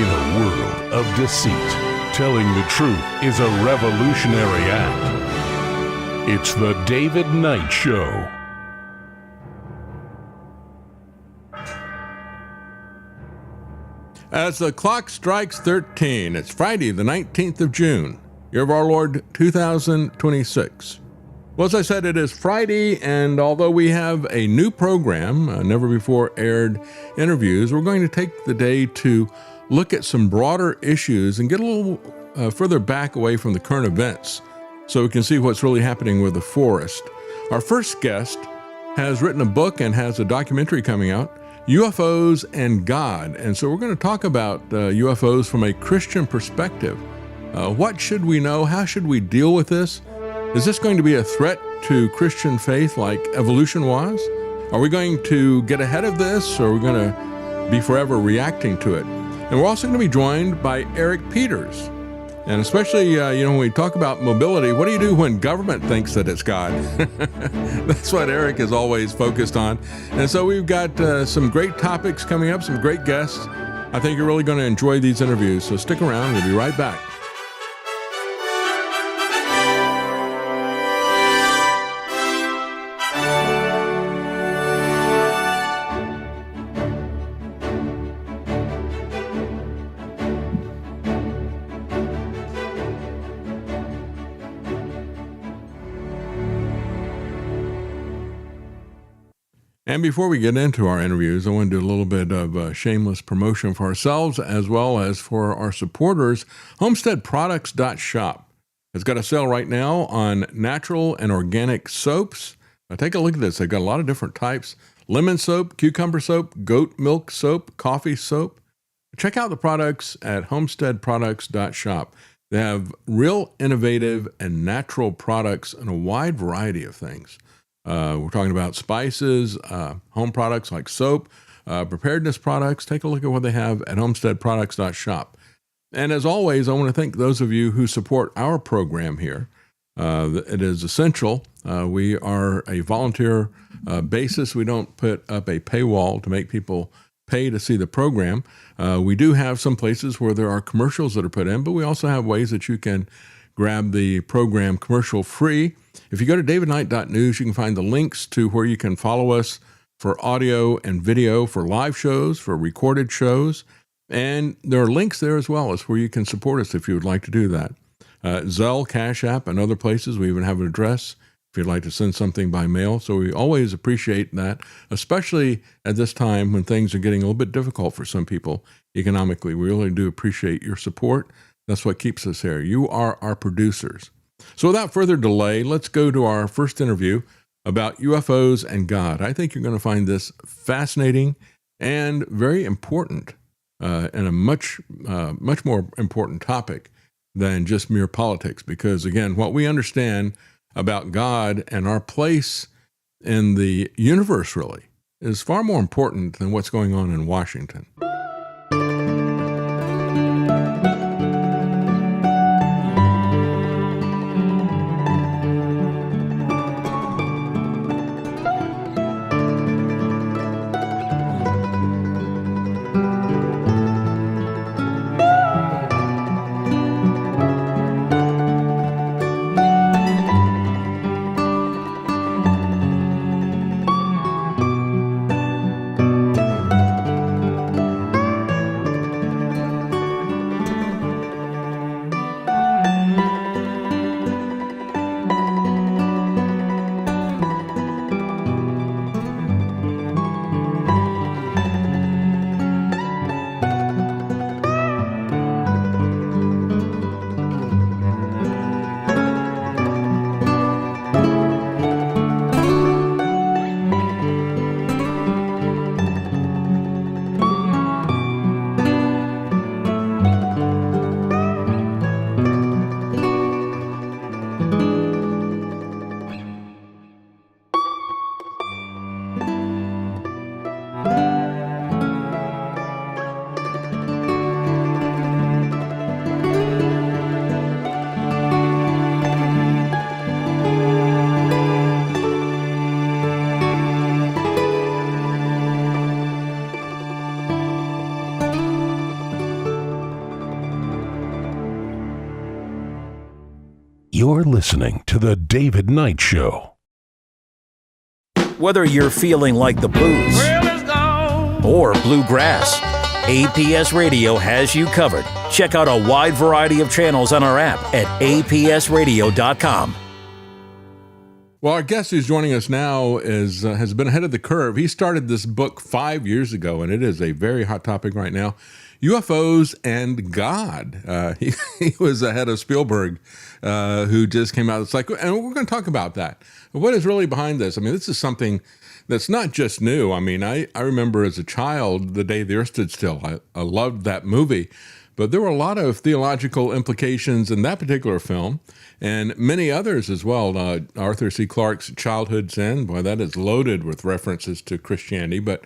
a world of deceit, telling the truth is a revolutionary act. It's the David Knight Show. As the clock strikes 13, it's Friday, the 19th of June, year of our Lord 2026. Well, as I said, it is Friday, and although we have a new program, never before aired interviews, we're going to take the day to look at some broader issues and get a little further back away from the current events so we can see what's really happening with the forest. Our first guest has written a book and has a documentary coming out, UFOs and God. And so we're going to talk about UFOs from a Christian perspective. What should we know? How should we deal with this? Is this going to be a threat to Christian faith like evolution was? Are we going to get ahead of this, or are we going to be forever reacting to it? And we're also going to be joined by Eric Peters. And especially, when we talk about mobility, what do you do when government thinks that it's God? That's what Eric is always focused on. And so we've got some great topics coming up, some great guests. I think you're really going to enjoy these interviews. So stick around. We'll be right back. And before we get into our interviews, I want to do a little bit of shameless promotion for ourselves as well as for our supporters. HomesteadProducts.shop has got a sale right now on natural and organic soaps. Now take a look at this. They've got a lot of different types. Lemon soap, cucumber soap, goat milk soap, coffee soap. Check out the products at HomesteadProducts.shop. They have real innovative and natural products in a wide variety of things. We're talking about spices, home products like soap, preparedness products. Take a look at what they have at homesteadproducts.shop. And as always, I want to thank those of you who support our program here. It is essential. We are a volunteer basis. We don't put up a paywall to make people pay to see the program. We do have some places where there are commercials that are put in, but we also have ways that you can grab the program commercial free. If you go to davidknight.news, you can find the links to where you can follow us for audio and video, for live shows, for recorded shows. And there are links there as well as where you can support us if you would like to do that. Zelle, Cash App, and other places. We even have an address if you'd like to send something by mail. So we always appreciate that, especially at this time when things are getting a little bit difficult for some people economically. We really do appreciate your support. That's what keeps us here. You are our producers. So without further delay, let's go to our first interview about UFOs and God. I think you're going to find this fascinating and very important, and a much more important topic than just mere politics. Because again, what we understand about God and our place in the universe really is far more important than what's going on in Washington. You're listening to The David Knight Show. Whether you're feeling like the blues or bluegrass, APS Radio has you covered. Check out a wide variety of channels on our app at apsradio.com. Well, our guest who's joining us now has been ahead of the curve. He started this book 5 years ago, and it is a very hot topic right now. UFOs and God. He was ahead of Spielberg, who just came out. It's like, and we're going to talk about that. What is really behind this? I mean, this is something that's not just new. I mean, I remember as a child, The Day the Earth Stood Still. I loved that movie. But there were a lot of theological implications in that particular film, and many others as well. Arthur C. Clarke's Childhood Sin, boy, that is loaded with references to Christianity. But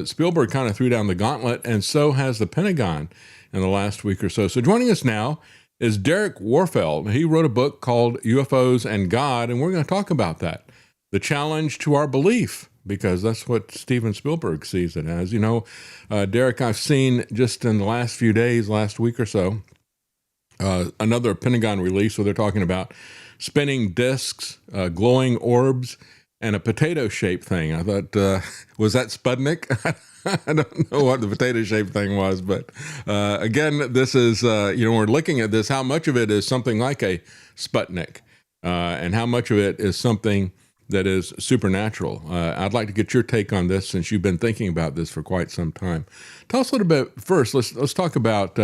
Spielberg kind of threw down the gauntlet, and so has the Pentagon in the last week or so. So joining us now is Derek Warfeld. He wrote a book called UFOs and God, and we're going to talk about that. The challenge to our belief, because that's what Steven Spielberg sees it as. You know, Derek, I've seen just in the last few days, last week or so, another Pentagon release where they're talking about spinning discs, glowing orbs, and a potato-shaped thing. I thought, was that Sputnik? I don't know what the potato-shaped thing was, but again, this is, we're looking at this, how much of it is something like a Sputnik, and how much of it is something that is supernatural. I'd like to get your take on this since you've been thinking about this for quite some time. Tell us a little bit first. Let's talk about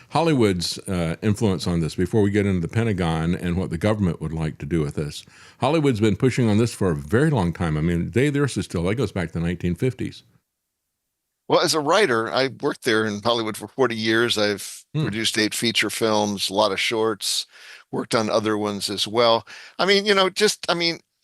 Hollywood's influence on this before we get into the Pentagon and what the government would like to do with this. Hollywood's been pushing on this for a very long time. I mean, The Day the Earth Stood Still, that goes back to the 1950s. Well, as a writer, I worked there in Hollywood for 40 years. I've produced 8 feature films, a lot of shorts, worked on other ones as well. I mean,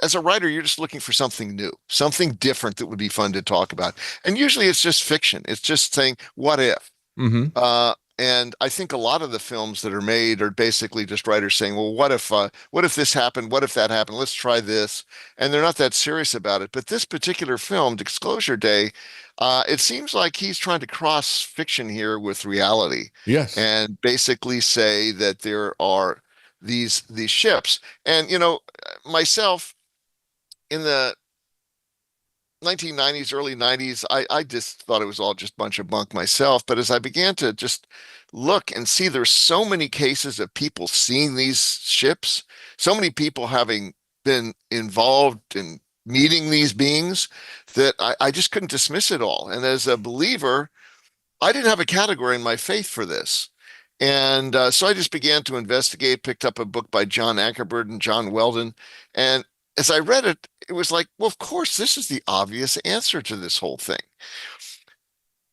as a writer, you're just looking for something new, something different that would be fun to talk about. And usually it's just fiction. It's just saying, what if? Mm-hmm. And I think a lot of the films that are made are basically just writers saying, well, what if this happened? What if that happened? Let's try this. And they're not that serious about it. But this particular film, Disclosure Day, it seems like he's trying to cross fiction here with reality. Yes. And basically say that there are these ships. And, myself, in the 1990s, early 90s, I just thought it was all just a bunch of bunk myself. But as I began to just look and see there's so many cases of people seeing these ships, so many people having been involved in meeting these beings, that I just couldn't dismiss it all. And as a believer, I didn't have a category in my faith for this. And so I just began to investigate, picked up a book by John Ankerbird and John Weldon, and as I read it, it was like, well, of course, this is the obvious answer to this whole thing.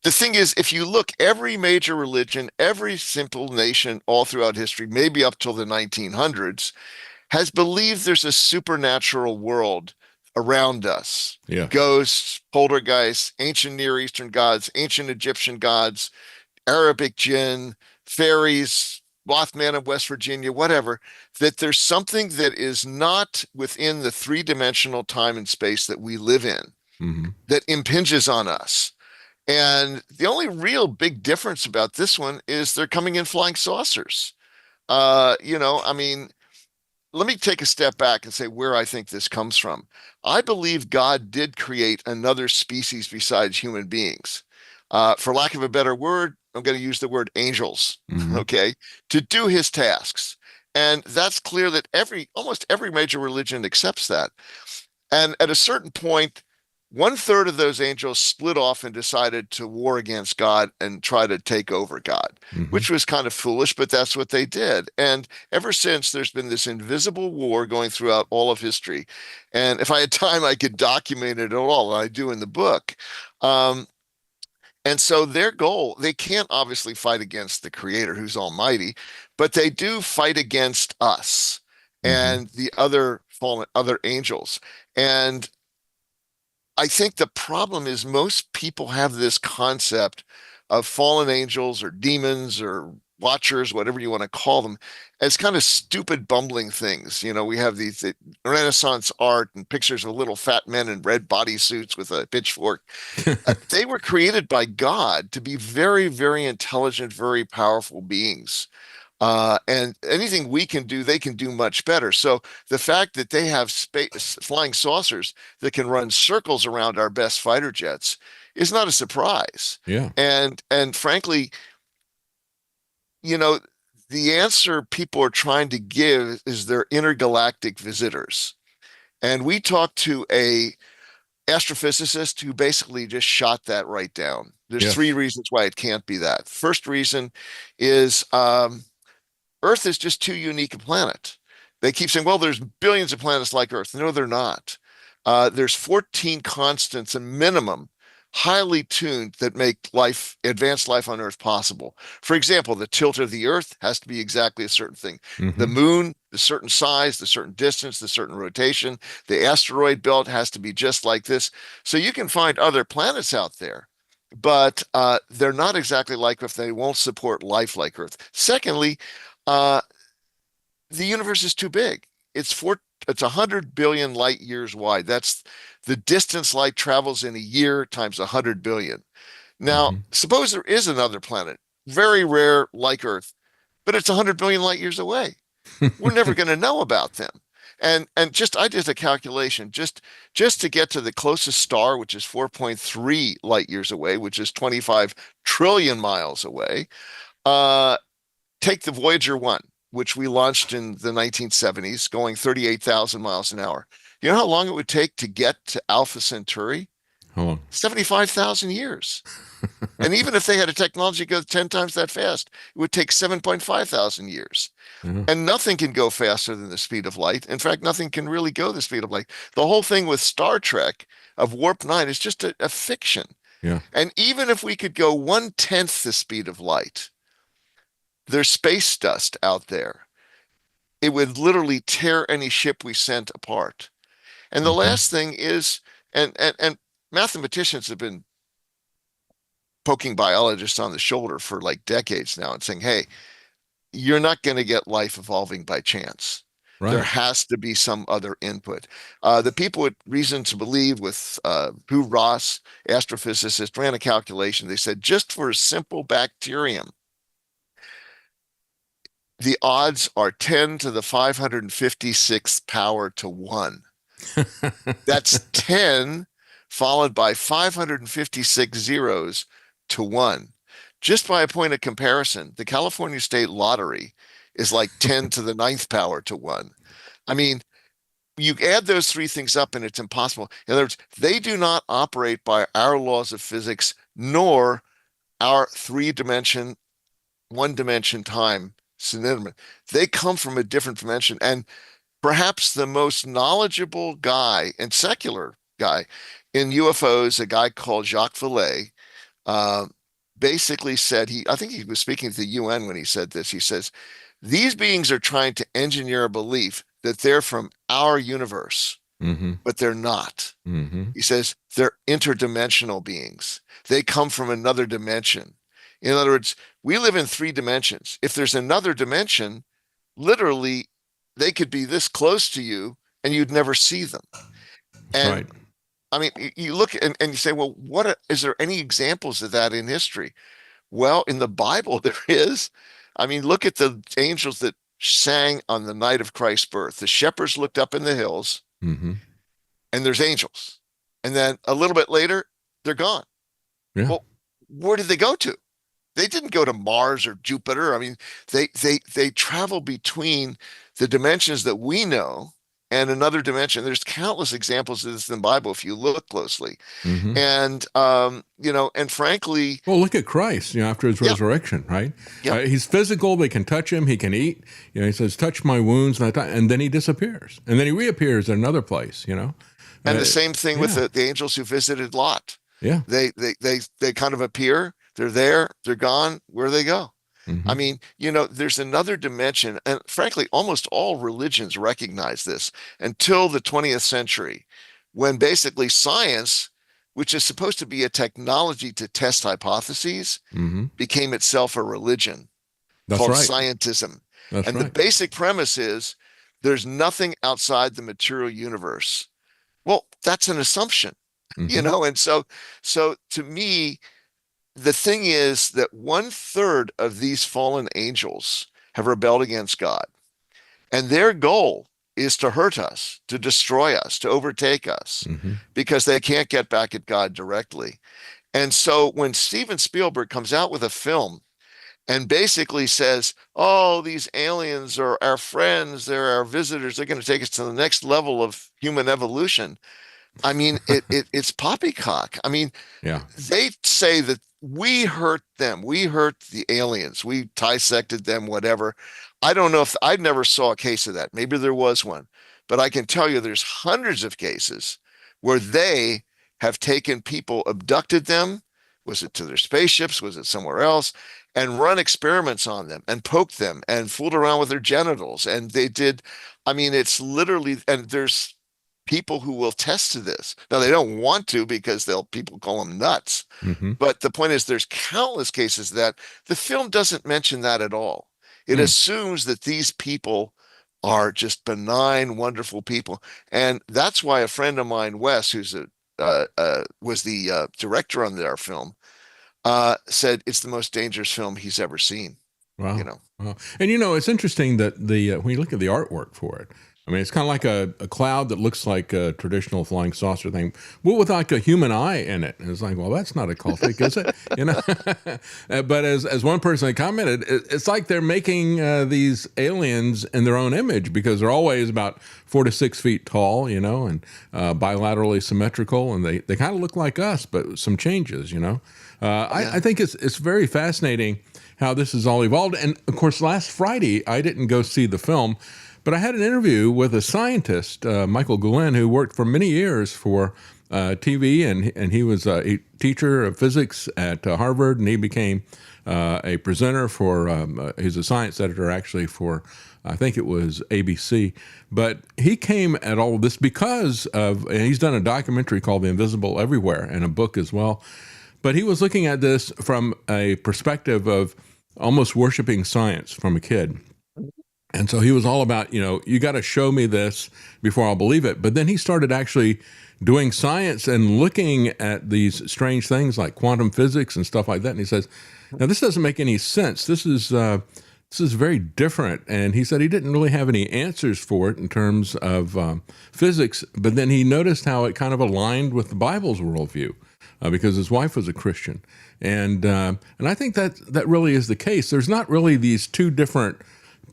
The thing is, if you look, every major religion, every simple nation all throughout history, maybe up till the 1900s, has believed there's a supernatural world around us. Yeah. Ghosts, poltergeists, ancient Near Eastern gods, ancient Egyptian gods, Arabic jinn, fairies, Mothman of West Virginia, whatever, that there's something that is not within the 3-dimensional time and space that we live in, that impinges on us. And the only real big difference about this one is they're coming in flying saucers. Let me take a step back and say where I think this comes from. I believe God did create another species besides human beings. For lack of a better word, I'm going to use the word angels, okay, to do his tasks. And that's clear that almost every major religion accepts that. And at a certain point, 1/3 of those angels split off and decided to war against God and try to take over God, which was kind of foolish, but that's what they did. And ever since, there's been this invisible war going throughout all of history. And if I had time, I could document it all, and I do in the book. And so their goal, they can't obviously fight against the creator who's almighty, but they do fight against us and the other angels. And I think the problem is most people have this concept of fallen angels or demons or watchers, whatever you want to call them, as kind of stupid, bumbling things. We have these Renaissance art and pictures of little fat men in red bodysuits with a pitchfork. They were created by God to be very, very intelligent, very powerful beings. And anything we can do, they can do much better. So the fact that they have space flying saucers that can run circles around our best fighter jets is not a surprise. Yeah. And frankly, you know, the answer people are trying to give is they're intergalactic visitors. And we talked to a astrophysicist who basically just shot that right down. There's Yes. three reasons why it can't be that. First reason is Earth is just too unique a planet. They keep saying, well, there's billions of planets like Earth. No, they're not. There's 14 constants, a minimum, highly tuned that make life, advanced life on Earth possible. For example, the tilt of the Earth has to be exactly a certain thing. The moon, the certain size, the certain distance, the certain rotation. The asteroid belt has to be just like this. So you can find other planets out there, but they're not exactly like Earth. They won't support life like Earth. Secondly, the universe is too big. It's 100 billion light years wide. That's the distance light travels in a year times 100 billion. Now, suppose there is another planet, very rare like Earth, but it's 100 billion light years away. We're never going to know about them. And just I did a calculation just to get to the closest star, which is 4.3 light years away, which is 25 trillion miles away. Take the Voyager 1, which we launched in the 1970s, going 38,000 miles an hour. You know how long it would take to get to Alpha Centauri? How long? 75,000 years. And even if they had a technology go 10 times that fast, it would take 7.5 thousand years. And nothing can go faster than the speed of light. In fact, nothing can really go the speed of light. The whole thing with Star Trek of Warp 9 is just a fiction. Yeah. And even if we could go 1/10 the speed of light, there's space dust out there. It would literally tear any ship we sent apart. And the last thing is, and mathematicians have been poking biologists on the shoulder for like decades now and saying, hey, you're not going to get life evolving by chance. Right. There has to be some other input. The people with reason to believe with Hugh Ross, astrophysicist, ran a calculation. They said just for a simple bacterium, the odds are 10 to the 556th power to 1. That's 10 followed by 556 zeros to 1. Just by a point of comparison, the California State Lottery is like 10 to the 9th power to 1. I mean, you add those three things up and it's impossible. In other words, they do not operate by our laws of physics, nor our 3-dimension, 1-dimension time synonym. They come from a different dimension. And perhaps the most knowledgeable guy and secular guy in UFOs, a guy called Jacques Vallee, basically said, I think he was speaking to the UN when he said this. He says, these beings are trying to engineer a belief that they're from our universe, but they're not. He says they're interdimensional beings. They come from another dimension. In other words, we live in 3 dimensions. If there's another dimension, literally, they could be this close to you and you'd never see them. And right. I mean, you look and you say, well, is there any examples of that in history? Well, in the Bible, there is. I mean, look at the angels that sang on the night of Christ's birth. The shepherds looked up in the hills and there's angels. And then a little bit later, they're gone. Yeah. Well, where did they go to? They didn't go to Mars or Jupiter. I mean, they travel between the dimensions that we know and another dimension. There's countless examples of this in the Bible if you look closely. And and frankly, well, look at Christ, after his resurrection, right? He's physical, they can touch him, he can eat. He says, touch my wounds, and then he disappears. And then he reappears in another place, And the same thing with the angels who visited Lot. Yeah. They kind of appear, they're there, they're gone, where they go. I mean, there's another dimension, and frankly, almost all religions recognize this until the 20th century, when basically science, which is supposed to be a technology to test hypotheses, became itself a religion called scientism. And the basic premise is there's nothing outside the material universe. Well, that's an assumption, and so to me, the thing is that 1/3 of these fallen angels have rebelled against God. And their goal is to hurt us, to destroy us, to overtake us, because they can't get back at God directly. And so when Steven Spielberg comes out with a film and basically says, oh, these aliens are our friends, they're our visitors, they're going to take us to the next level of human evolution. I mean, it's poppycock. I mean, Yeah. they say that we hurt them. We hurt the aliens. We dissected them, whatever. I don't know if I never saw a case of that. Maybe there was one, but I can tell you there's hundreds of cases where they have taken people, abducted them. Was it to their spaceships? Was it somewhere else? And run experiments on them and poked them and fooled around with their genitals. And they did, I mean, it's literally, and there's people who will test to this. Now they don't want to because people call them nuts. But the point is there's countless cases that the film doesn't mention that at all. It assumes that these people are just benign, wonderful people. And that's why a friend of mine, Wes, who's was the director on our film, said it's the most dangerous film he's ever seen. Wow. You know. Wow. And it's interesting that when you look at the artwork for it, I mean, it's kind of like a cloud that looks like a traditional flying saucer thing, but with like a human eye in it. And it's like, well, that's not occultic, is it? But as one person commented, it's like they're making these aliens in their own image because they're always about 4 to 6 feet tall, and bilaterally symmetrical, and they kind of look like us, but some changes, I think it's very fascinating how this has all evolved. And of course, last Friday, I didn't go see the film, but I had an interview with a scientist, Michael Gulen, who worked for many years for TV, and he was a teacher of physics at Harvard, and he became a presenter for, he's a science editor actually for, I think it was ABC. But he came at all of this because and he's done a documentary called The Invisible Everywhere and a book as well. But he was looking at this from a perspective of almost worshiping science from a kid. And so he was all about, you got to show me this before I'll believe it. But then he started actually doing science and looking at these strange things like quantum physics and stuff like that. And he says, now this doesn't make any sense. This is very different. And he said he didn't really have any answers for it in terms of physics. But then he noticed how it kind of aligned with the Bible's worldview because his wife was a Christian. And I think that really is the case. There's not really these two different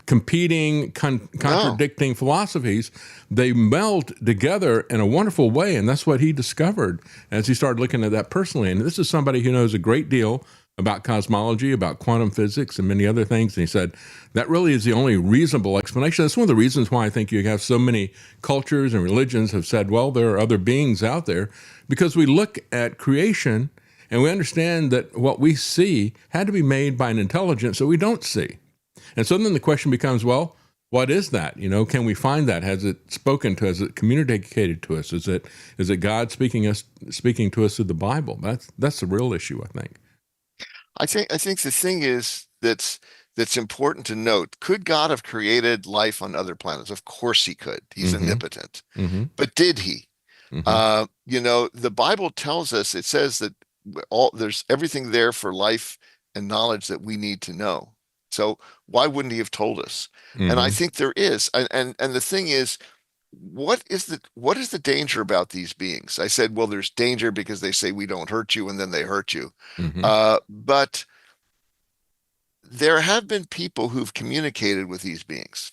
competing, contradicting philosophies. They meld together in a wonderful way, and that's what he discovered as he started looking at that personally. And this is somebody who knows a great deal about cosmology, about quantum physics, and many other things. And he said that really is the only reasonable explanation. That's one of the reasons why I think you have so many cultures and religions have said, well, there are other beings out there, because we look at creation and we understand that what we see had to be made by an intelligence that we don't see. And so then the question becomes, well, what is that? Can we find that? Has it spoken to us? Has it communicated to us? Is it God speaking to us through the Bible? That's the real issue, I think. I think the thing is that's important to note. Could God have created life on other planets? Of course he could. He's omnipotent. But did he? The Bible tells us, it says that there's everything there for life and knowledge that we need to know. So why wouldn't he have told us? And I think there is. And the thing is, what is the danger about these beings? I said, well, there's danger because they say we don't hurt you, and then they hurt you. But there have been people who've communicated with these beings.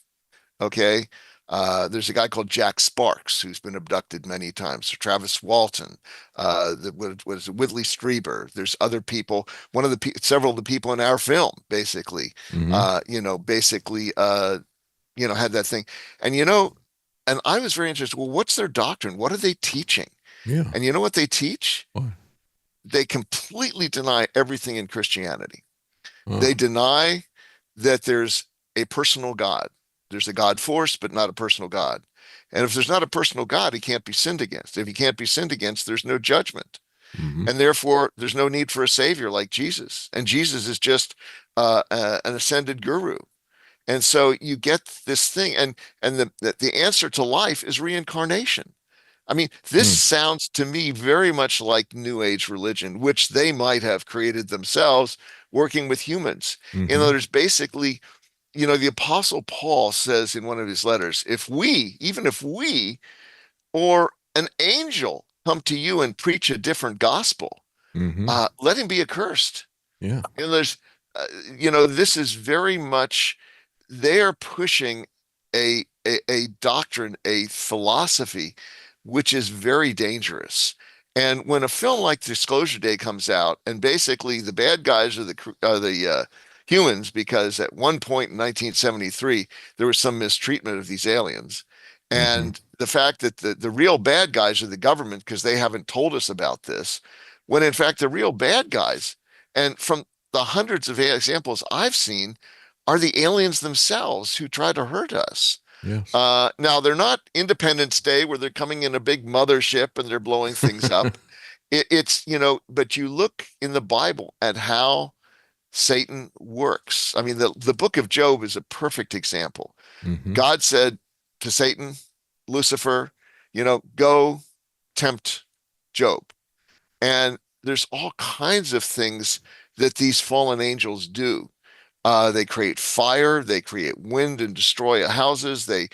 Okay. There's a guy called Jack Sparks who's been abducted many times. Travis Walton, was Whitley Strieber. There's other people. Several of the people in our film, basically, had that thing. And I was very interested. Well, what's their doctrine? What are they teaching? Yeah. And you know what they teach? What? They completely deny everything in Christianity. They deny that there's a personal God. There's a God force, but not a personal God. And if there's not a personal God, he can't be sinned against. If he can't be sinned against, there's no judgment. And therefore, there's no need for a savior like Jesus. And Jesus is just an ascended guru. And so you get this thing. And the answer to life is reincarnation. I mean, this sounds to me very much like New Age religion, which they might have created themselves working with humans. There's basically the Apostle Paul says in one of his letters, even if we or an angel come to you and preach a different gospel, Hmm. let him be accursed. Yeah. And uh, this is very much, they are pushing a doctrine, a philosophy, which is very dangerous. And when a film like Disclosure Day comes out, and basically the bad guys are the humans, because at one point in 1973 there was some mistreatment of these aliens, Hmm. and the fact that the real bad guys are the government because they haven't told us about this, when in fact the real bad guys, and from the hundreds of examples I've seen, are the aliens themselves who try to hurt us. Yes. Now, they're not Independence Day where they're coming in a big mothership and they're blowing things up. But you look in the Bible at how Satan works. I mean, the book of Job is a perfect example. Hmm. God said to Satan, Lucifer, go tempt Job. And there's all kinds of things that these fallen angels do. They create fire, they create wind and destroy houses. They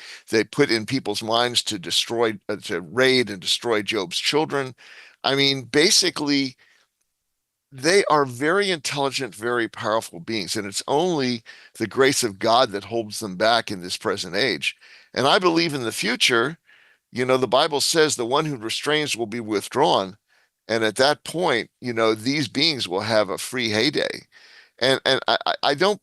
put in people's minds to to raid and destroy Job's children. I mean, basically, they are very intelligent, very powerful beings, and it's only the grace of God that holds them back in this present age. And I believe in the future, the Bible says the one who restrains will be withdrawn. And at that point, these beings will have a free heyday. And I don't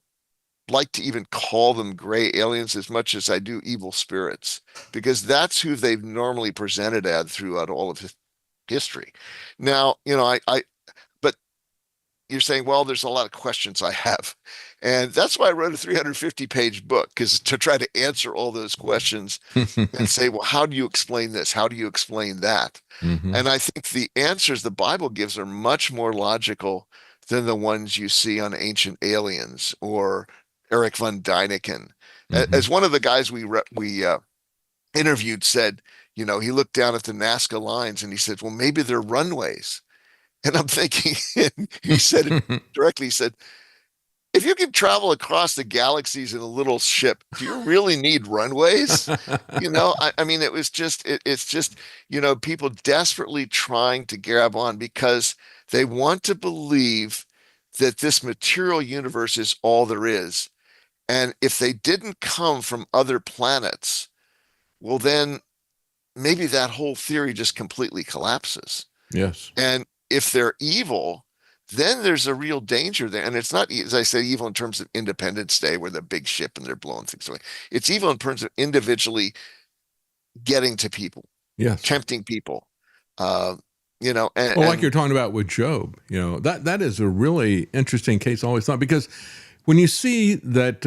like to even call them gray aliens as much as I do evil spirits, because that's who they've normally presented as throughout all of history. Now, but you're saying, well, there's a lot of questions I have. And that's why I wrote a 350-page book, because to try to answer all those questions and say, well, how do you explain this? How do you explain that? Hmm. And I think the answers the Bible gives are much more logical than the ones you see on Ancient Aliens or Eric von Däniken. Hmm. As one of the guys we interviewed said, he looked down at the Nazca lines and he said, well, maybe they're runways. And I'm thinking, he said it directly. He said, if you can travel across the galaxies in a little ship, do you really need runways? I mean, it's just, people desperately trying to grab on because they want to believe that this material universe is all there is. And if they didn't come from other planets, well, then maybe that whole theory just completely collapses. Yes. And if they're evil, then there's a real danger there. And it's not, as I say, evil in terms of Independence Day, where the big ship and they're blowing things away. It's evil in terms of individually getting to people, Yes. tempting people. Uh, Well, like you're talking about with Job, that is a really interesting case. I always thought, because when you see that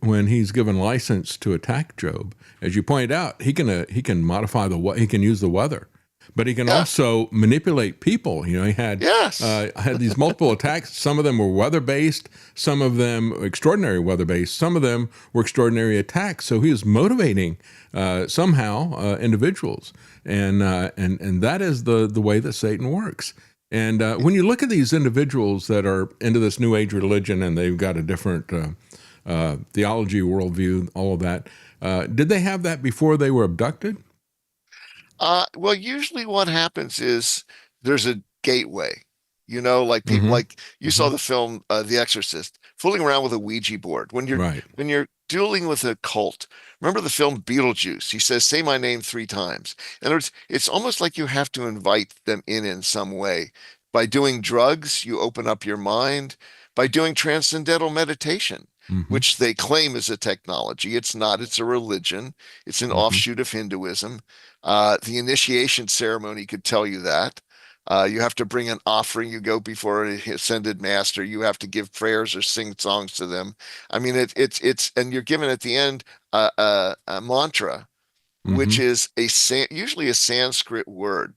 when he's given license to attack Job, as you pointed out, he can modify he can use the weather, but he can yeah, also manipulate people. He yes, had these multiple attacks. Some of them were weather based, some of them extraordinary weather based, some of them were extraordinary attacks. So he was motivating somehow individuals, and that is the way that Satan works. And when you look at these individuals that are into this New Age religion and they've got a different theology, worldview, all of that, did they have that before they were abducted? Well, usually what happens is there's a gateway, like people, Hmm. like you saw the film The Exorcist, fooling around with a Ouija board. Right. When you're dealing with a cult, remember the film Beetlejuice? He says, "Say my name 3 times." In other words, it's almost like you have to invite them in some way. By doing drugs, you open up your mind. By doing transcendental meditation, Hmm. which they claim is a technology, it's not. It's a religion. It's an Hmm. offshoot of Hinduism. The initiation ceremony could tell you that. You have to bring an offering. You go before an ascended master. You have to give prayers or sing songs to them. I mean, and you're given at the end a mantra, which Hmm. is usually a Sanskrit word,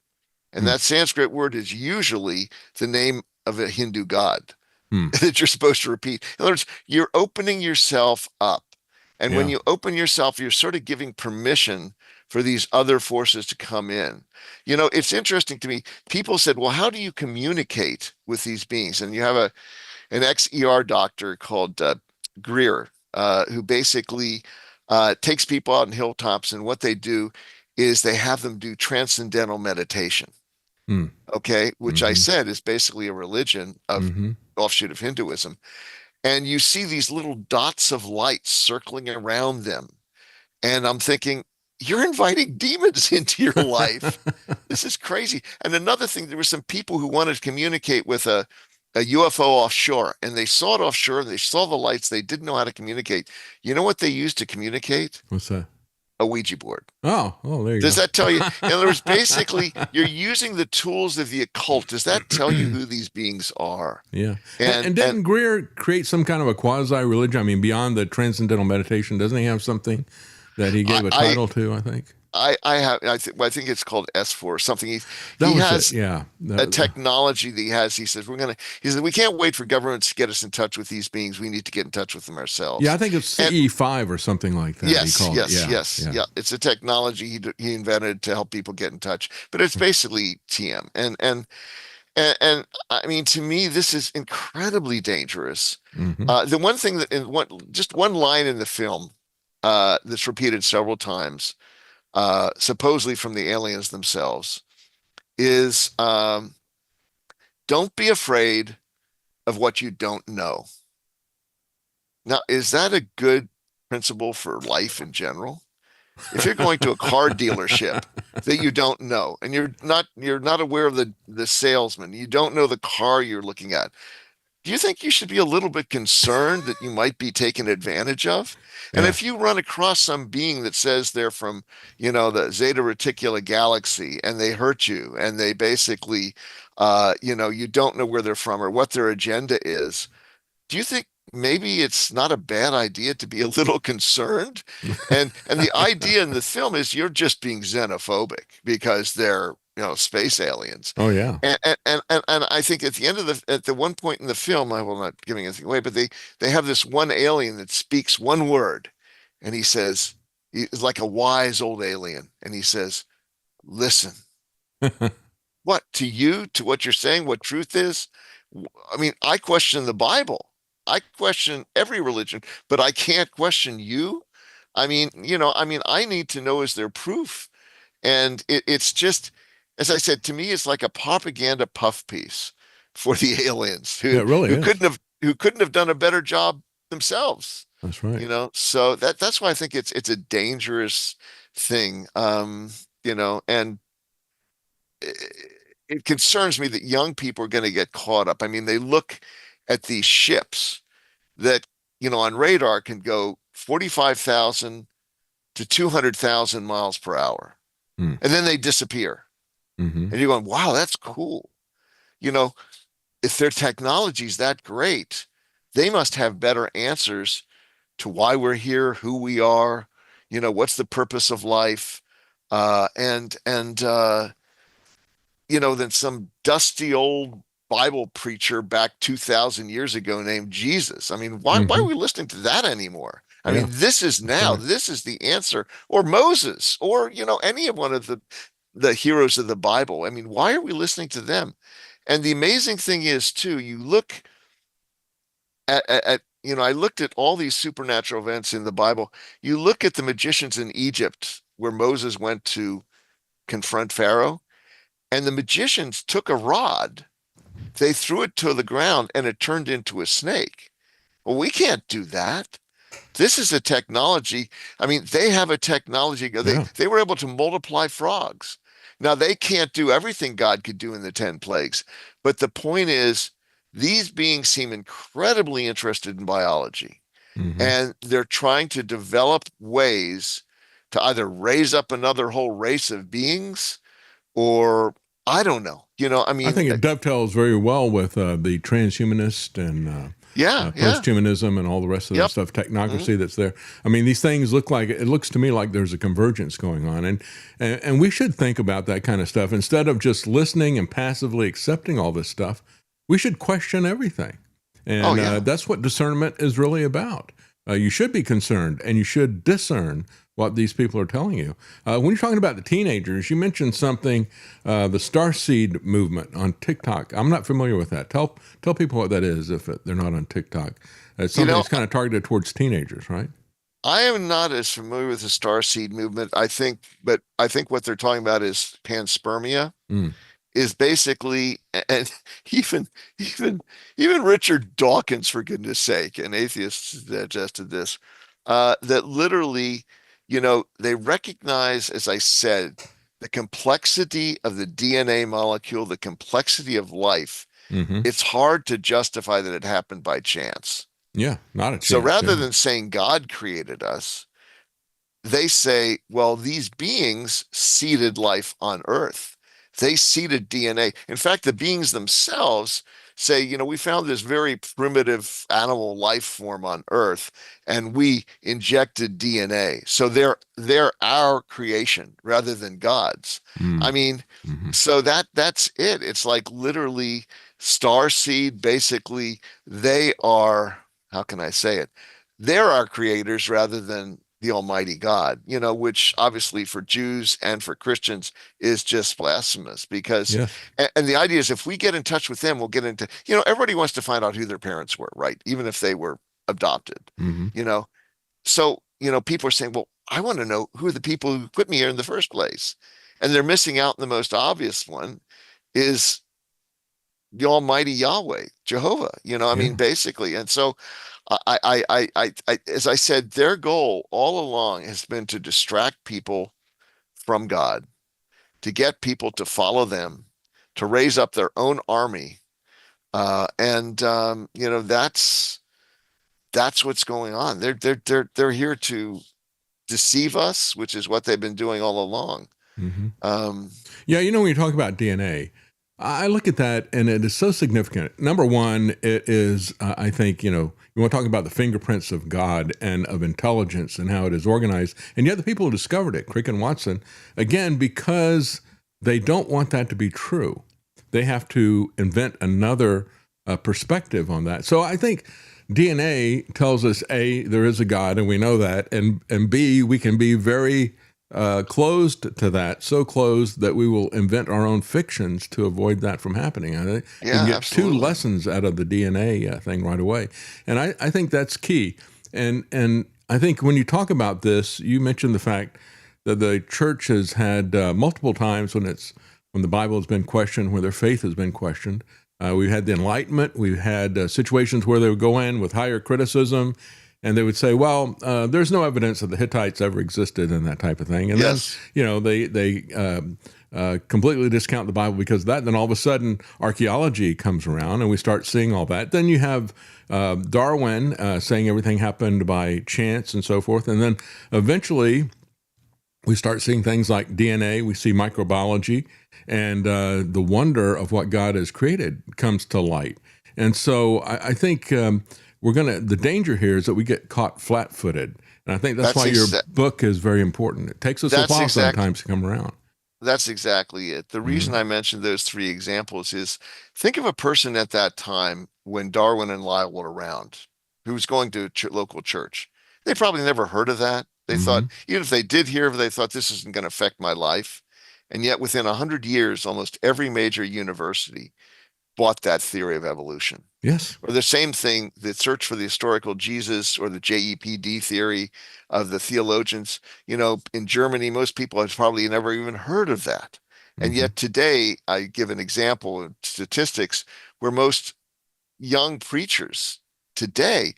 and Hmm. that Sanskrit word is usually the name of a Hindu god Hmm. that you're supposed to repeat. In other words, you're opening yourself up. And when Yeah. you open yourself, you're sort of giving permission for these other forces to come in. It's interesting to me. People said, well, how do you communicate with these beings? And you have an XER doctor called Greer, who basically takes people out in hilltops, and what they do is they have them do transcendental meditation. Okay, which I said is basically a religion of offshoot of Hinduism. And you see these little dots of light circling around them. And I'm thinking, you're inviting demons into your life. This is crazy. And another thing, there were some people who wanted to communicate with a UFO offshore, and they saw it offshore, they saw the lights, they didn't know how to communicate. You know what they used to communicate? What's that? A Ouija board. Oh, there you Does go. that tell you? In other words, basically, you're using the tools of the occult. Does that tell you who these beings are? Yeah. And didn't Greer create some kind of a quasi-religion? I mean, beyond the transcendental meditation, doesn't he have something that he gave a title to, I think? I think it's called S4 or something. He has a technology that he has. He says we can't wait for governments to get us in touch with these beings. We need to get in touch with them ourselves. Yeah, I think it's CE5 or something like that. Yes. It's a technology he invented to help people get in touch, but it's basically TM. And I mean, to me, this is incredibly dangerous. The one thing just one line in the film that's repeated several times, supposedly from the aliens themselves, is don't be afraid of what you don't know. Now, is that a good principle for life in general? If you're going to a car dealership that you don't know, and you're not aware of the salesman, you don't know the car you're looking at, do you think you should be a little bit concerned that you might be taken advantage of? And if you run across some being that says they're from, the Zeta Reticula galaxy, and they hurt you, and they basically, you don't know where they're from or what their agenda is, do you think maybe it's not a bad idea to be a little concerned? And the idea in the film is you're just being xenophobic because they're space aliens. Oh yeah. And I think at the one point in the film, I will not giving anything away, but they have this one alien that speaks one word, and he says, he's like a wise old alien, and he says, "Listen." What, to what you're saying, what truth is? I mean, I question the Bible. I question every religion, but I can't question you. I mean, I need to know, is there proof? And it's just, as I said, to me, it's like a propaganda puff piece for the aliens who couldn't have done a better job themselves. That's right. So that's why I think it's a dangerous thing. And it concerns me that young people are going to get caught up. I mean, they look at these ships that, on radar can go 45,000 to 200,000 miles per hour, and then they disappear. And you're going, wow, that's cool. If their technology is that great, they must have better answers to why we're here, who we are, what's the purpose of life, than some dusty old Bible preacher back 2,000 years ago named Jesus. I mean, why are we listening to that anymore? I mean, this is this is the answer, or Moses, or, any of one of the heroes of the Bible. I mean, why are we listening to them? And the amazing thing is, too, you look at I looked at all these supernatural events in the Bible. You look at the magicians in Egypt where Moses went to confront Pharaoh, and the magicians took a rod, they threw it to the ground, and it turned into a snake. Well, we can't do that. This is a technology. I mean, they have a technology. They were able to multiply frogs. Now, they can't do everything God could do in the 10 plagues. But the point is, these beings seem incredibly interested in biology. And they're trying to develop ways to either raise up another whole race of beings, or I don't know. I mean, I think it dovetails very well with the transhumanist and posthumanism and all the rest of that stuff, technocracy that's there. I mean, these things looks to me like there's a convergence going on, and we should think about that kind of stuff instead of just listening and passively accepting all this stuff. We should question everything, and that's what discernment is really about. You should be concerned, and you should discern what these people are telling you. When you're talking about the teenagers, you mentioned something, the Starseed movement on TikTok. I'm not familiar with that. Tell people what that is if they're not on TikTok. It's something that's kind of targeted towards teenagers, right? I am not as familiar with the starseed movement. But I think what they're talking about is panspermia. Mm. Is basically, and even even even Richard Dawkins, for goodness sake, and atheists digested this, that literally, they recognize, as I said, the complexity of the DNA molecule, the complexity of life. Mm-hmm. It's hard to justify that it happened by chance. Yeah, not a chance. So rather than saying God created us, they say, well, these beings seeded life on Earth. They seeded DNA. In fact, the beings themselves say, we found this very primitive animal life form on Earth, and we injected DNA. So they're our creation rather than God's. I mean, so that's it. It's like literally starseed. Basically, they are, how can I say it? They're our creators rather than the Almighty God, which obviously for Jews and for Christians is just blasphemous because, and the idea is if we get in touch with them, we'll get into, everybody wants to find out who their parents were, right? Even if they were adopted, So, people are saying, well, I want to know who are the people who put me here in the first place. And they're missing out. The most obvious one is the Almighty Yahweh, Jehovah, I mean, basically. And so, as I said, their goal all along has been to distract people from God, to get people to follow them, to raise up their own army, and that's what's going on. They're here to deceive us, which is what they've been doing all along. When you talk about DNA. I look at that and it is so significant. Number one, it is, I think, you want to talk about the fingerprints of God and of intelligence and how it is organized. And yet the people who discovered it, Crick and Watson, again, because they don't want that to be true, they have to invent another perspective on that. So I think DNA tells us, A, there is a God and we know that, and B, we can be very closed to that, so closed that we will invent our own fictions to avoid that from happening. I think you can get absolutely. 2 lessons out of the DNA thing right away. And I think that's key. And I think when you talk about this, you mentioned the fact that the church has had multiple times when the Bible has been questioned, where their faith has been questioned. We've had the Enlightenment. We've had situations where they would go in with higher criticism, and they would say, well, there's no evidence that the Hittites ever existed and that type of thing. And then, they completely discount the Bible because of that. And then all of a sudden, archaeology comes around and we start seeing all that. Then you have Darwin saying everything happened by chance and so forth. And then eventually we start seeing things like DNA. We see microbiology, and the wonder of what God has created comes to light. And so I think the danger here is that we get caught flat-footed. And I think that's why your book is very important. It takes us a while sometimes to come around. That's exactly it. The reason I mentioned those 3 examples is, think of a person at that time when Darwin and Lyell were around who was going to local church. They probably never heard of that. They thought, even if they did hear of it, they thought this isn't going to affect my life. And yet within 100 years, almost every major university bought that theory of evolution. Yes. Or the same thing, the search for the historical Jesus, or the JEPD theory of the theologians. In Germany, most people have probably never even heard of that. And yet today, I give an example of statistics where most young preachers today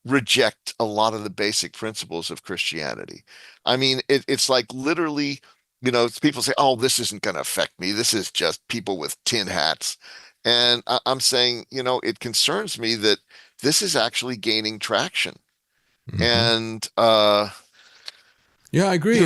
reject a lot of the basic principles of Christianity. I mean, it's like literally, people say, oh, this isn't going to affect me. This is just people with tin hats. And I'm saying, it concerns me that this is actually gaining traction. And, yeah, I agree.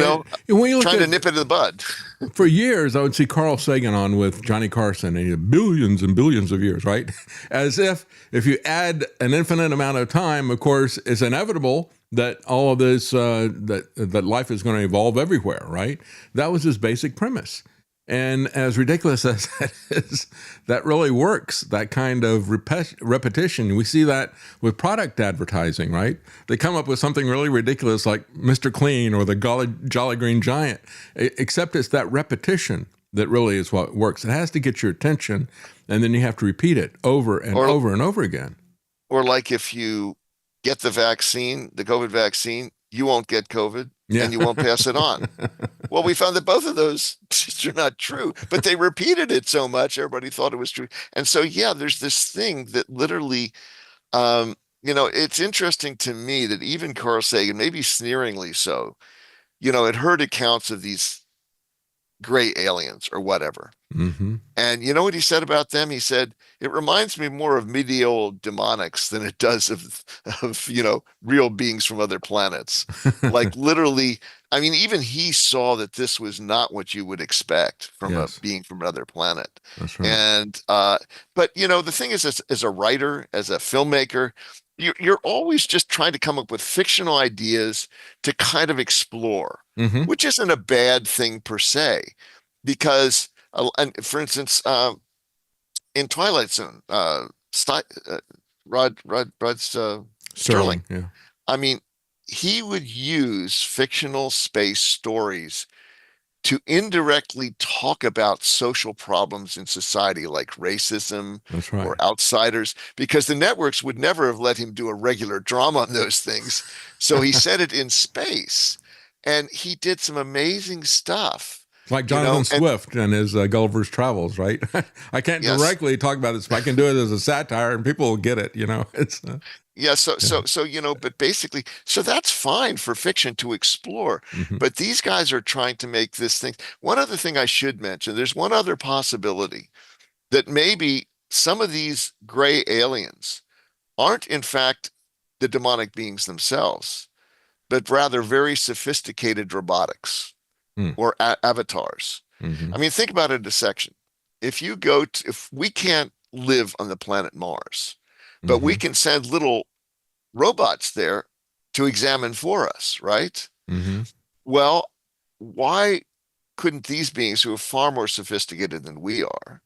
When you trying to nip it in the bud. For years, I would see Carl Sagan on with Johnny Carson, and he had billions and billions of years, right? As if you add an infinite amount of time, of course, it's inevitable that all of this, that life is going to evolve everywhere, right? That was his basic premise. And as ridiculous as that is, that really works, that kind of repetition. We see that with product advertising, right? They come up with something really ridiculous like Mr. Clean or the Jolly Green Giant, except it's that repetition that really is what works. It has to get your attention, and then you have to repeat it over and over and over again. Or like if you get the vaccine, the COVID vaccine, you won't get COVID Yeah. and you won't pass it on. Well, we found that both of those are not true, but they repeated it so much, everybody thought it was true. And so, yeah, there's this thing that literally, it's interesting to me that even Carl Sagan, maybe sneeringly so, had heard accounts of these gray aliens or whatever. Mm-hmm. And you know what he said about them? He said, it reminds me more of medieval demonics than it does of real beings from other planets. Like literally, I mean, even he saw that this was not what you would expect from a Yes. being from another planet. That's right. And, but the thing is, as a writer, as a filmmaker, you're always just trying to come up with fictional ideas to kind of explore, Mm-hmm. which isn't a bad thing per se, because and for instance, in Twilight Zone, Rod Sterling. Yeah. I mean, he would use fictional space stories to indirectly talk about social problems in society, like racism That's right. or outsiders, because the networks would never have let him do a regular drama on those things. So he said it in space, and he did some amazing stuff. Like Jonathan Swift and his Gulliver's Travels, right? I can't Yes. directly talk about this, but I can do it as a satire, and people will get it. It's Yeah, but basically, so that's fine for fiction to explore. Mhm. But these guys are trying to make this thing. One other thing I should mention, there's one other possibility that maybe some of these gray aliens aren't in fact the demonic beings themselves, but rather very sophisticated robotics Hmm. or avatars. Mhm. I mean, think about it in a section. If we can't live on the planet Mars, but we Mhm. can send little robots there to examine for us, right? Mhm. Well, why couldn't these beings, who are far more sophisticated than we are,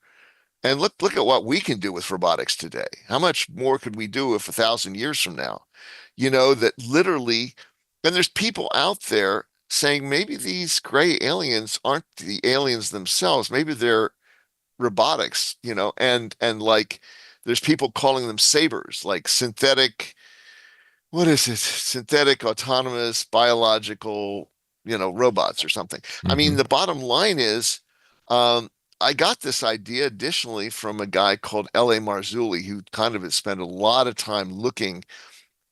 and look at what we can do with robotics today. How much more could we do if 1,000 years from now? That literally, and there's people out there saying maybe these gray aliens aren't the aliens themselves. Maybe they're robotics, and like there's people calling them sabers, like synthetic, what is it? Synthetic, autonomous, biological, robots or something. I mean, Mhm. the bottom line is, I got this idea additionally from a guy called L.A. Marzulli, who kind of has spent a lot of time looking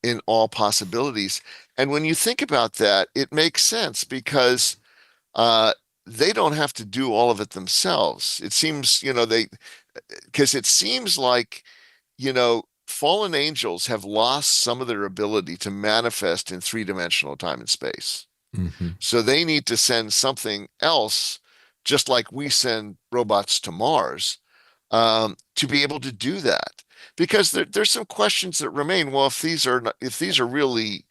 in all possibilities. And when you think about that, it makes sense because uh, they don't have to do all of it themselves. It seems, because it seems like, fallen angels have lost some of their ability to manifest in three-dimensional time and space. Mhm. So they need to send something else, just like we send robots to Mars, to be able to do that. Because there's some questions that remain. Well, if these are really,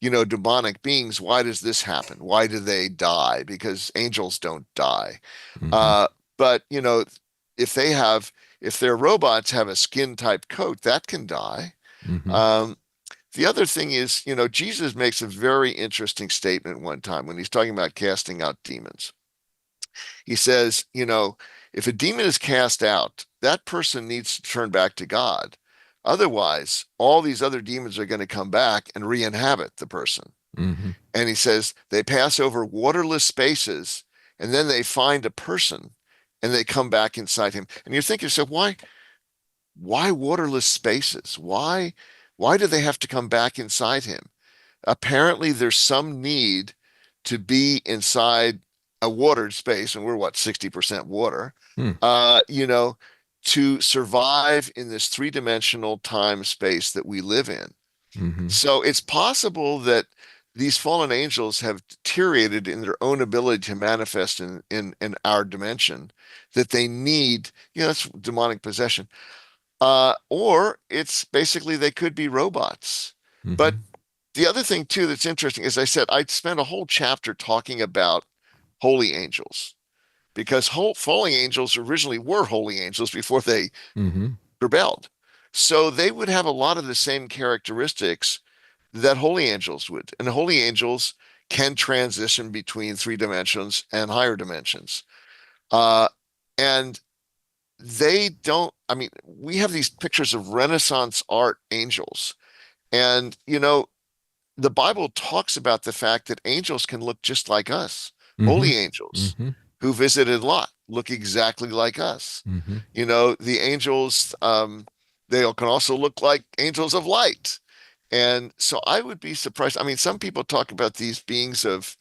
demonic beings, why does this happen? Why do they die? Because angels don't die. Mhm. But if their robots have a skin type coat, that can die. Mhm. The other thing is, Jesus makes a very interesting statement one time when he's talking about casting out demons. He says, if a demon is cast out, that person needs to turn back to God. Otherwise, all these other demons are going to come back and re-inhabit the person. Mhm. And he says they pass over waterless spaces and then they find a person and they come back inside him. And you're thinking, so why waterless spaces? Why do they have to come back inside him? Apparently there's some need to be inside a watered space, and we're what, 60% water, Hmm. to survive in this three-dimensional time space that we live in. Mhm. So it's possible that these fallen angels have deteriorated in their own ability to manifest in our dimension, that they need, that's demonic possession. Or it's basically they could be robots. But Mhm. the other thing too that's interesting, as I said, I spent a whole chapter talking about holy angels, because falling angels originally were holy angels before they Mhm. rebelled. So they would have a lot of the same characteristics that holy angels would. And holy angels can transition between three dimensions and higher dimensions. And they don't, I mean, we have these pictures of Renaissance art angels, And, the Bible talks about the fact that angels can look just like us. Mm-hmm. Holy angels Mm-hmm. who visited Lot look exactly like us. Mm-hmm. The angels, they can also look like angels of light. And so I would be surprised. I mean, some people talk about these beings of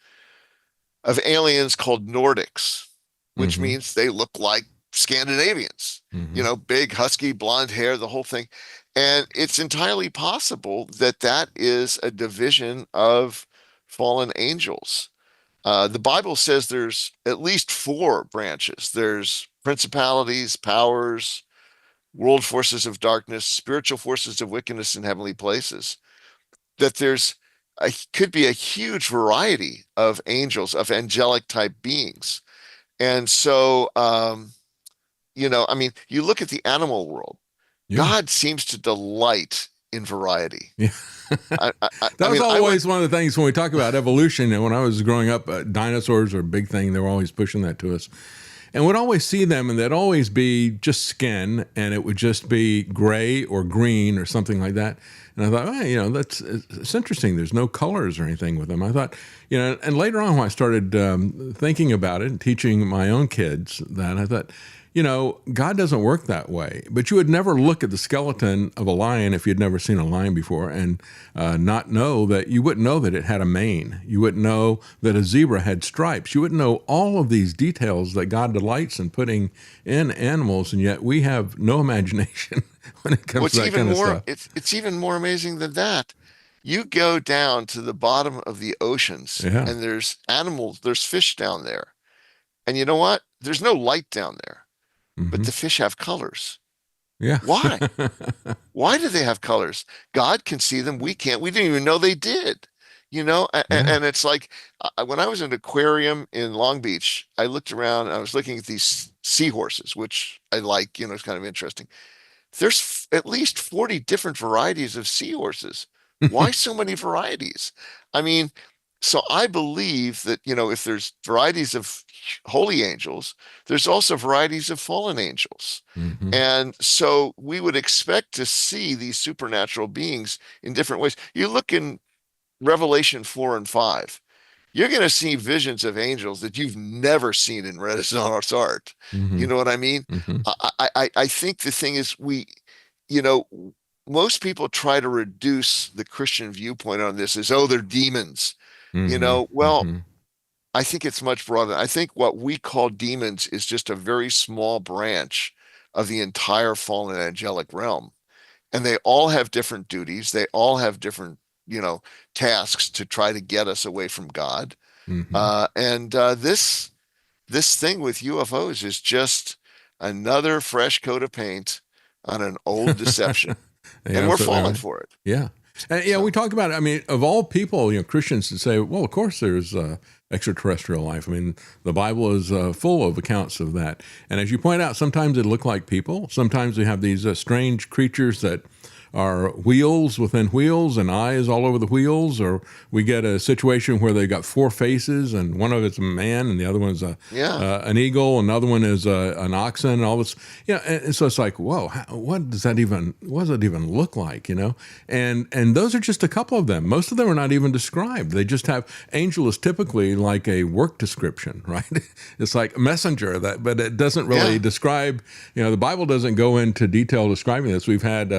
aliens called Nordics, which Mm-hmm. means they look like Scandinavians, Mm-hmm. big, husky, blonde hair, the whole thing. And it's entirely possible that that is a division of fallen angels. The Bible says there's at least four branches. There's principalities, powers, world forces of darkness, spiritual forces of wickedness in heavenly places. That could be a huge variety of angels, of angelic type beings. And so, I mean, you look at the animal world, Yeah. God seems to delight in variety. Yeah. I That was mean, I went, always one of the things when we talk about evolution. And when I was growing up, dinosaurs were a big thing. They were always pushing that to us. And we'd always see them, and they'd always be just skin, and it would just be gray or green or something like that. And I thought, it's interesting. There's no colors or anything with them. I thought, and later on when I started thinking about it and teaching my own kids that, I thought, God doesn't work that way. But you would never look at the skeleton of a lion if you'd never seen a lion before and not know that you wouldn't know that it had a mane. You wouldn't know that a zebra had stripes. You wouldn't know all of these details that God delights in putting in animals, and yet we have no imagination when it comes to that kind of stuff. It's even more amazing than that. You go down to the bottom of the oceans, Yeah. and there's animals, there's fish down there. And you know what? There's no light down there. But Mm-hmm. the fish have colors. Yeah. Why? Why do they have colors? God can see them. We can't. We didn't even know they did. And it's like when I was in an aquarium in Long Beach, I looked around and I was looking at these seahorses, which I like, it's kind of interesting. There's at least 40 different varieties of seahorses. Why so many varieties? I mean, so I believe that, if there's varieties of holy angels, there's also varieties of fallen angels. Mm-hmm. And so we would expect to see these supernatural beings in different ways. You look in Revelation 4 and 5, you're going to see visions of angels that you've never seen in Renaissance art. Mm-hmm. You know what I mean? Mm-hmm. I think the thing is most people try to reduce the Christian viewpoint on this as, oh, they're demons. Mm-hmm. Well, Mm-hmm. I think it's much broader. I think what we call demons is just a very small branch of the entire fallen angelic realm. And they all have different duties. They all have different, tasks to try to get us away from God. Mm-hmm. This thing with UFOs is just another fresh coat of paint on an old deception. Yeah, And we're absolutely falling right. for it. Yeah. And, we talk about it. I mean, of all people, Christians to say, well, of course there's extraterrestrial life. I mean, the Bible is full of accounts of that. And as you point out, sometimes they look like people. Sometimes we have these strange creatures that are wheels within wheels and eyes all over the wheels, or we get a situation where they got four faces and one of it's a man and the other one's an eagle, another one is an oxen, and all this. And so it's like, whoa, what does it even look like? And those are just a couple of them. Most of them are not even described. They just have angel is typically like a work description, right? It's like a messenger but it doesn't really describe. The Bible doesn't go into detail describing this. We've had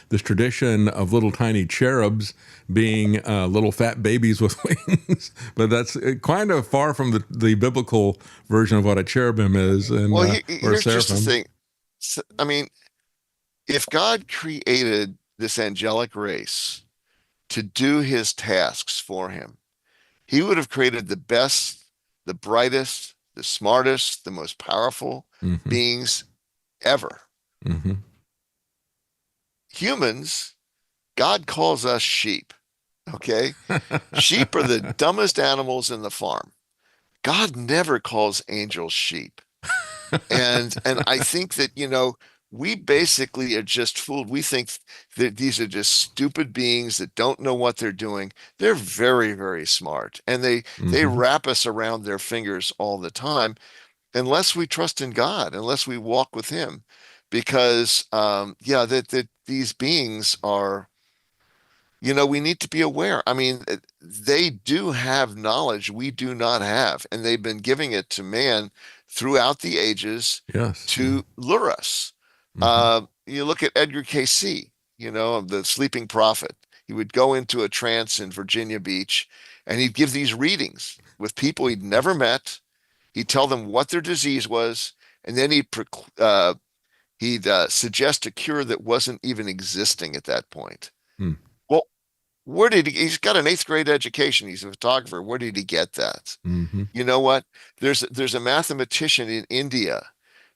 this tradition of little tiny cherubs being little fat babies with wings, but that's kind of far from the biblical version of what a cherubim is. And, Well, or a here's just the seraphim. thing. I mean, if God created this angelic race to do his tasks for him, he would have created the best, the brightest, the smartest, the most powerful Mm-hmm. beings ever. Mm-hmm. Humans, God calls us sheep. Okay? Sheep are the dumbest animals in the farm. God never calls angels sheep. And I think that, we basically are just fooled. We think that these are just stupid beings that don't know what they're doing. They're very, very smart. And they Mm-hmm. wrap us around their fingers all the time unless we trust in God, unless we walk with him. Because that these beings are we need to be aware. I mean, they do have knowledge we do not have, and they've been giving it to man throughout the ages Yes. to lure us. You look at Edgar Cayce, the sleeping prophet. He would go into a trance in Virginia Beach, and he'd give these readings with people he'd never met. He'd tell them what their disease was, and then he'd suggest a cure that wasn't even existing at that point. Hmm. Well, he's got an 8th grade education. He's a photographer. Where did he get that? You know what? There's a mathematician in India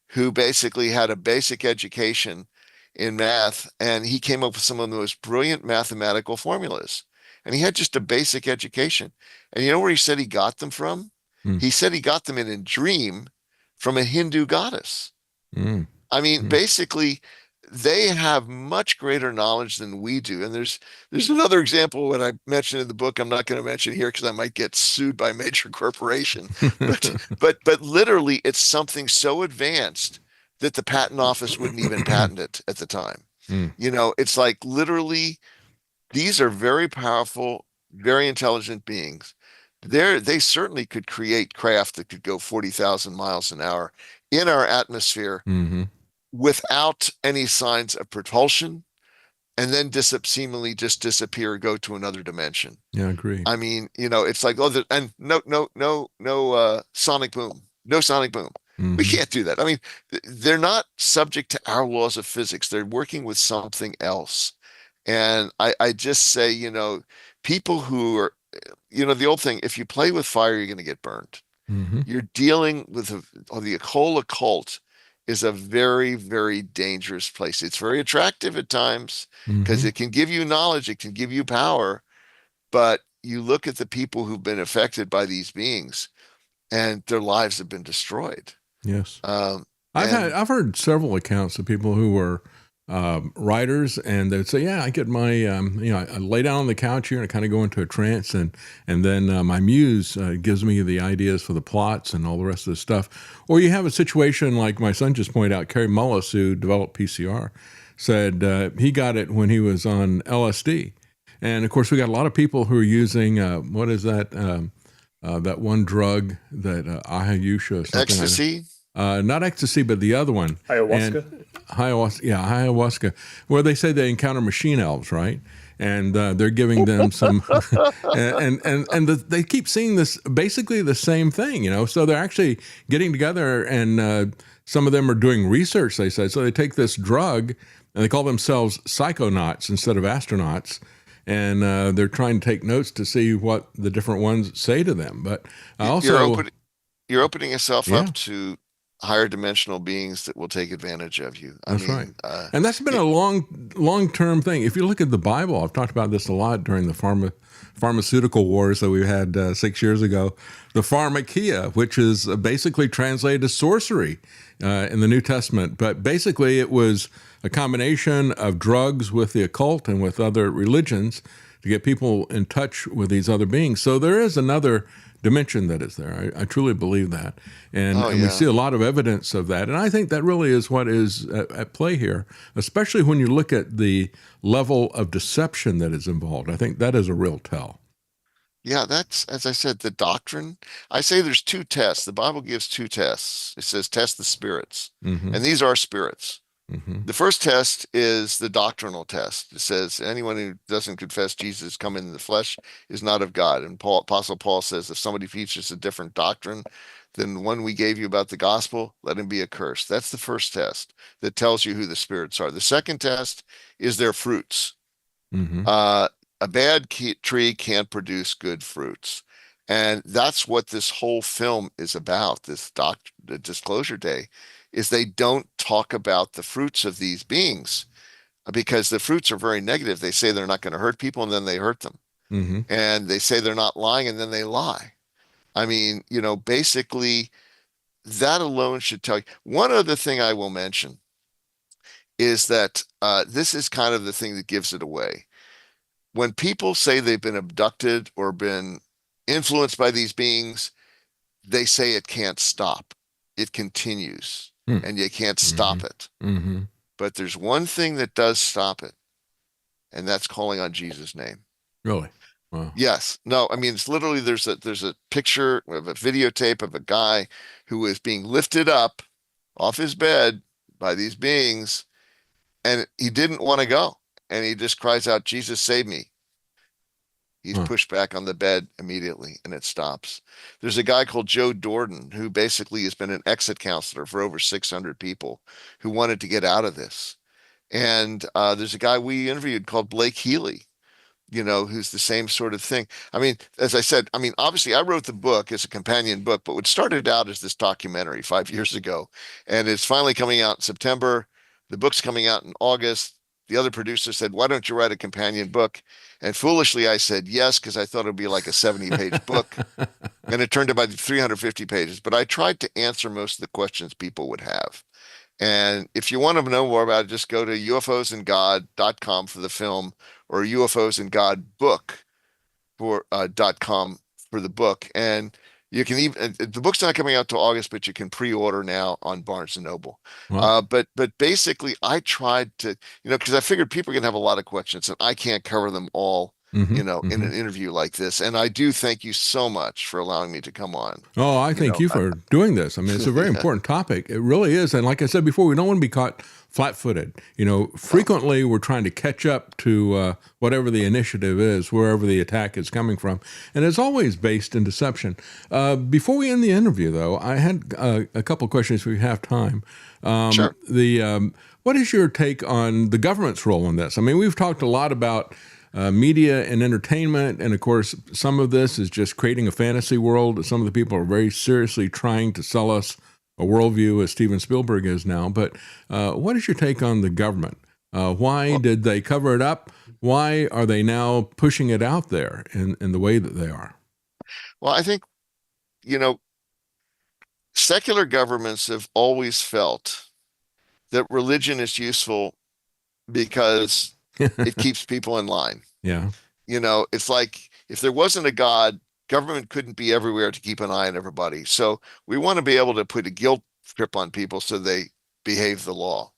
who basically had a basic education in math, and he came up with some of the most brilliant mathematical formulas. And he had just a basic education. And you know where he said he got them from? He said he got them in a dream from a Hindu goddess. I mean, basically, they have much greater knowledge than we do. And there's another example when I mentioned in the book, I'm not going to mention here because I might get sued by a major corporation. But literally, it's something so advanced that the patent office wouldn't even patent it at the time. It's like literally, these are very powerful, very intelligent beings. They certainly could create craft that could go 40,000 miles an hour in our atmosphere without any signs of propulsion, and then seemingly just disappear, go to another dimension. Yeah, I agree. I mean, it's like, and no sonic boom, no sonic boom. We can't do that. I mean, they're not subject to our laws of physics. They're working with something else. And I just say, people who are, the old thing, if you play with fire, you're going to get burned. You're dealing with the whole occult is a very, very dangerous place. It's very attractive at times because it can give you knowledge, it can give you power, but you look at the people who've been affected by these beings and their lives have been destroyed. Yes. I've heard several accounts of people who were writers, and they'd say, yeah, I get my, I lay down on the couch here and I kind of go into a trance, and then my muse gives me the ideas for the plots and all the rest of the stuff. Or you have a situation like my son just pointed out, Kerry Mullis, who developed PCR, said he got it when he was on LSD. And of course, we got a lot of people who are using, what is that, that one drug that Ayusha, something ecstasy? Not ecstasy, but the other one. Ayahuasca, where they say they encounter machine elves, right? And they're giving them some, they keep seeing this, basically the same thing, So they're actually getting together, and some of them are doing research, they say. So they take this drug, and they call themselves psychonauts instead of astronauts, and they're trying to take notes to see what the different ones say to them. But also, you're opening yourself up to higher dimensional beings that will take advantage of you. That's right. And that's been a long-term thing. If you look at the Bible, I've talked about this a lot during the pharmaceutical wars that we had 6 years ago. The pharmakia, which is basically translated as sorcery in the New Testament. But basically it was a combination of drugs with the occult and with other religions to get people in touch with these other beings. So there is another dimension that is there. I truly believe that. And we see a lot of evidence of that. And I think that really is what is at play here, especially when you look at the level of deception that is involved. I think that is a real tell. Yeah, that's, as I said, the doctrine. I say there's 2 tests. The Bible gives 2 tests. It says test the spirits. And these are spirits. The first test is the doctrinal test. It says anyone who doesn't confess Jesus come in the flesh is not of God. And Apostle Paul says if somebody teaches a different doctrine than the one we gave you about the gospel, let him be accursed. That's the first test that tells you who the spirits are. The second test is their fruits. A bad tree can't produce good fruits. And that's what this whole film is about, the Disclosure Day, is they don't talk about the fruits of these beings because the fruits are very negative. They say they're not going to hurt people, and then they hurt them. And they say they're not lying, and then they lie. I mean, basically that alone should tell you. One other thing I will mention is that this is kind of the thing that gives it away. When people say they've been abducted or been influenced by these beings, they say it can't stop. It continues. And you can't stop it. But there's one thing that does stop it. and that's calling on Jesus' name. Really? Wow. Yes. No, I mean, it's literally there's a picture of a videotape of a guy who is being lifted up off his bed by these beings, and he didn't want to go. And he just cries out, Jesus, save me. He's pushed back on the bed immediately, and it stops. There's a guy called Joe Dorden who basically has been an exit counselor for over 600 people who wanted to get out of this. And there's a guy we interviewed called Blake Healy, who's the same sort of thing. I mean, as I said, obviously I wrote the book as a companion book, but what started out as this documentary 5 years ago, and it's finally coming out in September. The book's coming out in August. The other producer said, why don't you write a companion book? And foolishly, I said yes, because I thought it would be like a 70-page book. And it turned about 350 pages. But I tried to answer most of the questions people would have. And if you want to know more about it, just go to ufosandgod.com for the film, or ufosandgodbook.com for the book. And you can even, the book's not coming out till August, but you can pre-order now on Barnes and Noble. Wow. But basically I tried to, because I figured people are going to have a lot of questions and I can't cover them all, in an interview like this. And I do thank you so much for allowing me to come on. Oh, I thank you for doing this. I mean, it's a very important topic. It really is. And like I said before, we don't want to be caught flat-footed. Frequently we're trying to catch up to whatever the initiative is, wherever the attack is coming from. And it's always based in deception. Before we end the interview, though, I had a couple of questions if we have time. Sure. What is your take on the government's role in this? I mean, we've talked a lot about media and entertainment, and of course, some of this is just creating a fantasy world. Some of the people are very seriously trying to sell us a worldview, as Steven Spielberg is now. But what is your take on the government? Why did they cover it up? Why are they now pushing it out there in the way that they are? Well, I think, secular governments have always felt that religion is useful because it keeps people in line. Yeah. It's like if there wasn't a God, government couldn't be everywhere to keep an eye on everybody. So we want to be able to put a guilt trip on people so they behave the law,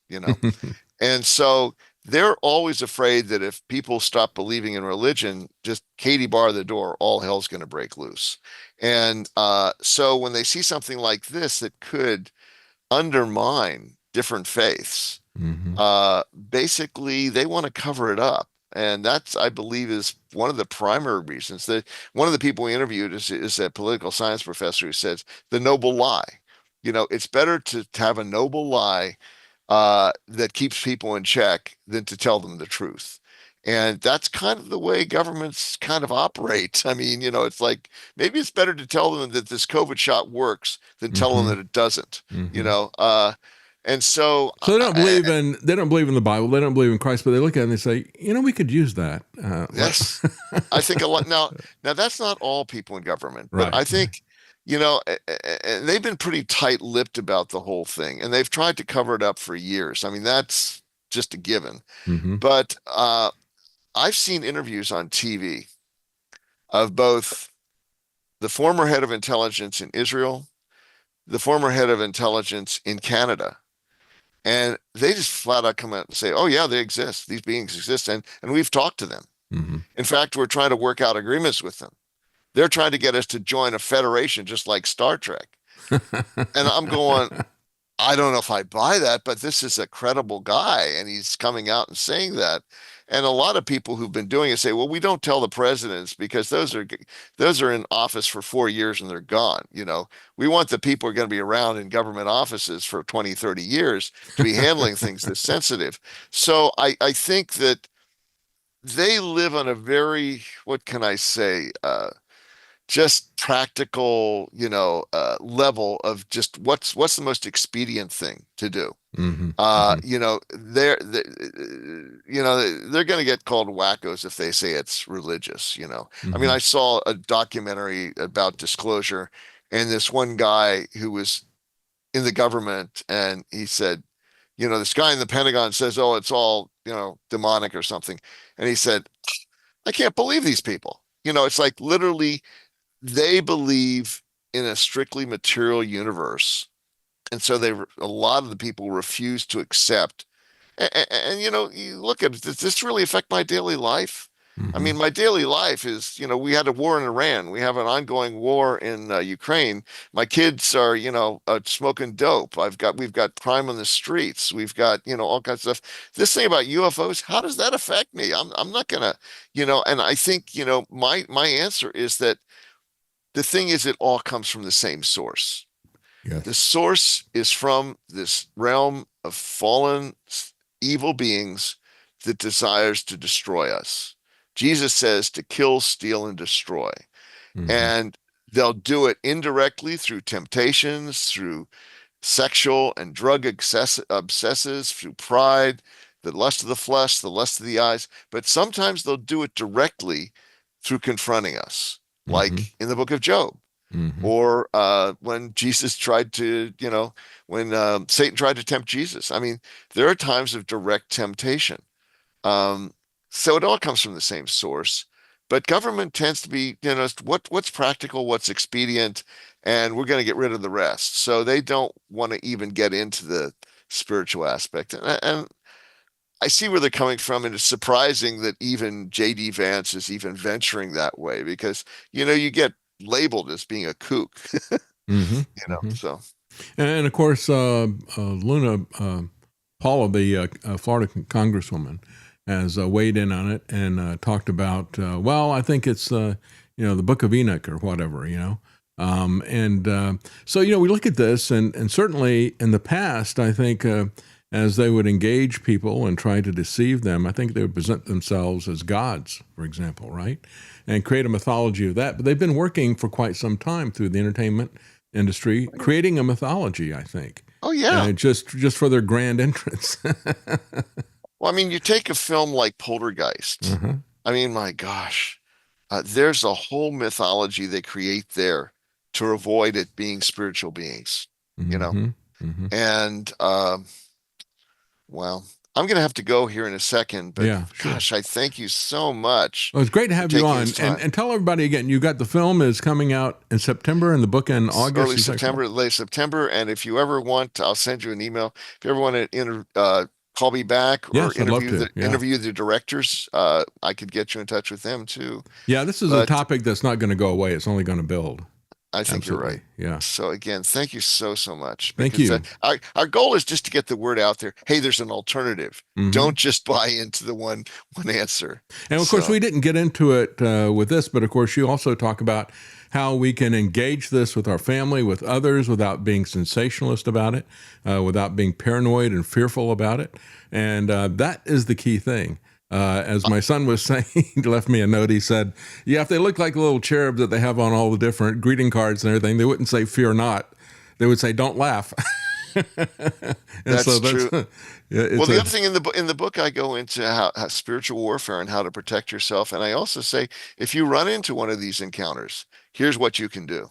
And so they're always afraid that if people stop believing in religion, just Katie bar the door, all hell's going to break loose. And so when they see something like this that could undermine different faiths, basically they want to cover it up. And that's, I believe, is one of the primary reasons. That one of the people we interviewed is a political science professor who says the noble lie. It's better to have a noble lie that keeps people in check than to tell them the truth. And that's kind of the way governments kind of operate. I mean, it's like maybe it's better to tell them that this COVID shot works than tell them that it doesn't. And so they don't believe in the Bible. They don't believe in Christ, but they look at it and they say, we could use that. Yes, I think a lot. Now that's not all people in government, but Right. I think, and they've been pretty tight-lipped about the whole thing, and they've tried to cover it up for years. I mean, that's just a given. But I've seen interviews on TV of both the former head of intelligence in Israel, the former head of intelligence in Canada. And they just flat out come out and say, oh, yeah, they exist. These beings exist. And we've talked to them. In fact, we're trying to work out agreements with them. They're trying to get us to join a federation just like Star Trek. And I'm going, I don't know if I buy that, but this is a credible guy. And he's coming out and saying that. And a lot of people who've been doing it say, well, we don't tell the presidents because those are in office for 4 years and they're gone. We want the people who are going to be around in government offices for 20, 30 years to be handling things that's sensitive. So I think that they live on a very, what can I say, just practical, level of just what's the most expedient thing to do. They're going to get called wackos if they say it's religious. I mean, I saw a documentary about disclosure, and this one guy who was in the government, and he said, this guy in the Pentagon says, oh, it's all, demonic or something. And he said, I can't believe these people. It's like literally they believe in a strictly material universe. And so a lot of the people refuse to accept And you look at it, does this really affect my daily life? I mean, my daily life is, we had a war in Iran. We have an ongoing war in Ukraine. My kids are, smoking dope. We've got crime on the streets. We've got, all kinds of stuff. This thing about UFOs, how does that affect me? I'm not gonna, and I think, my answer is that the thing is, it all comes from the same source. Yes. The source is from this realm of fallen evil beings that desires to destroy us. Jesus says to kill, steal, and destroy. And they'll do it indirectly through temptations, through sexual and drug obsesses, through pride, the lust of the flesh, the lust of the eyes. But sometimes they'll do it directly through confronting us, like in the book of Job. Or when Jesus tried to, when Satan tried to tempt Jesus. I mean, there are times of direct temptation. So it all comes from the same source, but government tends to be, what's practical, what's expedient, and we're going to get rid of the rest. So they don't want to even get into the spiritual aspect. And I see where they're coming from, and it's surprising that even J.D. Vance is even venturing that way, because, you get labeled as being a kook, so. And of course, Luna Paula, the Florida Congresswoman, has weighed in on it and talked about, I think it's, the Book of Enoch or whatever, so, we look at this and certainly in the past, I think as they would engage people and try to deceive them, I think they would present themselves as gods, for example, right? And create a mythology of that. But they've been working for quite some time through the entertainment industry, creating a mythology, I think. Oh, yeah. Just for their grand entrance. Well, I mean, you take a film like Poltergeist. I mean, my gosh, there's a whole mythology they create there to avoid it being spiritual beings, and well, I'm going to have to go here in a second, but gosh, I thank you so much. Well, it's great to have you on. And tell everybody again, you got the film is coming out in September and the book in August. Early September, late September. And if you ever want, I'll send you an email. If you ever want to call me back or interview the directors, I could get you in touch with them too. Yeah, this is a topic that's not going to go away. It's only going to build. I think Absolutely. You're right. Yeah. So again, thank you so much. Thank you. Our goal is just to get the word out there. Hey, there's an alternative. Don't just buy into the one answer. And of course, we didn't get into it with this, but of course, you also talk about how we can engage this with our family, with others, without being sensationalist about it, without being paranoid and fearful about it. And that is the key thing. As my son was saying, he left me a note. He said, if they look like the little cherub that they have on all the different greeting cards and everything, they wouldn't say fear not. They would say, don't laugh. That's true. Well, the other thing in the book, I go into how spiritual warfare and how to protect yourself. And I also say, if you run into one of these encounters, here's what you can do.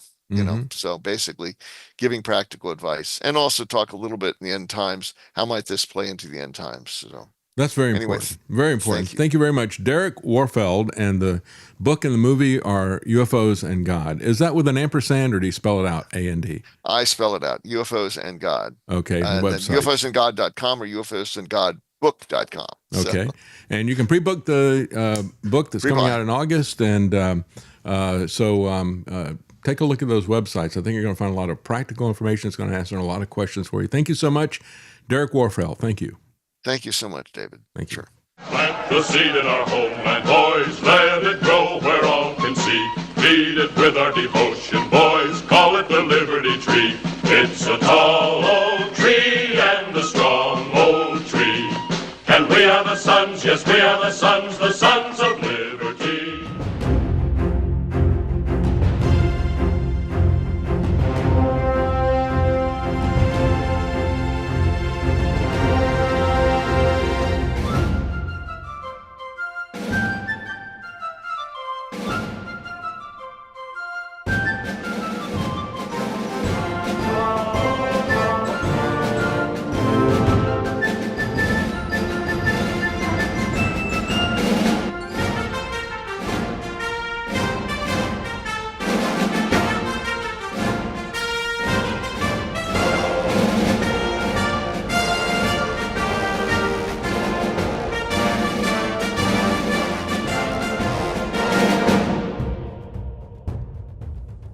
So basically giving practical advice, and also talk a little bit in the end times. How might this play into the end times? So. That's very important. Very important. Thank you very much. Derek Warfeld, and the book and the movie are UFOs and God. Is that with an ampersand, or do you spell it out, A-N-D? I spell it out, UFOs and God. Okay, website. UFOsandGod.com or UFOsandGodbook.com. Okay, and you can pre-book the book that's coming out in August, and take a look at those websites. I think you're going to find a lot of practical information. It's going to answer a lot of questions for you. Thank you so much, Derek Warfeld. Thank you. Thank you so much, David. Thank you. Sure. Plant the seed in our homeland, boys. Let it grow where all can see. Feed it with our devotion, boys. Call it the Liberty Tree. It's a tall old tree and a strong old tree. And we are the sons, yes, we are the sons of liberty.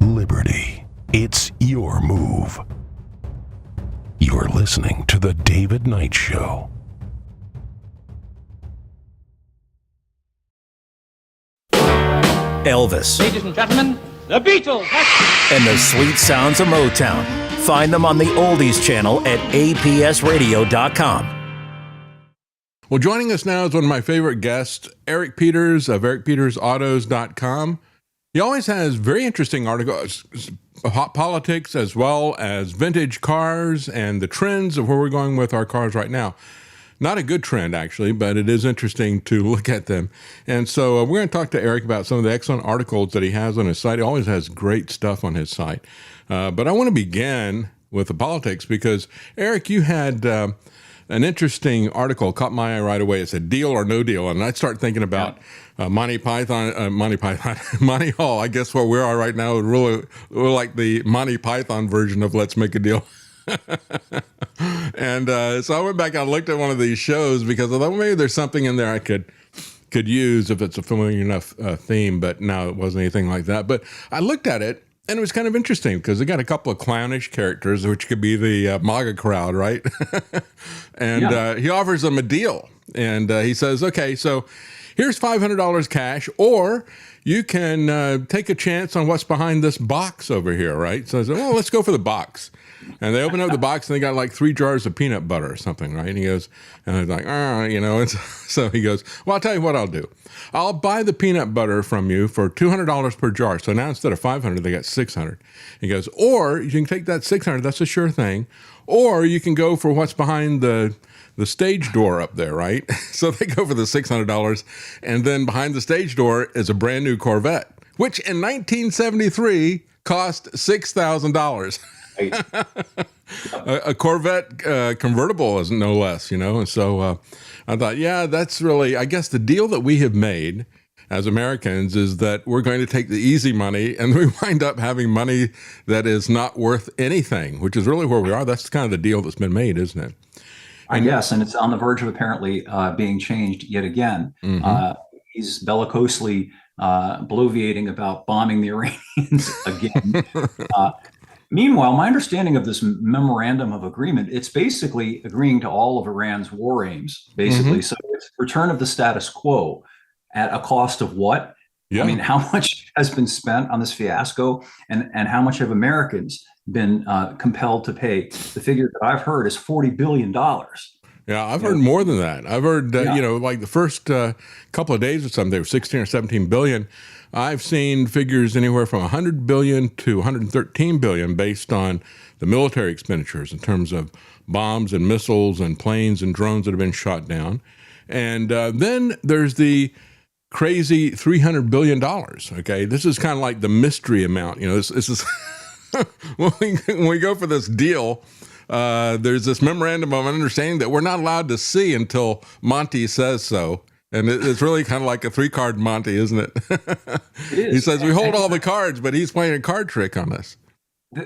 liberty. It's your move. You're listening to The David Knight Show. Elvis. Ladies and gentlemen, the Beatles. And the sweet sounds of Motown. Find them on the Oldies channel at apsradio.com. Well, joining us now is one of my favorite guests, Eric Peters of ericpetersautos.com. He always has very interesting articles, hot politics as well as vintage cars and the trends of where we're going with our cars right now. Not a good trend, actually, but it is interesting to look at them. And so we're going to talk to Eric about some of the excellent articles that he has on his site. He always has great stuff on his site. But I want to begin with the politics because, Eric, you had an interesting article caught my eye right away. It said deal or no deal. And I'd start thinking about Monty Hall. I guess where we are right now is really like the Monty Python version of Let's Make a Deal. And so I went back and I looked at one of these shows because I thought, well, maybe there's something in there I could use if it's a familiar enough theme, but no, it wasn't anything like that. But I looked at it and it was kind of interesting because they got a couple of clownish characters, which could be the MAGA crowd, right? And he offers them a deal. And he says, okay, so here's $500 cash, or you can take a chance on what's behind this box over here, right? So I said, well, let's go for the box. And they open up the box and they got like 3 jars of peanut butter or something, right? And he goes, and I was like, and so he goes, well, I'll tell you what I'll do. I'll buy the peanut butter from you for $200 per jar. So now instead of $500, they got $600. He goes, or you can take that $600, that's a sure thing. Or you can go for what's behind the stage door up there, right? So they go for the $600, and then behind the stage door is a brand new Corvette, which in 1973 cost $6,000. A Corvette convertible is no less, and so I thought, that's really, I guess the deal that we have made as Americans is that we're going to take the easy money and we wind up having money that is not worth anything, which is really where we are. That's kind of the deal that's been made, isn't it? I guess, and it's on the verge of apparently being changed yet again. Mm-hmm. He's bellicosely bloviating about bombing the Iranians again. Meanwhile, my understanding of this memorandum of agreement, it's basically agreeing to all of Iran's war aims, basically. Mm-hmm. So it's return of the status quo at a cost of what? Yeah. I mean, how much has been spent on this fiasco, and how much have Americans been compelled to pay? The figure that I've heard is $40 billion. Yeah, I've heard more than that. I've heard, like the first couple of days or something, they were 16 or 17 billion. I've seen figures anywhere from 100 billion to 113 billion based on the military expenditures in terms of bombs and missiles and planes and drones that have been shot down. And then there's the crazy $300 billion. Okay, this is kind of like the mystery amount. This is when we go for this deal. There's this memorandum of understanding that we're not allowed to see until Monte says so. And it's really kind of like a 3-card Monte, isn't it? It is. He says, we hold all the cards, but he's playing a card trick on us.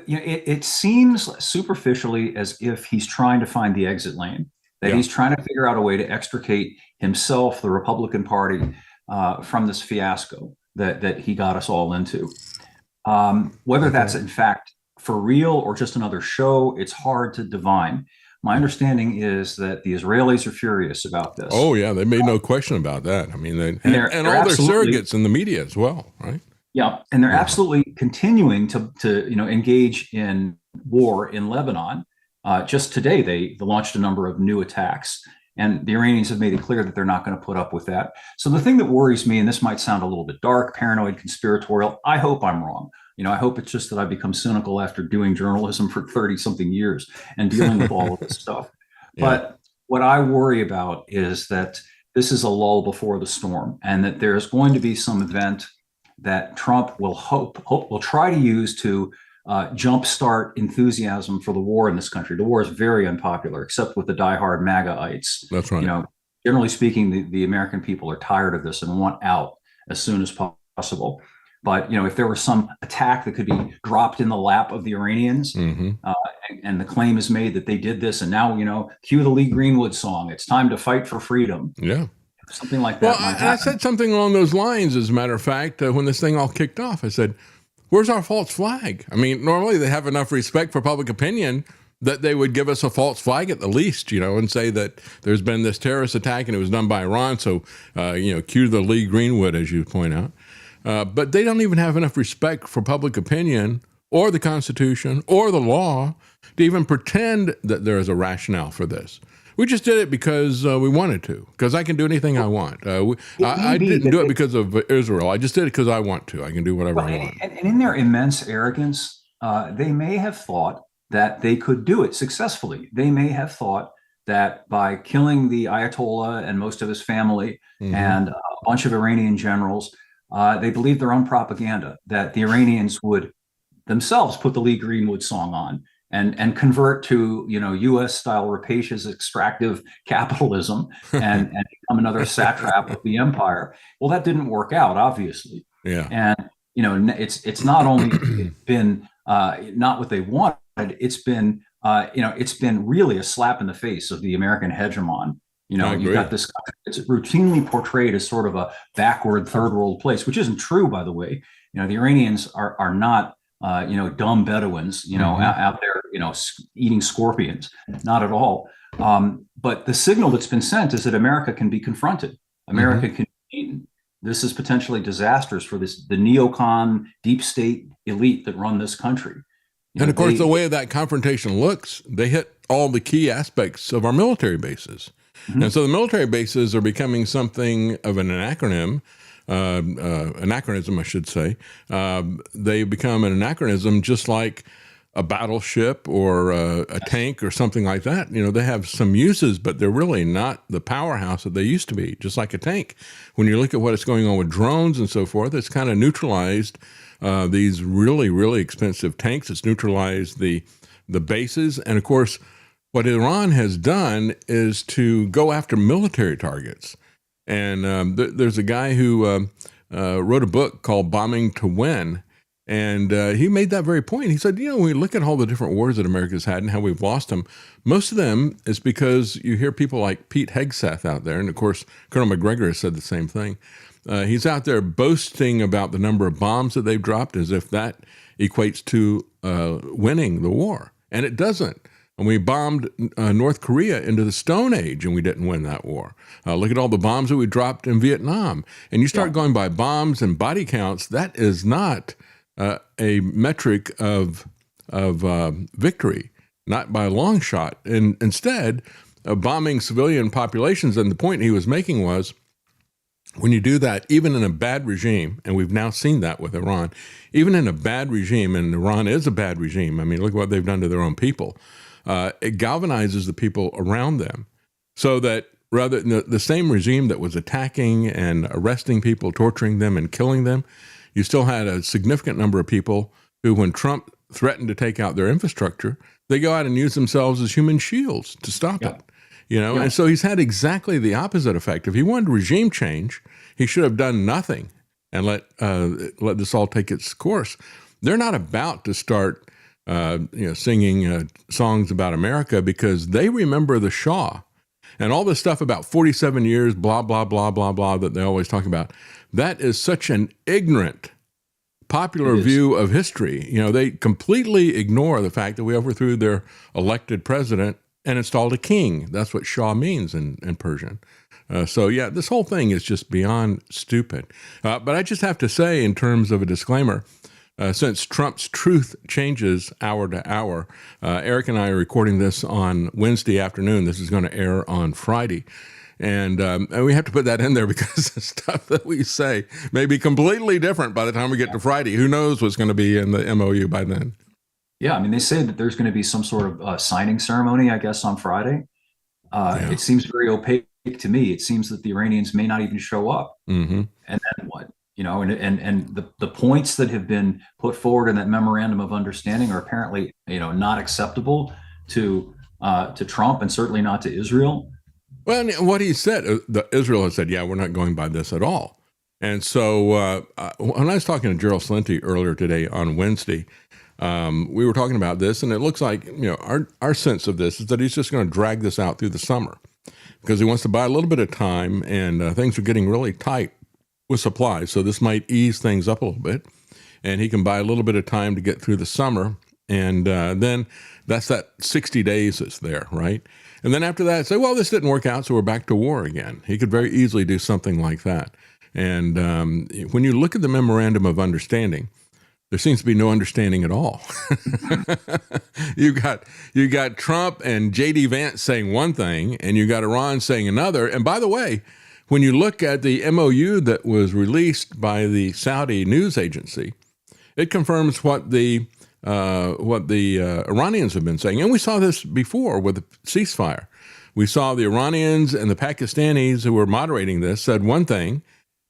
It seems superficially as if he's trying to find the exit lane, that he's trying to figure out a way to extricate himself, the Republican Party, from this fiasco that he got us all into. Whether that's in fact for real or just another show, it's hard to divine. My understanding is that the Israelis are furious about this. Oh, yeah. They made no question about that. I mean, and all their surrogates in the media as well, right? Yeah. And they're absolutely continuing to engage in war in Lebanon. Just today, they launched a number of new attacks. And the Iranians have made it clear that they're not going to put up with that. So the thing that worries me, and this might sound a little bit dark, paranoid, conspiratorial, I hope I'm wrong. I hope it's just that I've become cynical after doing journalism for 30-something years and dealing with all of this stuff. Yeah. But what I worry about is that this is a lull before the storm, and that there's going to be some event that Trump will will try to use to jumpstart enthusiasm for the war in this country. The war is very unpopular, except with the diehard MAGA-ites. That's right. Generally speaking, the American people are tired of this and want out as soon as possible. But, if there was some attack that could be dropped in the lap of the Iranians, mm-hmm. And the claim is made that they did this, and now, cue the Lee Greenwood song, it's time to fight for freedom. Yeah. Something like that. Well, I said something along those lines, as a matter of fact, when this thing all kicked off. I said, Where's our false flag? I mean, normally they have enough respect for public opinion that they would give us a false flag at the least, and say that there's been this terrorist attack and it was done by Iran. So, cue the Lee Greenwood, as you point out. But they don't even have enough respect for public opinion or the Constitution or the law to even pretend that there is a rationale for this. We just did it because we wanted to, because I can do anything I want. I didn't do it because of Israel. I just did it because I want to. I can do whatever I want. And in their immense arrogance, they may have thought that they could do it successfully. They may have thought that by killing the Ayatollah and most of his family and a bunch of Iranian generals, they believed their own propaganda, that the Iranians would themselves put the Lee Greenwood song on and convert to, U.S. style rapacious extractive capitalism and become another satrap of the empire. Well, that didn't work out, obviously. Yeah. And, it's not only been not what they wanted, it's been, it's been really a slap in the face of the American hegemon. You've got this, it's routinely portrayed as sort of a backward third world place, which isn't true, by the way. The Iranians are not, dumb Bedouins, out there, eating scorpions, not at all. But the signal that's been sent is that America can be confronted. America can be beaten. This is potentially disastrous for the neocon deep state elite that run this country. And of course, the way that confrontation looks, they hit all the key aspects of our military bases. And so the military bases are becoming something of an anachronism, I should say. They become an anachronism just like a battleship or a tank or something like that. They have some uses, but they're really not the powerhouse that they used to be, just like a tank. When you look at what's going on with drones and so forth, it's kind of neutralized these really, really expensive tanks. It's neutralized the bases. And of course, what Iran has done is to go after military targets. And there's a guy who wrote a book called Bombing to Win. And he made that very point. He said, when we look at all the different wars that America's had and how we've lost them, most of them is because you hear people like Pete Hegseth out there. And of course, Colonel McGregor has said the same thing. He's out there boasting about the number of bombs that they've dropped as if that equates to winning the war. And it doesn't. And we bombed North Korea into the Stone Age, and we didn't win that war. Look at all the bombs that we dropped in Vietnam. And you start going by bombs and body counts, that is not a metric of victory, not by a long shot. And instead of bombing civilian populations, and the point he was making was, when you do that, even in a bad regime, and we've now seen that with Iran, even in a bad regime, and Iran is a bad regime, I mean, look what they've done to their own people. It galvanizes the people around them so that rather than the same regime that was attacking and arresting people, torturing them and killing them, you still had a significant number of people who, when Trump threatened to take out their infrastructure, they go out and use themselves as human shields to stop it. And so he's had exactly the opposite effect. If he wanted regime change, he should have done nothing and let this all take its course. They're not about to start singing songs about America because they remember the Shah and all this stuff about 47 years, blah, blah, blah, blah, blah, that they always talk about. That is such an ignorant, popular view of history. They completely ignore the fact that we overthrew their elected president and installed a king. That's what Shah means in Persian. This whole thing is just beyond stupid. But I just have to say, in terms of a disclaimer, since Trump's truth changes hour to hour, Eric and I are recording this on Wednesday afternoon. This is going to air on Friday. And we have to put that in there because the stuff that we say may be completely different by the time we get to Friday. Who knows what's going to be in the MOU by then? Yeah, I mean, they say that there's going to be some sort of signing ceremony, I guess, on Friday. It seems very opaque to me. It seems that the Iranians may not even show up. And then what? And the points that have been put forward in that memorandum of understanding are apparently, not acceptable to Trump and certainly not to Israel. Well, and what he said, Israel has said, we're not going by this at all. And so when I was talking to Gerald Slinty earlier today on Wednesday, we were talking about this, and it looks like, our sense of this is that he's just going to drag this out through the summer because he wants to buy a little bit of time, and things are getting really tight with supplies. So this might ease things up a little bit. and he can buy a little bit of time to get through the summer. And then that's that 60 days is there, right? And then after that, say, well, this didn't work out, so we're back to war again. He could very easily do something like that. And when you look at the memorandum of understanding, there seems to be no understanding at all. you got Trump and J.D. Vance saying one thing, and you got Iran saying another. And by the way, when you look at the MOU that was released by the Saudi news agency, it confirms what the Iranians have been saying. And we saw this before with the ceasefire. We saw the Iranians and the Pakistanis who were moderating this said one thing,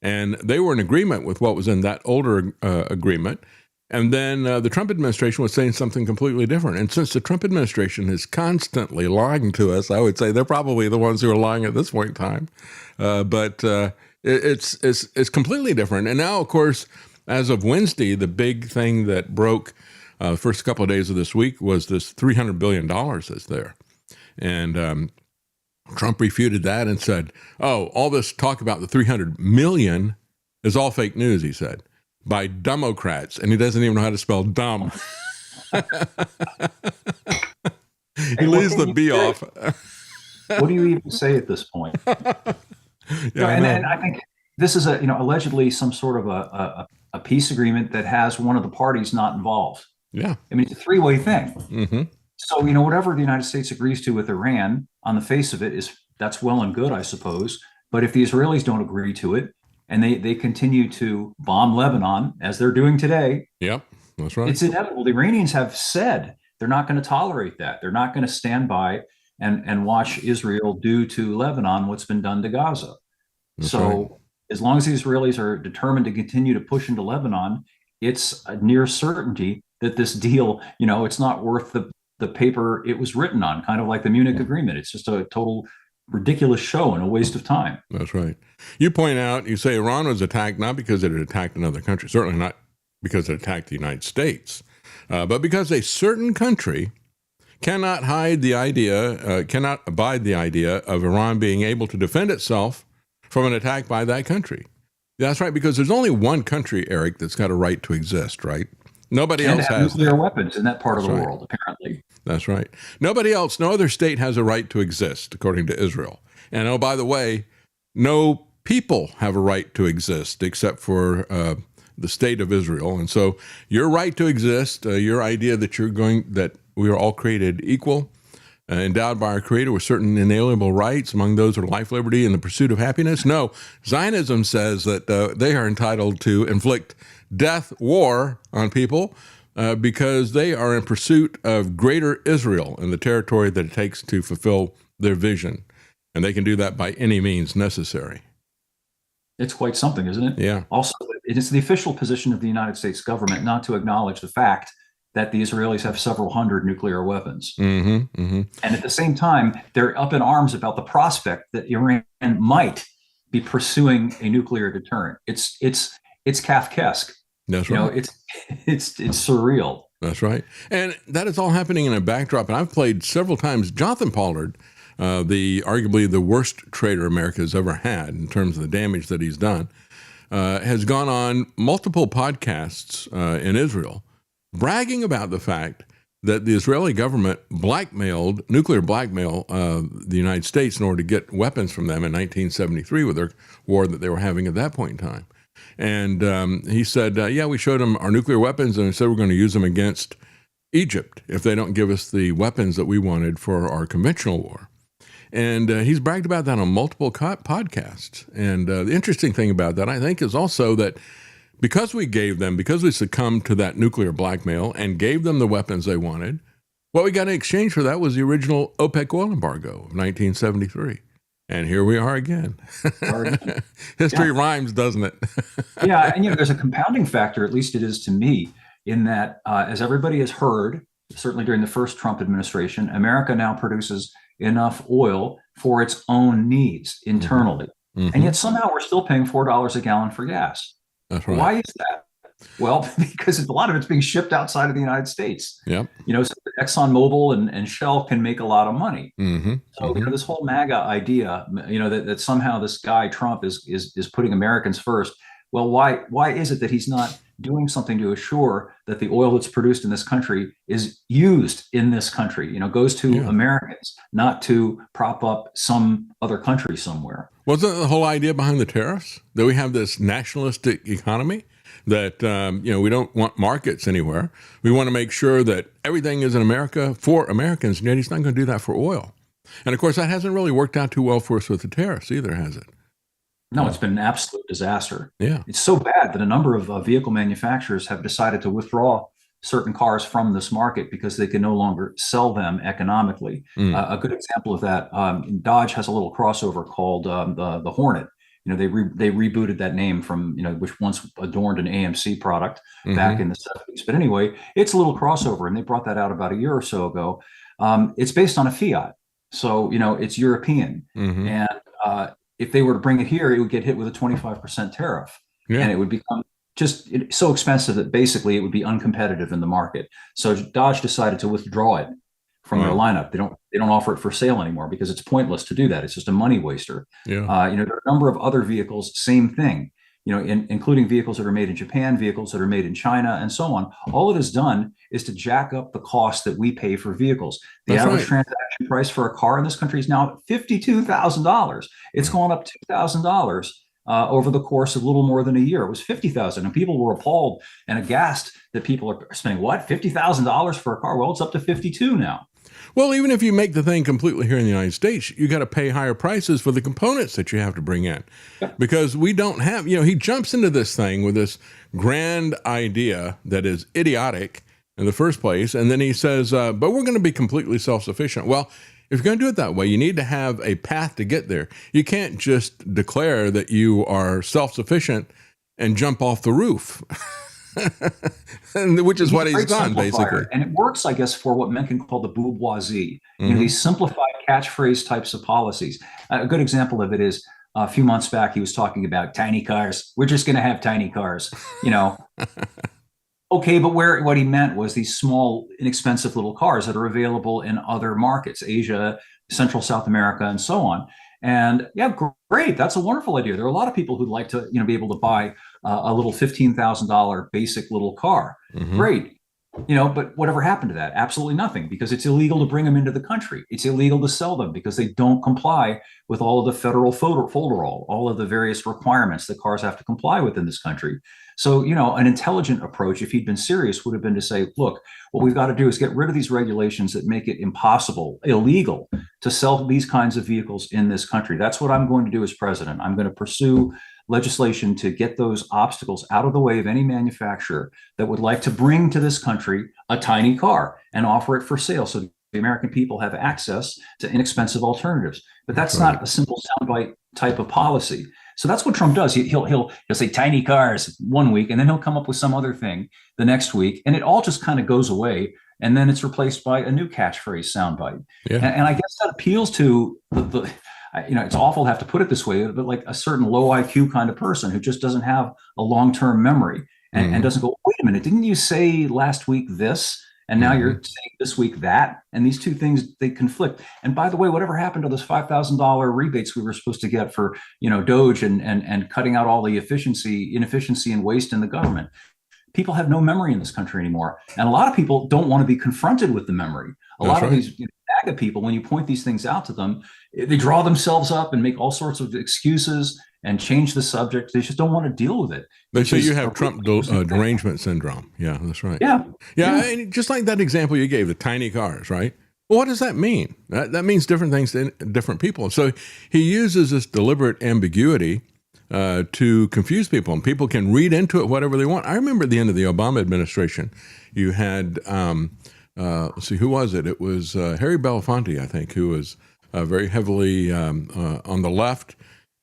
and they were in agreement with what was in that older agreement. And then the Trump administration was saying something completely different. And since the Trump administration is constantly lying to us, I would say they're probably the ones who are lying at this point in time. But it's completely different. And now, of course, as of Wednesday, the big thing that broke the first couple of days of this week was this $300 billion that's there. And Trump refuted that and said, oh, all this talk about the 300 million is all fake news, he said, by Democrats. And he doesn't even know how to spell dumb. He leaves the B off. What do you even say at this point? And I think this is allegedly some sort of a peace agreement that has one of the parties not involved. Yeah. I mean, it's a three-way thing. Mm-hmm. So, whatever the United States agrees to with Iran, on the face of it, that's well and good, I suppose. But if the Israelis don't agree to it, and they continue to bomb Lebanon, as they're doing today, yep, that's right. It's inevitable. The Iranians have said they're not going to tolerate that. They're not going to stand by and watch Israel do to Lebanon what's been done to Gaza. That's so right. As long as the Israelis are determined to continue to push into Lebanon, it's a near certainty that this deal, it's not worth the paper it was written on, kind of like the Munich Agreement. It's just a total ridiculous show and a waste of time. That's right. You point out, you say Iran was attacked not because it had attacked another country, certainly not because it attacked the United States, but because a certain country cannot abide the idea of Iran being able to defend itself from an attack by that country. That's right, because there's only one country, Eric, that's got a right to exist, right? Nobody else has nuclear weapons in that part of the right. world, apparently. That's right. Nobody else, no other state has a right to exist, according to Israel. And oh, by the way, no people have a right to exist except for the state of Israel. And so your right to exist, your idea that we are all created equal, endowed by our Creator with certain inalienable rights, among those are life, liberty, and the pursuit of happiness. No, Zionism says that they are entitled to inflict death, war on people because they are in pursuit of greater Israel and the territory that it takes to fulfill their vision. And they can do that by any means necessary. It's quite something, isn't it? Yeah. Also, it is the official position of the United States government not to acknowledge the fact that the Israelis have several hundred nuclear weapons. Mm-hmm, mm-hmm. And at the same time, they're up in arms about the prospect that Iran might be pursuing a nuclear deterrent. It's Kafkaesque. That's right. It's surreal. That's right. And that is all happening in a backdrop. And I've played several times. Jonathan Pollard, arguably the worst traitor America has ever had in terms of the damage that he's done, has gone on multiple podcasts in Israel, bragging about the fact that the Israeli government nuclear blackmail the United States in order to get weapons from them in 1973 with their war that they were having at that point in time. And he said, we showed them our nuclear weapons and we said we're going to use them against Egypt if they don't give us the weapons that we wanted for our conventional war. And he's bragged about that on multiple podcasts. And the interesting thing about that, I think, is also that because we succumbed to that nuclear blackmail and gave them the weapons they wanted, what we got in exchange for that was the original OPEC oil embargo of 1973. And here we are again. History rhymes, doesn't it? Yeah, and there's a compounding factor, at least it is to me, in that, as everybody has heard, certainly during the first Trump administration, America now produces enough oil for its own needs internally. Mm-hmm. And yet somehow we're still paying $4 a gallon for gas. That's right. Why is that? Well, because a lot of it's being shipped outside of the United States. Yep. So ExxonMobil and Shell can make a lot of money. Mm-hmm. So this whole MAGA idea, that somehow this guy Trump is putting Americans first. Well, why is it that he's not doing something to assure that the oil that's produced in this country is used in this country, goes to Americans, not to prop up some other country somewhere. Wasn't the whole idea behind the tariffs that we have this nationalistic economy? That, we don't want markets anywhere. We want to make sure that everything is in America for Americans, and yet he's not going to do that for oil. And of course, that hasn't really worked out too well for us with the tariffs either, has it? No, it's been an absolute disaster. Yeah. It's so bad that a number of vehicle manufacturers have decided to withdraw certain cars from this market because they can no longer sell them economically. A good example of that, Dodge has a little crossover called the Hornet. They rebooted that name from, which once adorned an AMC product back in the 70s. But anyway, it's a little crossover, and they brought that out about a year or so ago. It's based on a Fiat. So, it's European. And if they were to bring it here, it would get hit with a 25% tariff. And it would become just so expensive that basically it would be uncompetitive in the market. So Dodge decided to withdraw it from their lineup. They don't offer it for sale anymore because it's pointless to do that. It's just a money waster. There are a number of other vehicles, same thing, including vehicles that are made in Japan, vehicles that are made in China, and so on. All it has done is to jack up the cost that we pay for vehicles. The average transaction price for a car in this country is now $52,000. It's gone up $2,000 over the course of a little more than a year. It was $50,000, and people were appalled and aghast that people are spending $50,000 for a car. Well, it's up to $52,000 now. Well, even if you make the thing completely here in the United States, you got to pay higher prices for the components that you have to bring in, because we don't have, he jumps into this thing with this grand idea that is idiotic in the first place. And then he says, but we're going to be completely self-sufficient. Well, if you're going to do it that way, you need to have a path to get there. You can't just declare that you are self-sufficient and jump off the roof. Which is what he's done, basically. And it works, I guess, for what Mencken called the bourgeoisie, these simplified catchphrase types of policies. A good example of it is a few months back, he was talking about tiny cars. We're just going to have tiny cars, Okay, but what he meant was these small, inexpensive little cars that are available in other markets, Asia, Central South America, and so on. And great. That's a wonderful idea. There are a lot of people who'd like to, be able to buy a little $15,000 basic little car. Great. But whatever happened to that? Absolutely nothing, because it's illegal to bring them into the country. It's illegal to sell them because they don't comply with all of the federal folderol, all of the various requirements that cars have to comply with in this country. So, an intelligent approach, if he'd been serious, would have been to say, look, what we've got to do is get rid of these regulations that make it impossible, illegal to sell these kinds of vehicles in this country. That's what I'm going to do as president. I'm going to pursue legislation to get those obstacles out of the way of any manufacturer that would like to bring to this country a tiny car and offer it for sale so the American people have access to inexpensive alternatives. But that's not a simple soundbite type of policy. So that's what Trump does. He'll say tiny cars one week, and then he'll come up with some other thing the next week, and it all just kind of goes away. And then it's replaced by a new catchphrase soundbite. And I guess that appeals to the it's awful to have to put it this way, but like a certain low IQ kind of person who just doesn't have a long-term memory and doesn't go, wait a minute, didn't you say last week this? And now you're saying this week that, and these two things, they conflict. And by the way, whatever happened to those $5,000 rebates we were supposed to get for, Doge and cutting out all the inefficiency and waste in the government? People have no memory in this country anymore. And a lot of people don't want to be confronted with the memory. A lot of these MAGA people, when you point these things out to them, they draw themselves up and make all sorts of excuses and change the subject. They just don't want to deal with it. They say you have Trump derangement syndrome. Yeah, that's right. Yeah. And just like that example you gave, the tiny cars, right? Well, what does that mean? That means different things to different people. So he uses this deliberate ambiguity to confuse people, and people can read into it whatever they want. I remember at the end of the Obama administration, you had, let's see, who was it? It was Harry Belafonte, I think, who was very heavily on the left.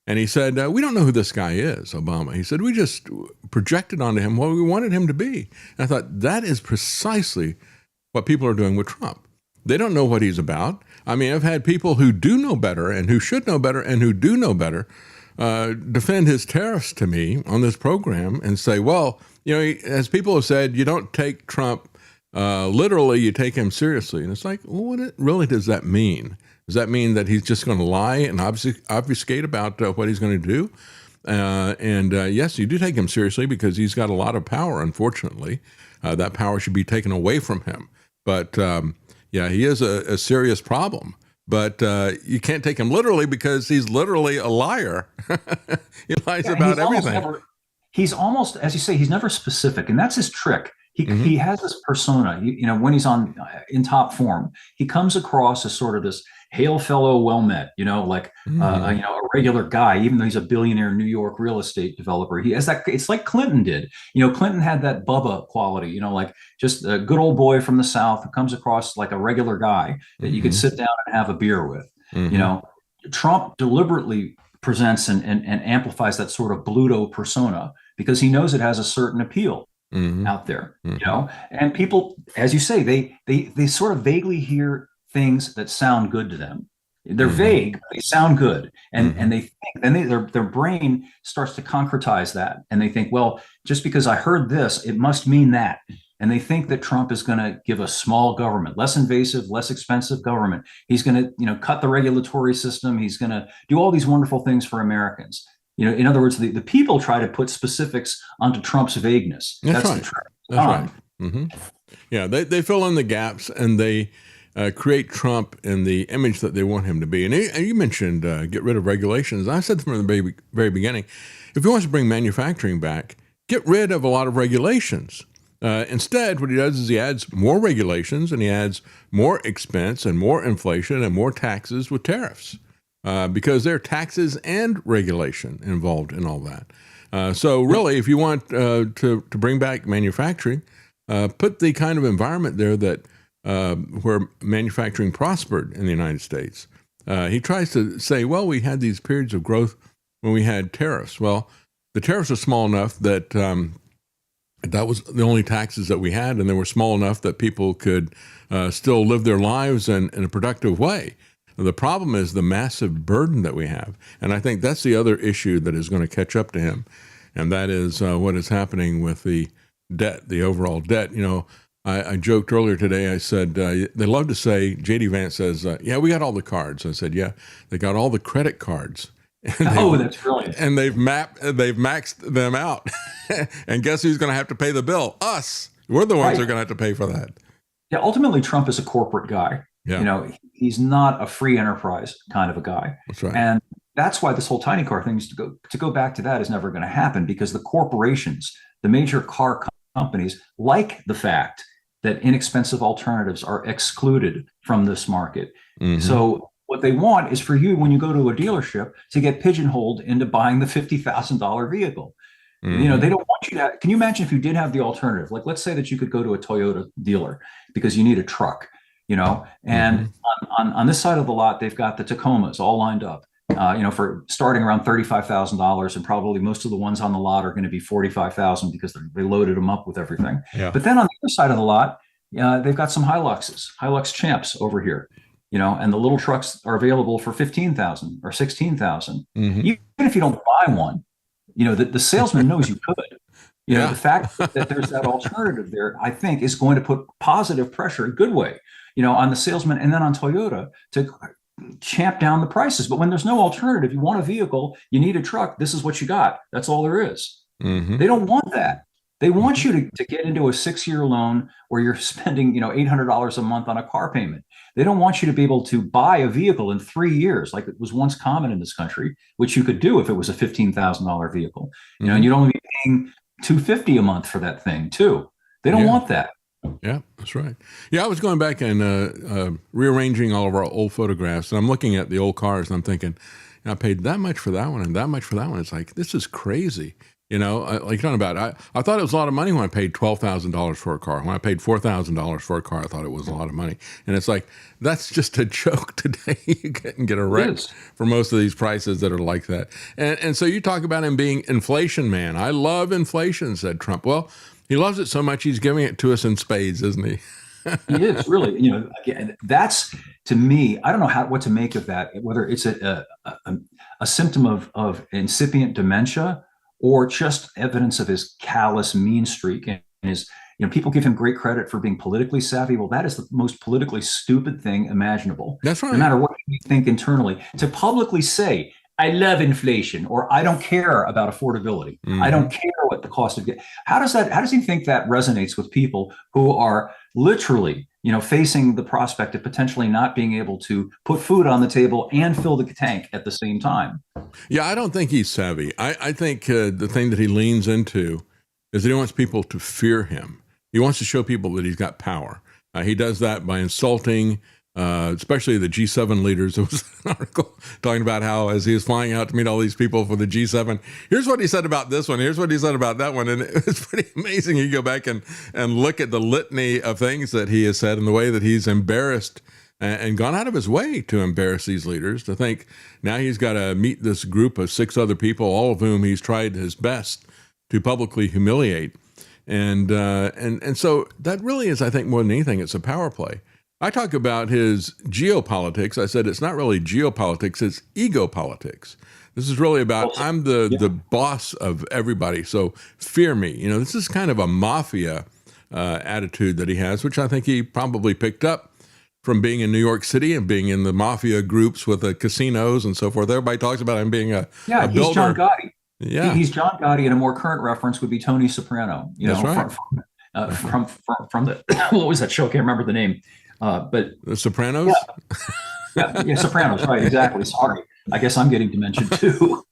And he said, we don't know who this guy is, Obama. He said, we just projected onto him what we wanted him to be. And I thought, that is precisely what people are doing with Trump. They don't know what he's about. I mean, I've had people who do know better and who should know better and who do know better defend his tariffs to me on this program and say, well, as people have said, you don't take Trump literally, you take him seriously. And it's like, well, what really does that mean? Does that mean that he's just going to lie and obfuscate about what he's going to do? Yes, you do take him seriously because he's got a lot of power, unfortunately. That power should be taken away from him. But yeah, he is a serious problem. But you can't take him literally because he's literally a liar. He lies about everything. He's almost, as you say, he's never specific. And that's his trick. He has this persona, when he's in top form, he comes across as sort of this hail fellow, well met, a regular guy, even though he's a billionaire New York real estate developer. He has that. It's like Clinton did. Clinton had that Bubba quality, like just a good old boy from the South who comes across like a regular guy that you could sit down and have a beer with. Trump deliberately presents and amplifies that sort of Bluto persona because he knows it has a certain appeal. Out there, and people, as you say, they sort of vaguely hear things that sound good to them. They're vague, but they sound good, and they think, then their brain starts to concretize that, and they think, well, just because I heard this, it must mean that, and they think that Trump is going to give a small government, less invasive, less expensive government. He's going to, cut the regulatory system. He's going to do all these wonderful things for Americans. In other words, the people try to put specifics onto Trump's vagueness. That's right. That's right. Yeah, they fill in the gaps and they create Trump in the image that they want him to be. And you mentioned get rid of regulations. I said from the very beginning, if he wants to bring manufacturing back, get rid of a lot of regulations. Instead, what he does is he adds more regulations and he adds more expense and more inflation and more taxes with tariffs. Because there are taxes and regulation involved in all that. So really, if you want to bring back manufacturing, put the kind of environment there that where manufacturing prospered in the United States. He tries to say, well, we had these periods of growth when we had tariffs. Well, the tariffs are small enough that that was the only taxes that we had, and they were small enough that people could still live their lives in a productive way. The problem is the massive burden that we have. And I think that's the other issue that is going to catch up to him. And that is what is happening with the debt, the overall debt. I joked earlier today, I said, they love to say, J.D. Vance says, yeah, we got all the cards. I said, yeah, they got all the credit cards. That's brilliant. And they've maxed them out. And guess who's going to have to pay the bill? Us. We're the ones who are going to have to pay for that. Yeah, ultimately, Trump is a corporate guy. Yeah. He's not a free enterprise kind of a guy. That's right. And that's why this whole tiny car thing is to go back to that is never going to happen because the corporations, the major car companies, like the fact that inexpensive alternatives are excluded from this market. So what they want is for you, when you go to a dealership, to get pigeonholed into buying the $50,000 vehicle. They don't want you to can you imagine if you did have the alternative? Like, let's say that you could go to a Toyota dealer because you need a truck. And on this side of the lot, they've got the Tacomas all lined up, for starting around $35,000, and probably most of the ones on the lot are going to be $45,000 because they loaded them up with everything. Yeah. But then on the other side of the lot, they've got some Hilux Champs over here, and the little trucks are available for $15,000 or $16,000. Even if you don't buy one, the salesman knows you could. The fact that there's that alternative there, I think, is going to put positive pressure, a good way, on the salesman and then on Toyota to champ down the prices. But when there's no alternative, you want a vehicle, you need a truck, this is what you got. That's all there is. They don't want that. They want you to get into a 6-year loan where you're spending, $800 a month on a car payment. They don't want you to be able to buy a vehicle in 3 years, like it was once common in this country, which you could do if it was a $15,000 vehicle. And you'd only be paying $250 a month for that thing too. They don't want that. Yeah, that's right. Yeah, I was going back and rearranging all of our old photographs, and I'm looking at the old cars, and I'm thinking, I paid that much for that one and that much for that one. It's like, this is crazy. Like you're talking about, I thought it was a lot of money when I paid $12,000 for a car. When I paid $4,000 for a car, I thought it was a lot of money. And it's like, that's just a joke today. You can get a wreck for most of these prices that are like that. And so you talk about him being inflation man. I love inflation, said Trump. Well, he loves it so much, he's giving it to us in spades, isn't he? He is, really. Again, that's, to me, I don't know what to make of that, whether it's a symptom of incipient dementia or just evidence of his callous mean streak and his, people give him great credit for being politically savvy. Well, that is the most politically stupid thing imaginable. That's right. No matter what you think internally, to publicly say, I love inflation, or I don't care about affordability. I don't care what the cost of how does he think that resonates with people who are literally, facing the prospect of potentially not being able to put food on the table and fill the tank at the same time? Yeah, I don't think he's savvy. I think the thing that he leans into is that he wants people to fear him. He wants to show people that he's got power. He does that by insulting especially the G7 leaders. There was an article talking about how, as he was flying out to meet all these people for the G7, here's what he said about this one, here's what he said about that one. And it's pretty amazing. You go back and look at the litany of things that he has said and the way that he's embarrassed and gone out of his way to embarrass these leaders, to think now he's got to meet this group of 6 other people, all of whom he's tried his best to publicly humiliate. And so that really is, I think, more than anything, it's a power play. I talk about his geopolitics. I said it's not really geopolitics, it's ego politics. This is really about, I'm the boss of everybody, so fear me. This is kind of a mafia attitude that he has, which I think he probably picked up from being in New York City and being in the mafia groups with the casinos and so forth. Everybody talks about him being a builder. He's John Gotti. Yeah, he's John Gotti, and a more current reference would be Tony Soprano. That's right. From the what was that show? I can't remember the name. But The Sopranos? Yeah, Sopranos, right, exactly. Sorry. I guess I'm getting dementia too.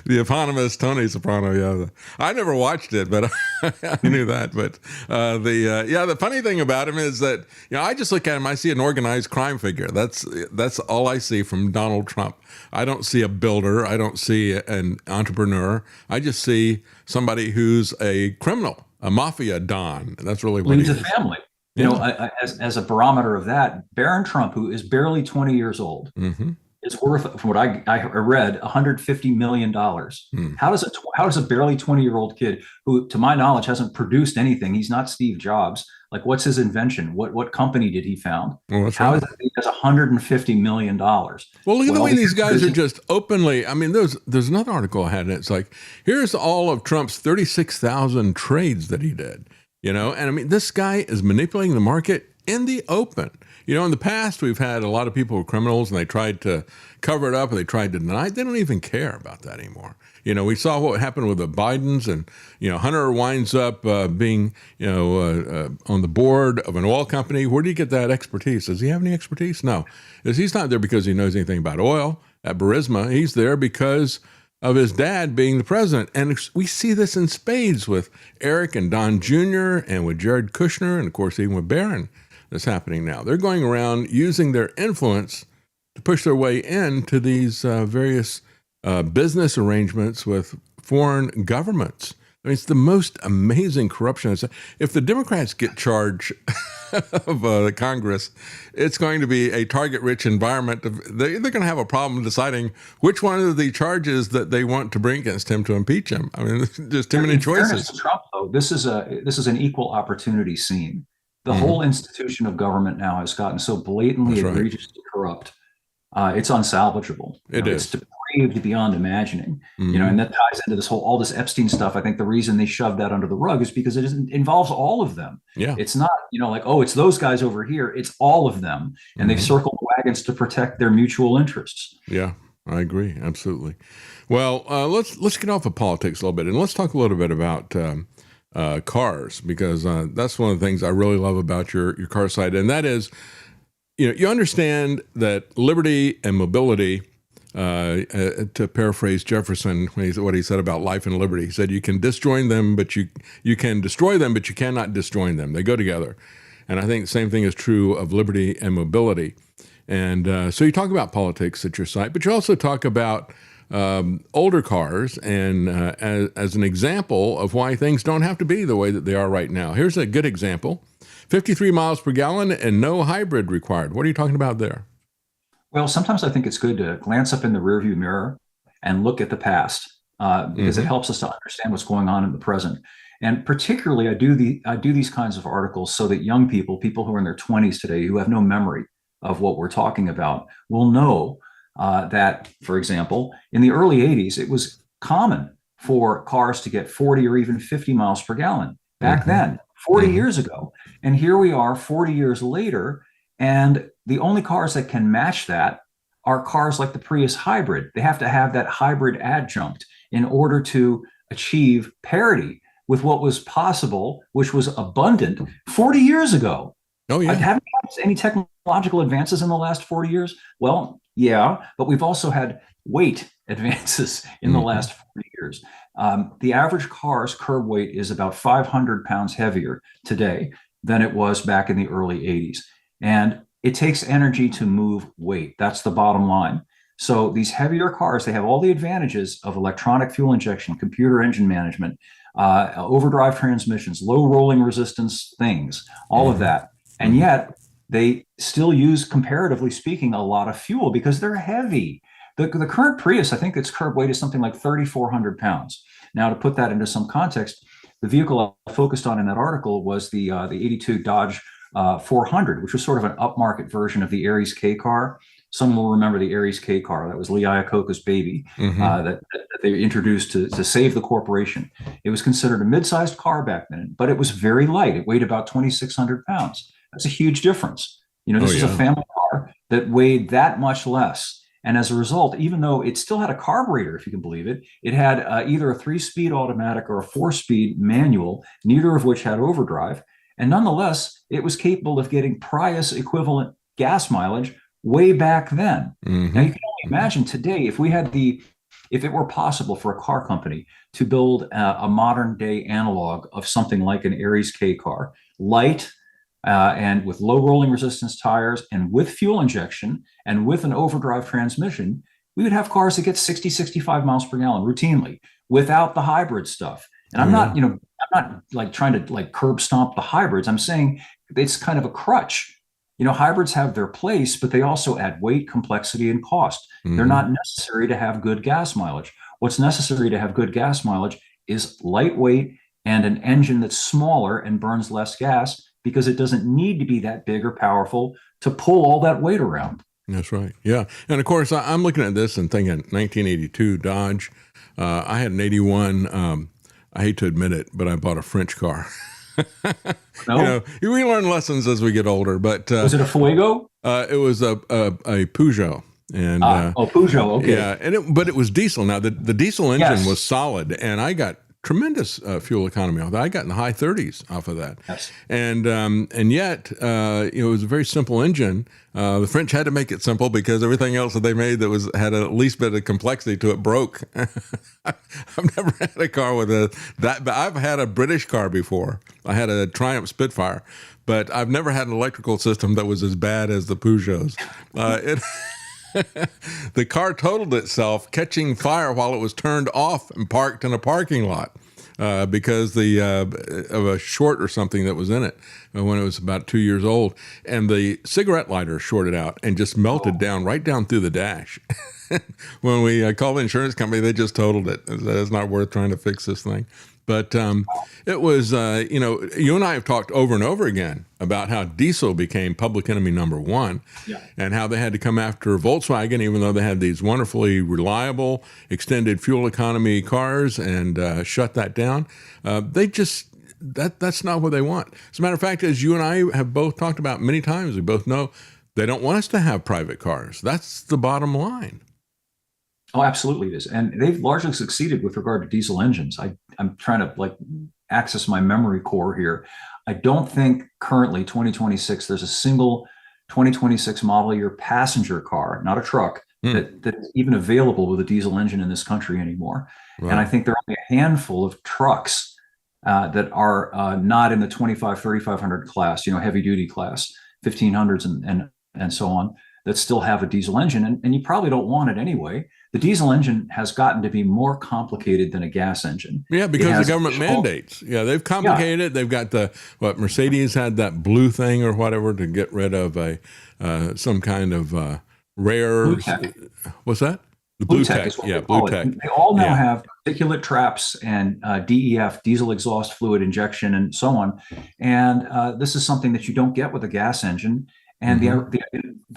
The eponymous Tony Soprano, yeah. I never watched it, but I knew that. But the funny thing about him is that, I just look at him, I see an organized crime figure. That's all I see from Donald Trump. I don't see a builder. I don't see an entrepreneur. I just see somebody who's a criminal, a mafia don. That's really what leads he a is. family. As a barometer of that, Barron Trump, who is barely 20 years old, is worth, from what I read, $150 million. How does a barely 20-year-old kid, who, to my knowledge, hasn't produced anything, he's not Steve Jobs, like, what's his invention? What company did he found? How is it he has $150 million? Well, look at the way these guys are just openly. I mean, there's another article I had, and it's like, here's all of Trump's 36,000 trades that he did. And I mean, this guy is manipulating the market in the open. In the past, we've had a lot of people who were criminals and they tried to cover it up and they tried to deny it. They don't even care about that anymore. We saw what happened with the Bidens, and, Hunter winds up being, on the board of an oil company. Where do you get that expertise? Does he have any expertise? No. He's not there because he knows anything about oil at Burisma. He's there because of his dad being the president. And we see this in spades with Eric and Don Jr. and with Jared Kushner, and of course, even with Barron, that's happening now. They're going around using their influence to push their way into these various business arrangements with foreign governments. I mean, it's the most amazing corruption. If the Democrats get charge of the Congress, it's going to be a target-rich environment. They're going to have a problem deciding which one of the charges that they want to bring against him to impeach him. I mean, there's too many choices. Trump, though, this is an equal opportunity scene. The whole institution of government now has gotten so blatantly egregiously corrupt. It's unsalvageable. It's depraved beyond imagining. And that ties into all this Epstein stuff. I think the reason they shoved that under the rug is because it involves all of them. Yeah. It's not, it's those guys over here. It's all of them. And they've circled the wagons to protect their mutual interests. Yeah, I agree. Absolutely. Well, let's get off of politics a little bit, and let's talk a little bit about cars, because that's one of the things I really love about your car site. And that is, you understand that liberty and mobility, to paraphrase Jefferson, what he said about life and liberty, he said, you can disjoin them, but you can destroy them, but you cannot disjoin them. They go together. And I think the same thing is true of liberty and mobility. And so you talk about politics at your site, but you also talk about older cars, and as an example of why things don't have to be the way that they are right now. Here's a good example. 53 miles per gallon and no hybrid required. What are you talking about there? Well, sometimes I think it's good to glance up in the rearview mirror and look at the past, because it helps us to understand what's going on in the present. And particularly, I do these kinds of articles so that young people who are in their 20s today, who have no memory of what we're talking about, will know that, for example, in the early 80s, it was common for cars to get 40 or even 50 miles per gallon back then, 40 years ago. And here we are 40 years later, and the only cars that can match that are cars like the Prius hybrid. They have to have that hybrid adjunct in order to achieve parity with what was possible, which was abundant 40 years ago. Oh, yeah. Haven't we had any technological advances in the last 40 years? Well, yeah, but we've also had weight advances in the last 40 years. The average car's curb weight is about 500 pounds heavier today than it was back in the early 80s. And it takes energy to move weight. That's the bottom line. So these heavier cars, they have all the advantages of electronic fuel injection, computer engine management, overdrive transmissions, low rolling resistance things, all of that. And yet they still use, comparatively speaking, a lot of fuel because they're heavy. The current Prius, I think its curb weight is something like 3,400 pounds. Now, to put that into some context, the vehicle I focused on in that article was the 82 Dodge 400, which was sort of an upmarket version of the Aries K car. Some will remember the Aries K car. That was Lee Iacocca's baby that they introduced to save the corporation. It was considered a mid-sized car back then, but it was very light. It weighed about 2,600 pounds. That's a huge difference. This is a family car that weighed that much less. And as a result, even though it still had a carburetor, if you can believe it, it had either a 3-speed automatic or a 4-speed manual, neither of which had overdrive. And nonetheless, it was capable of getting Prius equivalent gas mileage way back then. Now, you can only imagine today, if it were possible for a car company to build a modern day analog of something like an Aries K car, light, and with low rolling resistance tires and with fuel injection and with an overdrive transmission, we would have cars that get 60, 65 miles per gallon routinely without the hybrid stuff. And I'm not like trying to like curb stomp the hybrids. I'm saying it's kind of a crutch. Hybrids have their place, but they also add weight, complexity, and cost. They're not necessary to have good gas mileage. What's necessary to have good gas mileage is lightweight and an engine that's smaller and burns less gas, because it doesn't need to be that big or powerful to pull all that weight around. That's right. Yeah. And of course, I'm looking at this and thinking 1982 Dodge. I had an 81. I hate to admit it, but I bought a French car. No? We learn lessons as we get older. But was it a Fuego? It was a Peugeot. And Peugeot. Okay. Yeah. But it was diesel. Now the diesel engine Yes. was solid, and I got tremendous fuel economy off that. I got in the high 30s off of that. Yes. And yet, it was a very simple engine. The French had to make it simple because everything else that they made that had a least bit of complexity to it broke. I've never had a car with that. But I've had a British car before. I had a Triumph Spitfire, but I've never had an electrical system that was as bad as the Peugeots. The car totaled itself catching fire while it was turned off and parked in a parking lot because of a short or something that was in it when it was about 2 years old. And the cigarette lighter shorted out and just melted down right down through the dash. When we called the insurance company, they just totaled it. It's not worth trying to fix this thing. But it was, you and I have talked over and over again about how diesel became public enemy number one, and how they had to come after Volkswagen, even though they had these wonderfully reliable, extended fuel economy cars, and shut that down. That's not what they want. As a matter of fact, as you and I have both talked about many times, we both know they don't want us to have private cars. That's the bottom line. Oh, absolutely it is. And they've largely succeeded with regard to diesel engines. I'm trying to access my memory core here. I don't think currently 2026, there's a single 2026 model year passenger car, not a truck, that is even available with a diesel engine in this country anymore. Right. And I think there are only a handful of trucks that are not in the 3,500 class, heavy duty class, 1500s and so on, that still have a diesel engine. And you probably don't want it anyway. The diesel engine has gotten to be more complicated than a gas engine. Yeah, because the government mandates. Yeah, they've complicated it. They've got Mercedes had that blue thing or whatever to get rid of some kind of rare. Blue tech. What's that? The blue tech. Yeah, blue tech. They all now have particulate traps and DEF, diesel exhaust fluid injection, and so on. And this is something that you don't get with a gas engine. And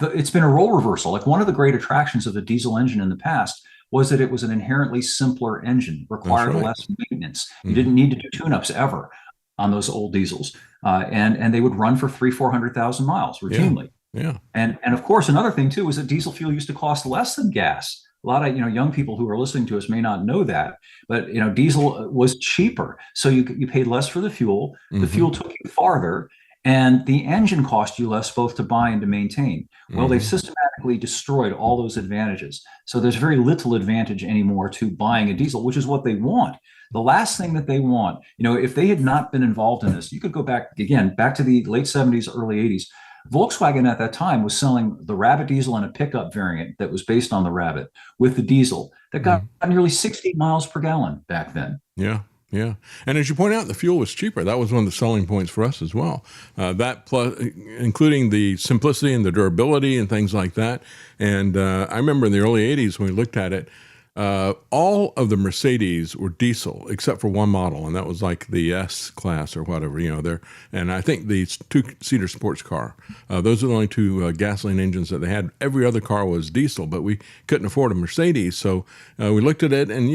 it's been a role reversal. Like, one of the great attractions of the diesel engine in the past was that it was an inherently simpler engine, required less maintenance. You didn't need to do tune-ups ever on those old diesels, and they would run for 300,000-400,000 miles routinely. Yeah. And of course, another thing too is that diesel fuel used to cost less than gas. A lot of young people who are listening to us may not know that, but diesel was cheaper, so you paid less for the fuel. The fuel took you farther, and the engine cost you less both to buy and to maintain. Well, they've systematically destroyed all those advantages, so there's very little advantage anymore to buying a diesel, which is what they want. The last thing that they want, if they had not been involved in this, you could go back to the late 70s, early 80s. Volkswagen at that time was selling the Rabbit diesel and a pickup variant that was based on the Rabbit with the diesel that got nearly 60 miles per gallon back then. Yeah. Yeah. And as you point out, the fuel was cheaper. That was one of the selling points for us as well. That plus, including the simplicity and the durability and things like that. And I remember in the early 80s when we looked at it, all of the Mercedes were diesel except for one model, and that was like the S class or whatever, there. And I think the two-seater sports car, those are the only two gasoline engines that they had. Every other car was diesel, but we couldn't afford a Mercedes, so we looked at it, and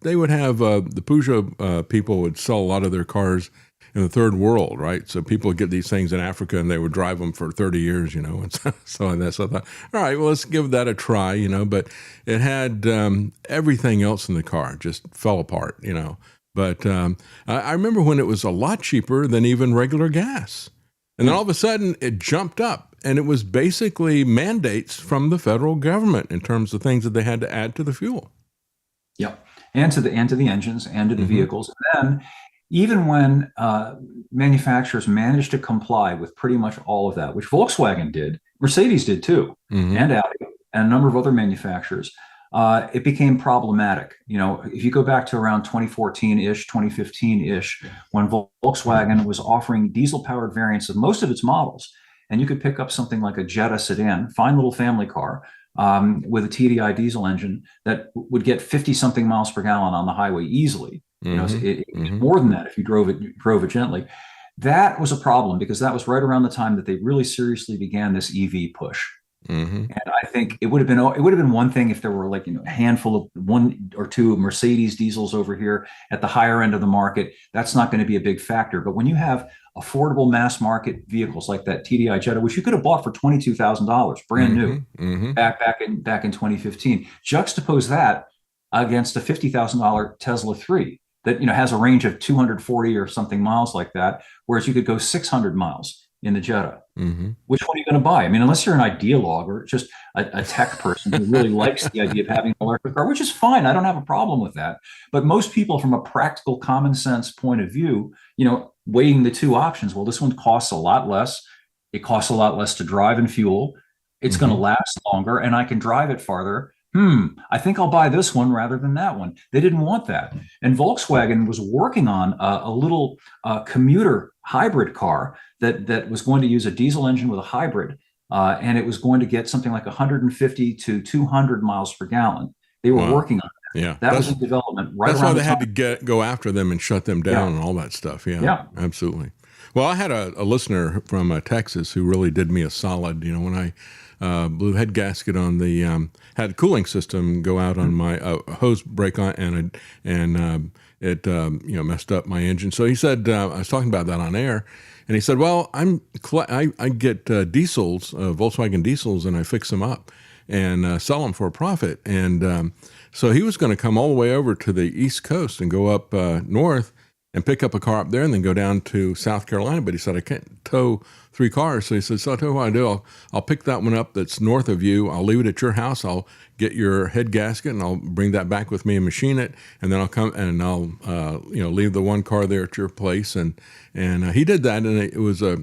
they would have the Peugeot people would sell a lot of their cars in the third world, right? So people would get these things in Africa and they would drive them for 30 years, and so I thought, all right, well, let's give that a try, but it had everything else in the car just fell apart, But I remember when it was a lot cheaper than even regular gas. And then all of a sudden it jumped up, and it was basically mandates from the federal government in terms of things that they had to add to the fuel. Yep. And to the engines and to the vehicles. And then even when manufacturers managed to comply with pretty much all of that, which Volkswagen did, Mercedes did too, and Audi, and a number of other manufacturers, it became problematic. If you go back to around 2014-ish, 2015-ish, when Volkswagen was offering diesel-powered variants of most of its models, and you could pick up something like a Jetta sedan, fine little family car, with a TDI diesel engine that would get 50-something miles per gallon on the highway easily. It's more than that if you drove it gently. That was a problem because that was right around the time that they really seriously began this EV push. And I think it would have been one thing if there were a handful of one or two Mercedes diesels over here at the higher end of the market. That's not going to be a big factor. But when you have affordable mass market vehicles like that TDI Jetta, which you could have bought for $22,000 brand new back in 2015, juxtapose that against a $50,000 Tesla 3 that has a range of 240 or something miles like that, whereas you could go 600 miles in the Jetta. Which one are you going to buy? I mean, unless you're an ideologue or just a tech person who really likes the idea of having an electric car, which is fine. I don't have a problem with that. But most people, from a practical, common sense point of view, weighing the two options, well, this one costs a lot less. It costs a lot less to drive and fuel. It's going to last longer, and I can drive it farther. I think I'll buy this one rather than that one. They didn't want that. And Volkswagen was working on a little commuter hybrid car that was going to use a diesel engine with a hybrid, and it was going to get something like 150 to 200 miles per gallon. They were working on that. Yeah, that was in development right That's around why they had to go after them and shut them down and all that stuff. Yeah, absolutely. Well, I had a listener from Texas who really did me a solid. When I blew the head gasket on the had a cooling system go out on my hose break on, and it messed up my engine. So he said I was talking about that on air, and he said, "Well, I get diesels, Volkswagen diesels, and I fix them up and sell them for a profit." And so he was going to come all the way over to the East Coast and go up north and pick up a car up there and then go down to South Carolina. But he said, I can't tow 3 cars. So he said, so I'll tell you what I do. I'll pick that one up that's north of you. I'll leave it at your house. I'll get your head gasket and I'll bring that back with me and machine it. And then I'll come and I'll, leave the one car there at your place. And he did that. And it was a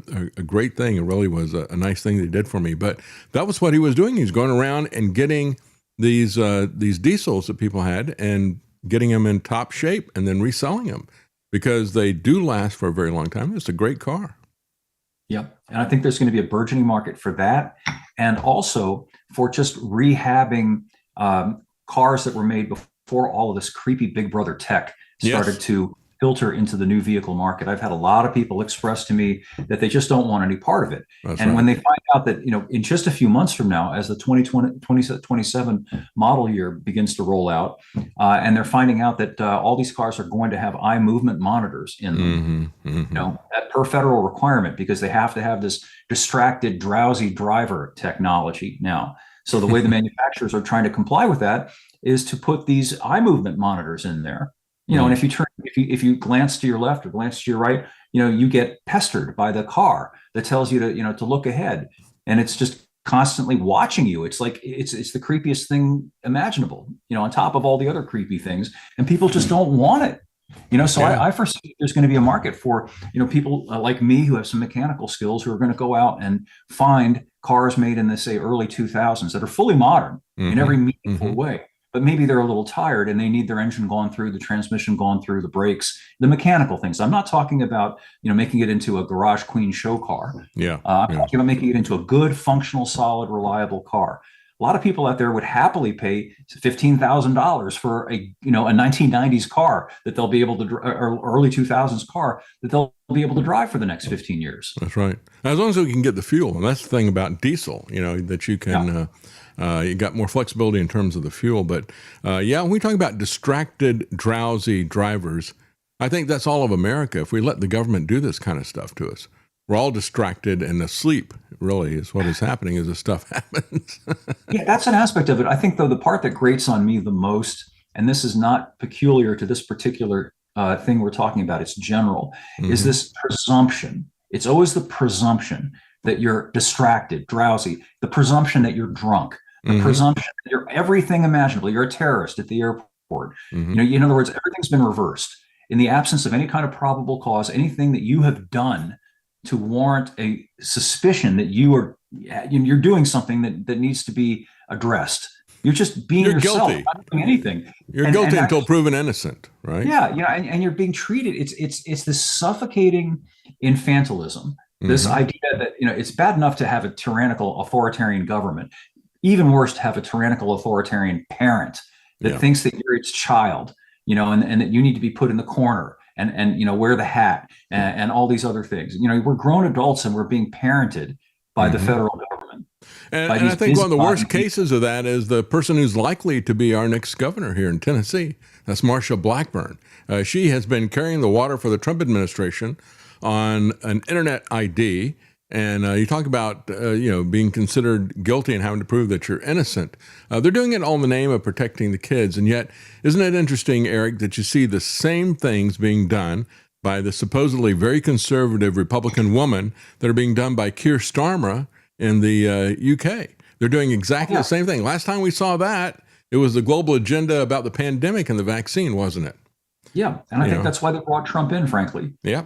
great thing. It really was a nice thing that he did for me. But that was what he was doing. He's going around and getting these diesels that people had and getting them in top shape and then reselling them, because they do last for a very long time. It's a great car. Yep. And I think there's going to be a burgeoning market for that, and also for just rehabbing cars that were made before all of this creepy Big Brother tech started to filter into the new vehicle market. I've had a lot of people express to me that they just don't want any part of it. That's and right. when they find out that, in just a few months from now, as the 2027 model year begins to roll out, and they're finding out that all these cars are going to have eye movement monitors in them, that per federal requirement, because they have to have this distracted, drowsy driver technology now. So the way the manufacturers are trying to comply with that is to put these eye movement monitors in there. And if you glance to your left or glance to your right, you get pestered by the car that tells you to look ahead, and it's just constantly watching you. It's like it's the creepiest thing imaginable, on top of all the other creepy things, and people just don't want it. So I foresee there's going to be a market for people like me who have some mechanical skills, who are going to go out and find cars made in the, say, early 2000s that are fully modern in every meaningful way. But maybe they're a little tired and they need their engine gone through, the transmission gone through, the brakes, the mechanical things. I'm not talking about, making it into a garage queen show car. I'm talking about making it into a good, functional, solid, reliable car. A lot of people out there would happily pay $15,000 for a 1990s car that they'll be able to, or early 2000s car that they'll be able to drive for the next 15 years. That's right. As long as we can get the fuel, and that's the thing about diesel, that you can. You got more flexibility in terms of the fuel. But when we talk about distracted, drowsy drivers, I think that's all of America. If we let the government do this kind of stuff to us, we're all distracted and asleep, really, is what is happening as this stuff happens. Yeah, that's an aspect of it. I think, though, the part that grates on me the most, and this is not peculiar to this particular thing we're talking about, it's general, is this presumption. It's always the presumption that you're distracted, drowsy, the presumption that you're drunk, the presumption that you're everything imaginable. You're a terrorist at the airport. In other words, everything's been reversed. In the absence of any kind of probable cause, anything that you have done to warrant a suspicion that you're doing something that needs to be addressed. You're just being yourself, guilty. not doing anything. You're guilty until proven innocent, right? Yeah, and you're being treated. It's this suffocating infantilism. This idea that it's bad enough to have a tyrannical authoritarian government, even worse to have a tyrannical authoritarian parent that thinks that you're its child, and that you need to be put in the corner and wear the hat and all these other things. We're grown adults and we're being parented by the federal government. And I think one of the worst cases of that is the person who's likely to be our next governor here in Tennessee. That's Marsha Blackburn. She has been carrying the water for the Trump administration on an internet ID. And you talk about, being considered guilty and having to prove that you're innocent. They're doing it all in the name of protecting the kids. And yet, isn't it interesting, Eric, that you see the same things being done by the supposedly very conservative Republican woman that are being done by Keir Starmer in the UK? They're doing exactly the same thing. Last time we saw that, it was the global agenda about the pandemic and the vaccine, wasn't it? Yeah, and I think that's why they brought Trump in, frankly. Yeah,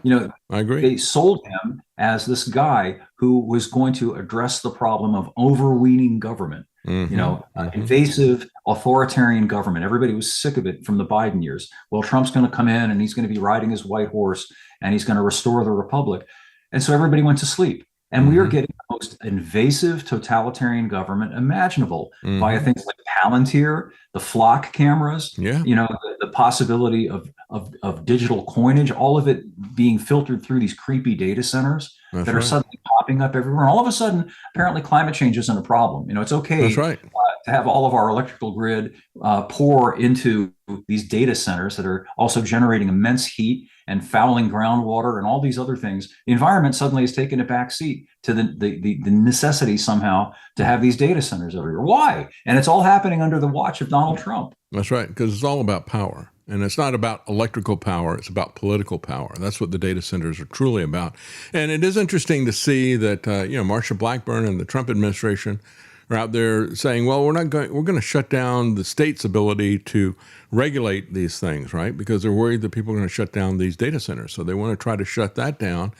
I agree. They sold him as this guy who was going to address the problem of overweening government, invasive, authoritarian government. Everybody was sick of it from the Biden years. Well, Trump's going to come in and he's going to be riding his white horse and he's going to restore the republic. And so everybody went to sleep. And we are getting the most invasive totalitarian government imaginable via things like Palantir, the flock cameras, the possibility of digital coinage, all of it being filtered through these creepy data centers that are suddenly popping up everywhere. And all of a sudden, apparently climate change isn't a problem. It's okay to have all of our electrical grid pour into these data centers that are also generating immense heat and fouling groundwater and all these other things. The environment suddenly has taken a back seat to the necessity somehow to have these data centers everywhere. Why? And it's all happening under the watch of Donald Trump. That's right, because it's all about power. And it's not about electrical power, it's about political power. That's what the data centers are truly about. And it is interesting to see that, Marsha Blackburn and the Trump administration are out there saying, well, we're going to shut down the state's ability to regulate these things, right? Because they're worried that people are going to shut down these data centers. So they want to try to shut that down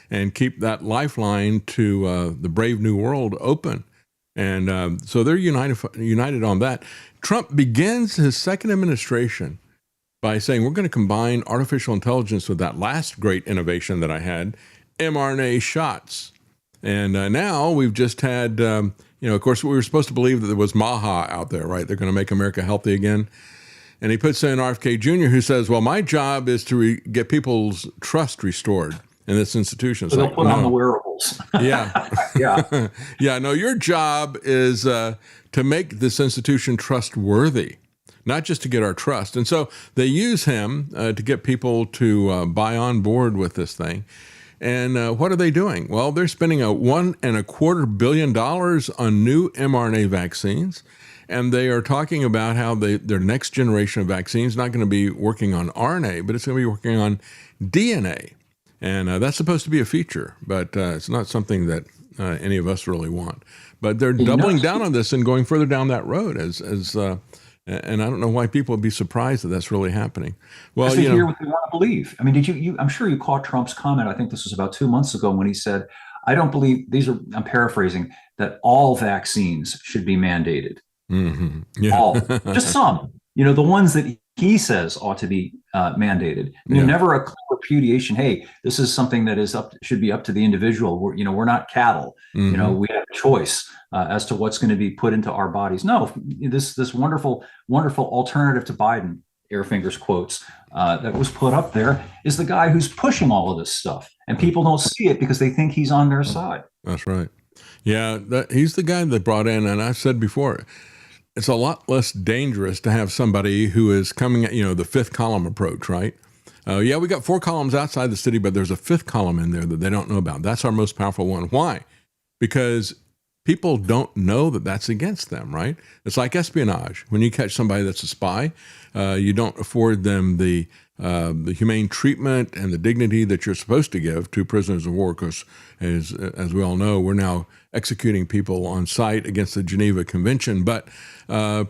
and keep that lifeline to the brave new world open. And so they're united on that. Trump begins his second administration by saying, we're going to combine artificial intelligence with that last great innovation that I had, mRNA shots. And now we've just had, of course, we were supposed to believe that there was Maha out there, right? They're going to make America healthy again. And he puts in RFK Jr., who says, well, my job is to get people's trust restored in this institution. So they'll put on the wearables. Yeah. Yeah. Yeah. No, your job is to make this institution trustworthy, not just to get our trust. And so they use him to get people to buy on board with this thing. And what are they doing? Well, they're spending $1.25 billion on new mRNA vaccines. And they are talking about how their next generation of vaccines is not going to be working on RNA, but it's going to be working on DNA. And that's supposed to be a feature, but it's not something that any of us really want. But they're doubling down on this and going further down that road and I don't know why people would be surprised that that's really happening. Well, they hear what they want to believe. I mean, did you? I'm sure you caught Trump's comment. I think this was about 2 months ago when he said, "I don't believe I'm paraphrasing, that all vaccines should be mandated. Mm-hmm. Yeah. All, just some. The ones that he says ought to be mandated. Never a clear repudiation. Hey, this is something that should be up to the individual. We're not cattle. Mm-hmm. We have a choice as to what's going to be put into our bodies. No, this wonderful alternative to Biden, air fingers quotes, that was put up there is the guy who's pushing all of this stuff, and people don't see it because they think he's on their side. That's right. Yeah, he's the guy that brought in, and I've said before, it's a lot less dangerous to have somebody who is coming at, the fifth column approach, right? We got 4 columns outside the city, but there's a 5th column in there that they don't know about. That's our most powerful one. Why? Because people don't know that that's against them, right? It's like espionage. When you catch somebody that's a spy, you don't afford them the humane treatment and the dignity that you're supposed to give to prisoners of war, because as we all know, we're now executing people on site against the Geneva Convention. But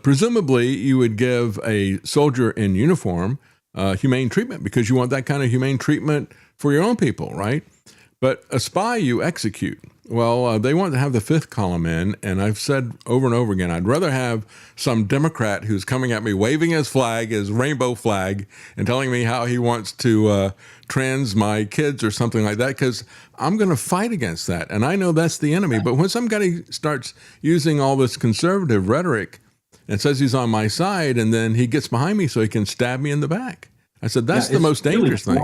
presumably you would give a soldier in uniform humane treatment because you want that kind of humane treatment for your own people, right? But a spy you execute. Well, they want to have the 5th column in, and I've said over and over again, I'd rather have some Democrat who's coming at me waving his flag, his rainbow flag, and telling me how he wants to trans my kids or something like that, because I'm going to fight against that. And I know that's the enemy. But when somebody starts using all this conservative rhetoric and says he's on my side, and then he gets behind me so he can stab me in the back, I said, that's the most dangerous thing.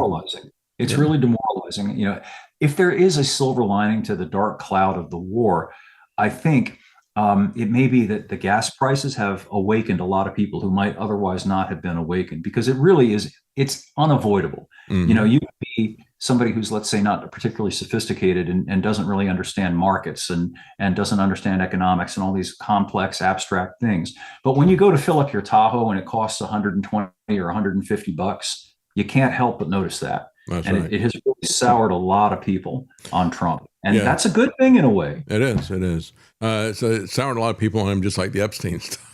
It's really demoralizing. If there is a silver lining to the dark cloud of the war, I think it may be that the gas prices have awakened a lot of people who might otherwise not have been awakened, because it really is, it's unavoidable. Mm-hmm. You could be somebody who's, let's say, not particularly sophisticated and doesn't really understand markets and doesn't understand economics and all these complex abstract things. But when you go to fill up your Tahoe and it costs $120 or $150, you can't help but notice that. That's and right. it has really soured a lot of people on Trump. And that's a good thing in a way. It is. So it soured a lot of people on him, just like the Epstein stuff.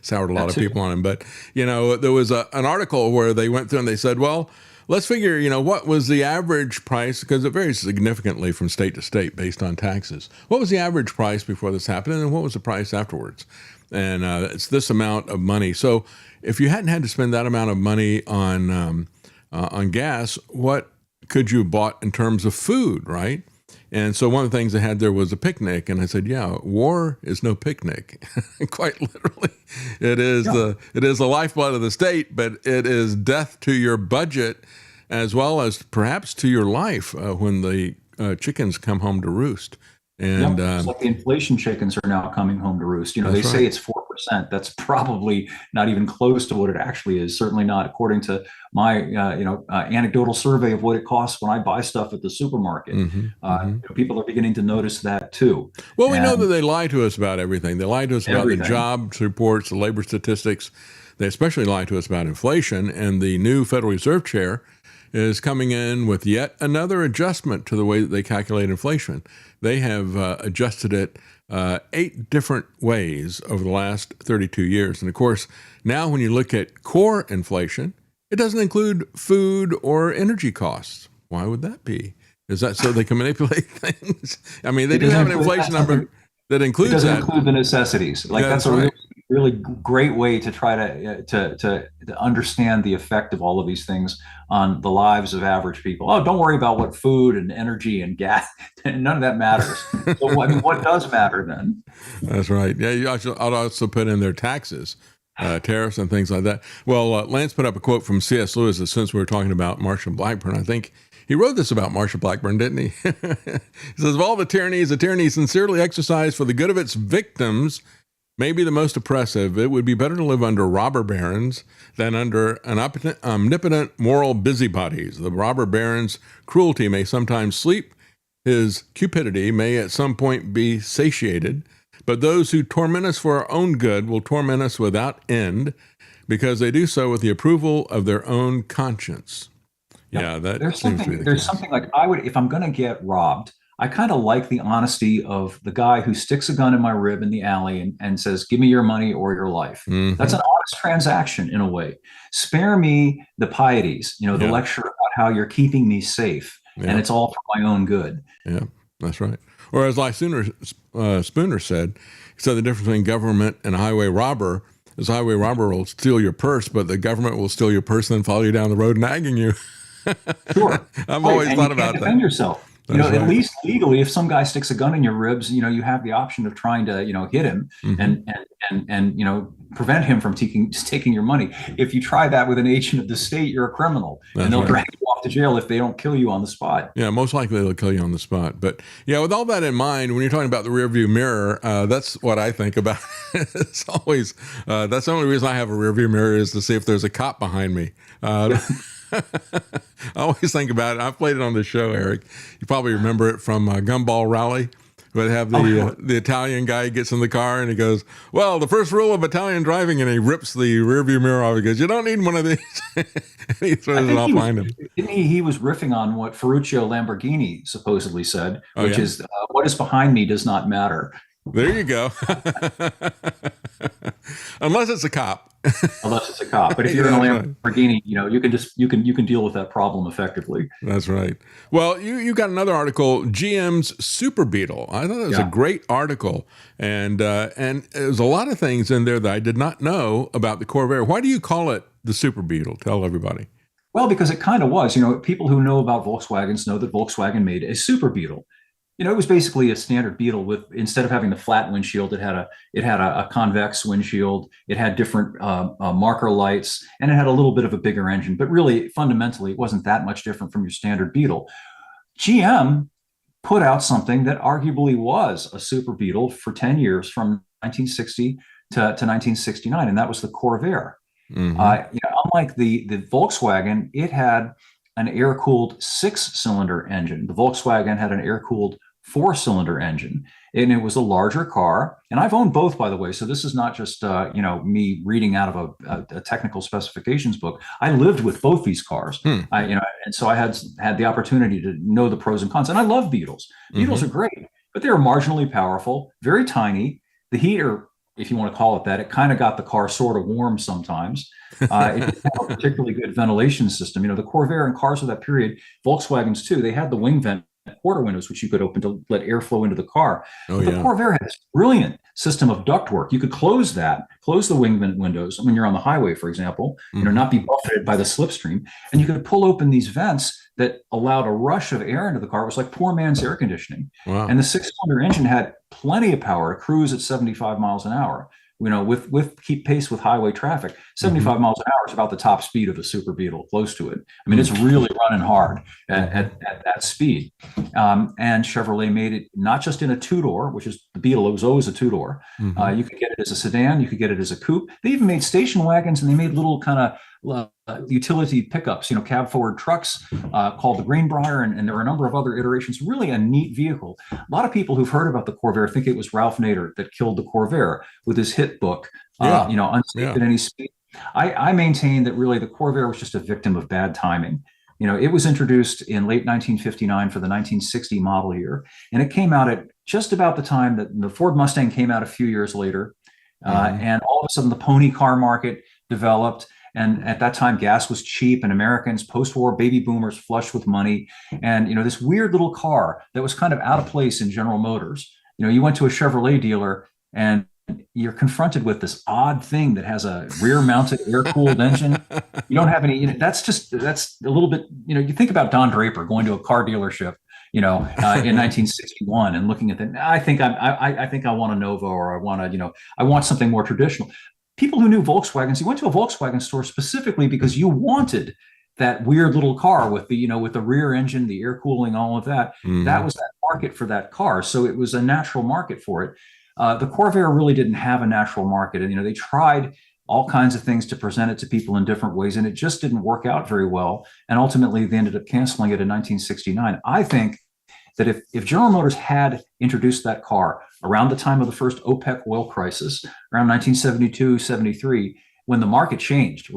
Soured a lot of people on him. But, there was an article where they went through and they said, well, let's figure, what was the average price, because it varies significantly from state to state based on taxes. What was the average price before this happened, and what was the price afterwards? And it's this amount of money. So if you hadn't had to spend that amount of money on gas, what could you have bought in terms of food, right? And so one of the things they had there was a picnic, and I said, yeah, war is no picnic. Quite literally. It is the lifeblood of the state, but it is death to your budget as well as perhaps to your life when the chickens come home to roost. And it's like the inflation chickens are now coming home to roost. They say it's 4%. That's probably not even close to what it actually is. Certainly not according to my anecdotal survey of what it costs when I buy stuff at the supermarket. People are beginning to notice that too. Well, we know that they lie to us about everything. They lie to us about the jobs reports, the labor statistics. They especially lie to us about inflation. And the new Federal Reserve Chair is coming in with yet another adjustment to the way that they calculate inflation. They have adjusted it 8 different ways over the last 32 years. And of course, now when you look at core inflation, it doesn't include food or energy costs. Why would that be? Is that so they can manipulate things? I mean, they do have an inflation number that includes that. It doesn't include the necessities. That's a really great way to try to understand the effect of all of these things on the lives of average people. Oh, don't worry about what food and energy and gas, none of that matters. So, what does matter then? That's right. Yeah, I'd also put in their taxes. tariffs and things like that. Well, Lance put up a quote from C.S. Lewis that since we were talking about Marshall Blackburn, I think he wrote this about Marshall Blackburn, didn't he? He says, of all the tyrannies, a tyranny sincerely exercised for the good of its victims may be the most oppressive. It would be better to live under robber barons than under an omnipotent moral busybodies. The robber baron's cruelty may sometimes sleep. His cupidity may at some point be satiated. But those who torment us for our own good will torment us without end because they do so with the approval of their own conscience. Yep. Yeah, that there's seems something, to be the there's case. something like I would, if I'm going to get robbed, I kind of like the honesty of the guy who sticks a gun in my rib in the alley and says, give me your money or your life. Mm-hmm. That's an honest transaction in a way. Spare me the pieties, the lecture about how you're keeping me safe. Yeah. And it's all for my own good. Yeah, that's right. Or as Spooner said, he said the difference between government and a highway robber is a highway robber will steal your purse, but the government will steal your purse and then follow you down the road nagging you. Sure. I've always thought about that. Defend yourself. Right. At least legally, if some guy sticks a gun in your ribs, you have the option of trying to, hit him and prevent him from taking your money. If you try that with an agent of the state, you're a criminal, and they'll drag you off to jail if they don't kill you on the spot. Yeah, most likely they'll kill you on the spot. But yeah, with all that in mind, when you're talking about the rearview mirror, that's what I think about. It's always that's the only reason I have a rearview mirror is to see if there's a cop behind me. I always think about it. I've played it on the show, Eric. You probably remember it from Gumball Rally. But have the Italian guy gets in the car and he goes, well, the first rule of Italian driving, and he rips the rearview mirror off. He goes, you don't need one of these. And he throws it off behind him. He was riffing on what Ferruccio Lamborghini supposedly said, which is what is behind me does not matter. There you go. Unless it's a cop. Unless it's a cop. But if you're in a Lamborghini, you can deal with that problem effectively. That's right. Well, you got another article, GM's Super Beetle. I thought it was a great article, and there's a lot of things in there that I did not know about the Corvair. Why do you call it the Super Beetle? Tell everybody. Well, because it kind of was. People who know about Volkswagens know that Volkswagen made a Super Beetle. It was basically a standard Beetle with, instead of having the flat windshield, it had a convex windshield. It had different marker lights, and it had a little bit of a bigger engine. But really, fundamentally, it wasn't that much different from your standard Beetle. GM put out something that arguably was a Super Beetle for 10 years, from 1960 to 1969, and that was the Corvair. Mm-hmm. Unlike the Volkswagen, it had an air-cooled 6-cylinder engine. The Volkswagen had an air-cooled 4-cylinder engine, and it was a larger car. And I've owned both, by the way. So this is not just me reading out of a technical specifications book. I lived with both these cars. And so I had the opportunity to know the pros and cons. And I love Beetles. Beetles are great, but they're marginally powerful, very tiny. The heater, if you want to call it that, it kind of got the car sort of warm sometimes. It didn't have a particularly good ventilation system. The Corvair and cars of that period, Volkswagens too, they had the wing vent quarter windows, which you could open to let airflow into the car. The Corvair had this brilliant system of ductwork. You could close the wing vent windows when you're on the highway, for example, not be buffeted by the slipstream. And you could pull open these vents that allowed a rush of air into the car. It was like poor man's air conditioning. Wow. And the 6-cylinder engine had plenty of power to cruise at 75 miles an hour. With keep pace with highway traffic. 75 miles an hour is about the top speed of a Super Beetle, close to it. I mean, it's really running hard at that speed. And Chevrolet made it not just in a 2-door, which is the Beetle. It was always a 2-door. You could get it as a sedan. You could get it as a coupe. They even made station wagons, and they made little kind of utility pickups, cab forward trucks called the Greenbrier, and there were a number of other iterations. Really a neat vehicle. A lot of people who've heard about the Corvair think it was Ralph Nader that killed the Corvair with his hit book, Unsafe at Any Speed. I maintain that really the Corvair was just a victim of bad timing. It was introduced in late 1959 for the 1960 model year, and it came out at just about the time that the Ford Mustang came out a few years later. And all of a sudden the pony car market developed. And at that time, gas was cheap, and Americans, post-war baby boomers, flush with money. And, this weird little car that was kind of out of place in General Motors. You went to a Chevrolet dealer and you're confronted with this odd thing that has a rear-mounted air-cooled engine. You don't have any, that's a little bit, you think about Don Draper going to a car dealership, in 1961 and looking at that. I think I want a Nova, or I want something more traditional. people who knew Volkswagens, you went to a Volkswagen store specifically because you wanted that weird little car with the, with the rear engine, the air cooling, all of that. That was that market for that car. So it was a natural market for it. The Corvair really didn't have a natural market. And, they tried all kinds of things to present it to people in different ways, and it just didn't work out very well. And ultimately, they ended up canceling it in 1969. I think that if General Motors had introduced that car around the time of the first OPEC oil crisis, around 1972, 73, when the market changed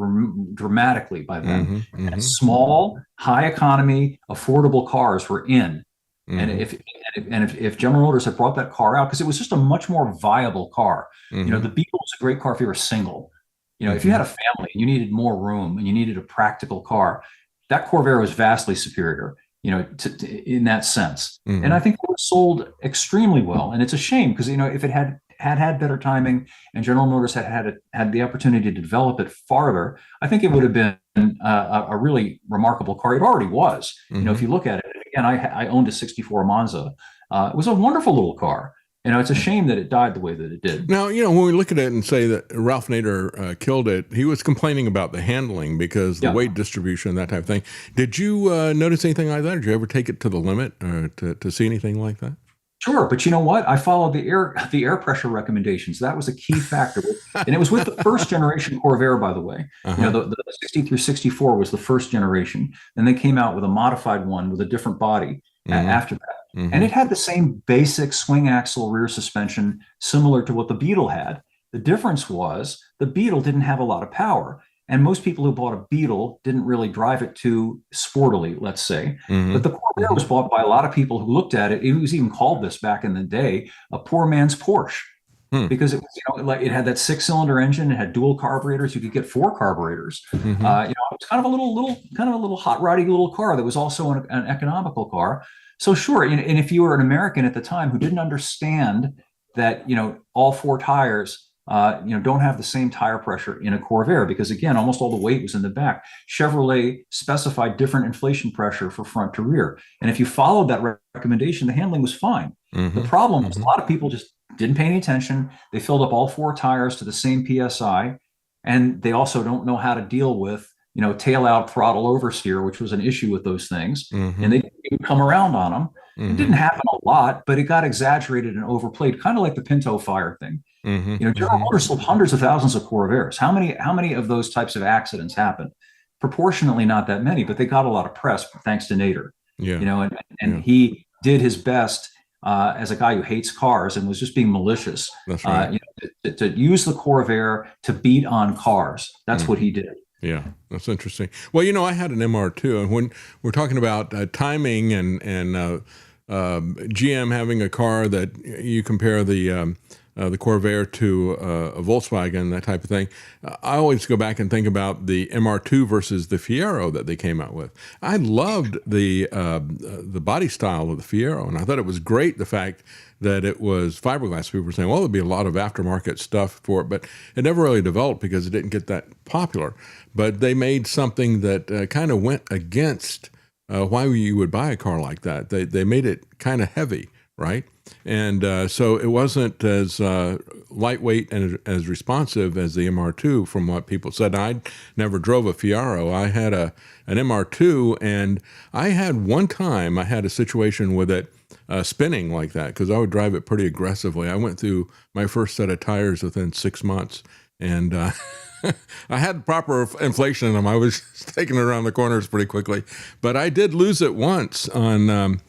dramatically by then, and small, high economy, affordable cars were in. And if General Motors had brought that car out, because it was just a much more viable car. The Beetle was a great car if you were single. If you had a family, you needed more room and you needed a practical car. That Corvair was vastly superior, in that sense. And I think it was sold extremely well. And it's a shame because, if it had better timing and General Motors had the opportunity to develop it farther, I think it would have been a really remarkable car. It already was. If you look at it, again, I owned a 64 Monza. It was a wonderful little car. It's a shame that it died the way that it did. Now, when we look at it and say that Ralph Nader killed it, he was complaining about the handling because the weight distribution, that type of thing. Did you notice anything like that? Did you ever take it to the limit to see anything like that? Sure, but you know what? I followed the air pressure recommendations. That was a key factor, and it was with the first generation Corvair, by the way. The 60 through 64 was the first generation, and they came out with a modified one with a different body after that. And it had the same basic swing axle rear suspension, similar to what the Beetle had. The difference was the Beetle didn't have a lot of power. And most people who bought a Beetle didn't really drive it too sportily, let's say. But the Corvair was bought by a lot of people who looked at it. It was even called this back in the day, a poor man's Porsche, because it was, like it had that 6-cylinder engine. It had dual carburetors. You could get 4 carburetors. It was kind of a little hot roddy little car that was also an economical car. So sure, and if you were an American at the time who didn't understand that, all 4 tires, don't have the same tire pressure in a Corvair, because again, almost all the weight was in the back. Chevrolet specified different inflation pressure for front to rear. And if you followed that recommendation, the handling was fine. The problem was a lot of people just didn't pay any attention. They filled up all 4 tires to the same PSI. And they also don't know how to deal with, tail out throttle oversteer, which was an issue with those things. And they would come around on them. It didn't happen a lot, but it got exaggerated and overplayed, kind of like the Pinto fire thing. General Motors sold hundreds of thousands of Corvairs. How many of those types of accidents happened? Proportionally, not that many, but they got a lot of press thanks to Nader. He did his best as a guy who hates cars and was just being malicious. That's right. To use the Corvair to beat on cars. That's what he did. Yeah, that's interesting. Well, I had an MR2, and when we're talking about timing and GM having a car that you compare the Corvair to a Volkswagen, that type of thing, I always go back and think about the MR2 versus the Fiero that they came out with. I loved the body style of the Fiero, and I thought it was great, the fact that it was fiberglass. People were saying, well, there'd be a lot of aftermarket stuff for it, but it never really developed because it didn't get that popular. But they made something that kind of went against why you would buy a car like that. They made it kind of heavy, right? And so it wasn't as lightweight and as responsive as the MR2 from what people said. I never drove a Fiero. I had an MR2, and I had a situation with it spinning like that because I would drive it pretty aggressively. I went through my first set of tires within 6 months, and I had proper inflation in them. I was taking it around the corners pretty quickly, but I did lose it once on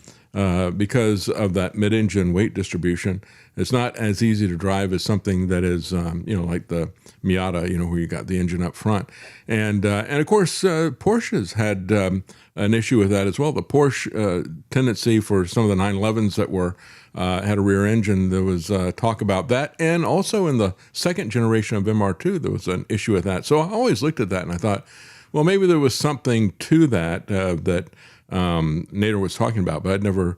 because of that mid-engine weight distribution. It's not as easy to drive as something that is, like the Miata, where you got the engine up front. And of course, Porsches had an issue with that as well. The Porsche tendency for some of the 911s that were had a rear engine, there was talk about that. And also in the second generation of MR2, there was an issue with that. So I always looked at that and I thought, well, maybe there was something to that that Nader was talking about, but I'd never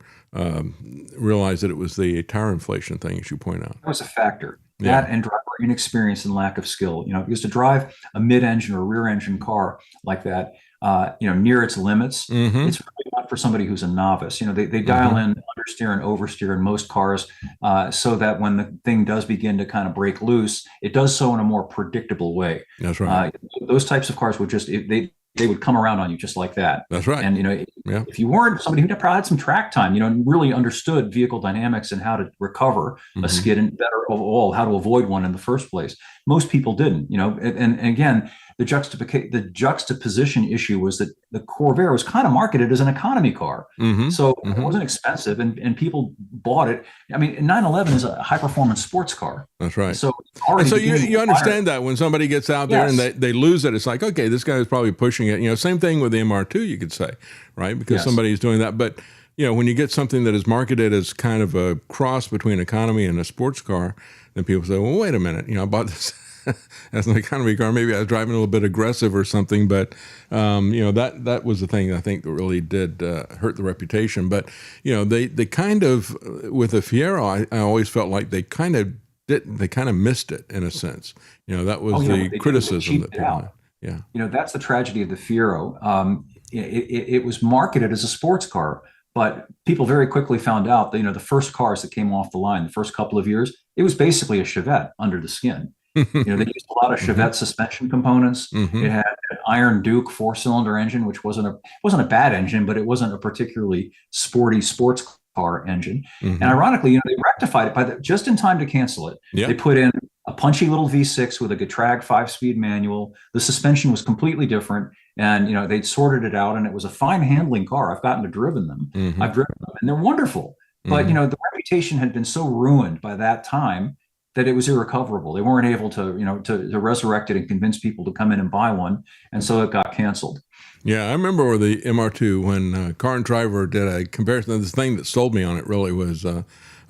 realized that it was the tire inflation thing, as you point out. That was a factor. That and driver inexperience and lack of skill. Because to drive a mid-engine or rear-engine car like that, near its limits, it's really not for somebody who's a novice. They dial in understeer and oversteer in most cars, so that when the thing does begin to kind of break loose, it does so in a more predictable way. That's right. Those types of cars would they would come around on you just like that. That's right. And if you weren't somebody who probably had some track time, and really understood vehicle dynamics and how to recover a skid, and better of all, how to avoid one in the first place, most people didn't. And again, the juxtaposition issue was that the Corvair was kind of marketed as an economy car, so it wasn't expensive, and people bought it. I mean, 911 is a high performance sports car. That's right. So you understand that when somebody gets out there and they lose it, it's like, okay, this guy is probably pushing it. Same thing with the MR2, you could say, right? Because somebody's doing that. But when you get something that is marketed as kind of a cross between economy and a sports car, then people say, well, wait a minute, I bought this as an economy car. Maybe I was driving a little bit aggressive or something, but that was the thing I think that really did hurt the reputation. But they kind of, with the Fiero, I always felt like they kind of missed it in a sense. That was the criticism that people had. Yeah. That's the tragedy of the Fiero. It was marketed as a sports car, but people very quickly found out that, the first cars that came off the line, the first couple of years, it was basically a Chevette under the skin. They used a lot of Chevette suspension components. It had an Iron Duke 4-cylinder engine, which wasn't a bad engine, but it wasn't a particularly sporty sports car engine. And ironically, they rectified it just in time to cancel it. They put in a punchy little V6 with a Getrag 5-speed manual. The suspension was completely different, and they'd sorted it out, and it was a fine handling car. I've gotten to driven them. I've driven them, and they're wonderful. But the reputation had been so ruined by that time that it was irrecoverable. They weren't able to resurrect it and convince people to come in and buy one, and so it got canceled. Yeah, I remember the MR2 when Car and Driver did a comparison. This thing that sold me on it really was a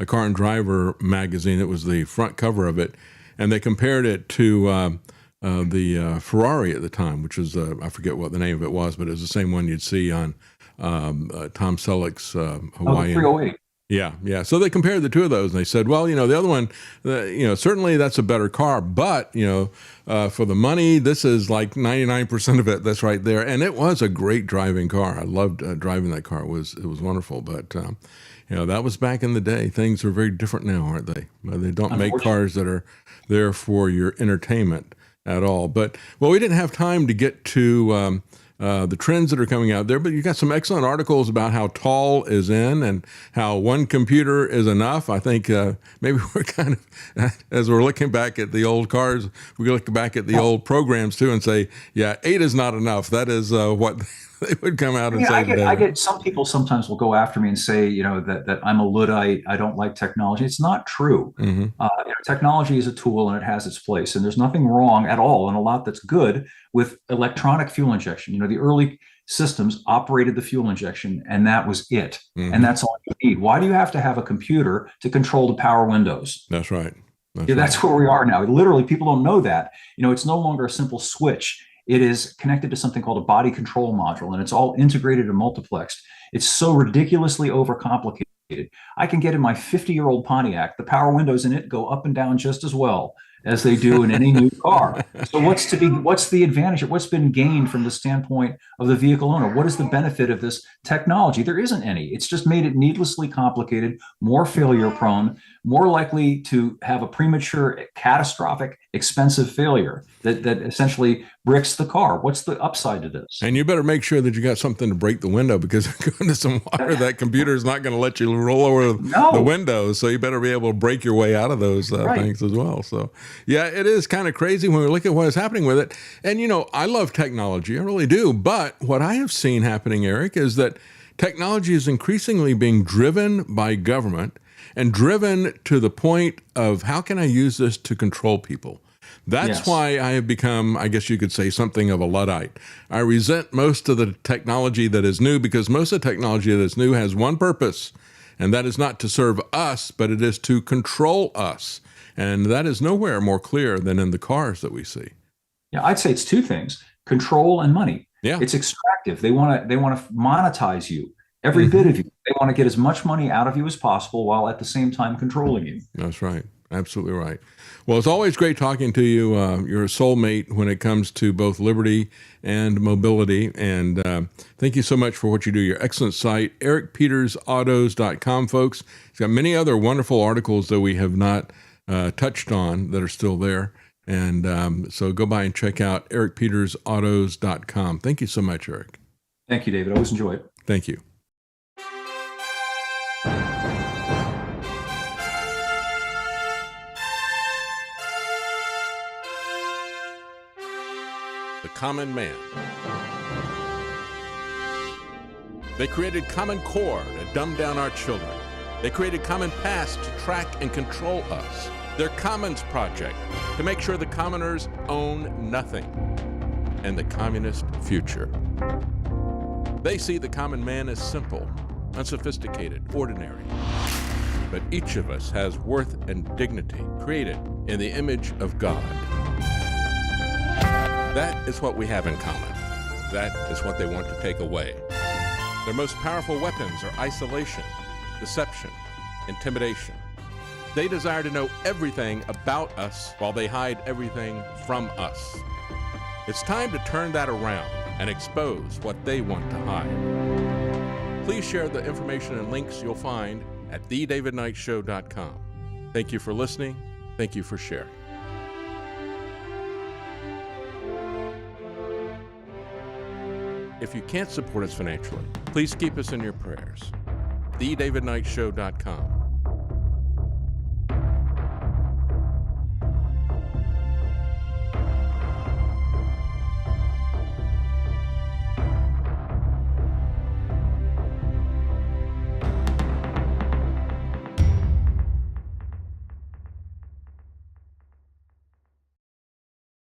Car and Driver magazine. It was the front cover of it, and they compared it to the Ferrari at the time, which was I forget what the name of it was, but it was the same one you'd see on Tom Selleck's Hawaiian. 308. Yeah. So they compared the two of those, and they said, well, the other one, certainly that's a better car, but, for the money, this is like 99% of it that's right there. And it was a great driving car. I loved driving that car. It was wonderful. But, that was back in the day. Things are very different now, aren't they? They don't make cars that are there for your entertainment at all. But, well, we didn't have time to get to the trends that are coming out there, but you got some excellent articles about how tall is in and how one computer is enough. I think maybe we're kind of, as we're looking back at the old cars, we look back at the old programs too and say, 8 is not enough. That is what they would come out and say today. I get some people sometimes will go after me and say, that I'm a Luddite. I don't like technology. It's not true. Technology is a tool and it has its place, and there's nothing wrong at all, and a lot that's good with electronic fuel injection. The early systems operated the fuel injection, and that was it. And that's all you need. Why do you have to have a computer to control the power windows? That's right. That's where we are now. Literally, people don't know that. It's no longer a simple switch. It is connected to something called a body control module, and it's all integrated and multiplexed. It's so ridiculously overcomplicated. I can get in my 50-year-old Pontiac. The power windows in it go up and down just as well as they do in any new car. So what's the advantage? What's been gained from the standpoint of the vehicle owner? What is the benefit of this technology? There isn't any. It's just made it needlessly complicated, more failure prone, more likely to have a premature, catastrophic, expensive failure that essentially bricks the car. What's the upside to this? And you better make sure that you got something to break the window, because if you go into some water, that computer is not going to let you roll over the window. So you better be able to break your way out of those things as well. So yeah, it is kind of crazy when we look at what is happening with it. And, I love technology. I really do. But what I have seen happening, Eric, is that technology is increasingly being driven by government and driven to the point of, how can I use this to control people? That's why I have become, I guess you could say, something of a Luddite. I resent most of the technology that is new, because most of the technology that is new has one purpose, and that is not to serve us, but it is to control us. And that is nowhere more clear than in the cars that we see. Yeah, I'd say it's two things: control and money. Yeah. It's extractive. They want to monetize you, every bit of you. They want to get as much money out of you as possible while at the same time controlling you. That's right. Absolutely right. Well, it's always great talking to you. You're a soulmate when it comes to both liberty and mobility. And thank you so much for what you do. Your excellent site, ericpetersautos.com, folks. It's got many other wonderful articles that we have not touched on that are still there. And so go by and check out ericpetersautos.com. Thank you so much, Eric. Thank you, David. I always enjoy it. Thank you. The common man. They created Common Core to dumb down our children. They created Common Pass to track and control us. Their Commons Project to make sure the commoners own nothing. And the communist future. They see the common man as simple, unsophisticated, ordinary. But each of us has worth and dignity created in the image of God. That is what we have in common. That is what they want to take away. Their most powerful weapons are isolation, deception, intimidation. They desire to know everything about us while they hide everything from us. It's time to turn that around and expose what they want to hide. Please share the information and links you'll find at thedavidknightshow.com. Thank you for listening. Thank you for sharing. If you can't support us financially, please keep us in your prayers. thedavidknightshow.com.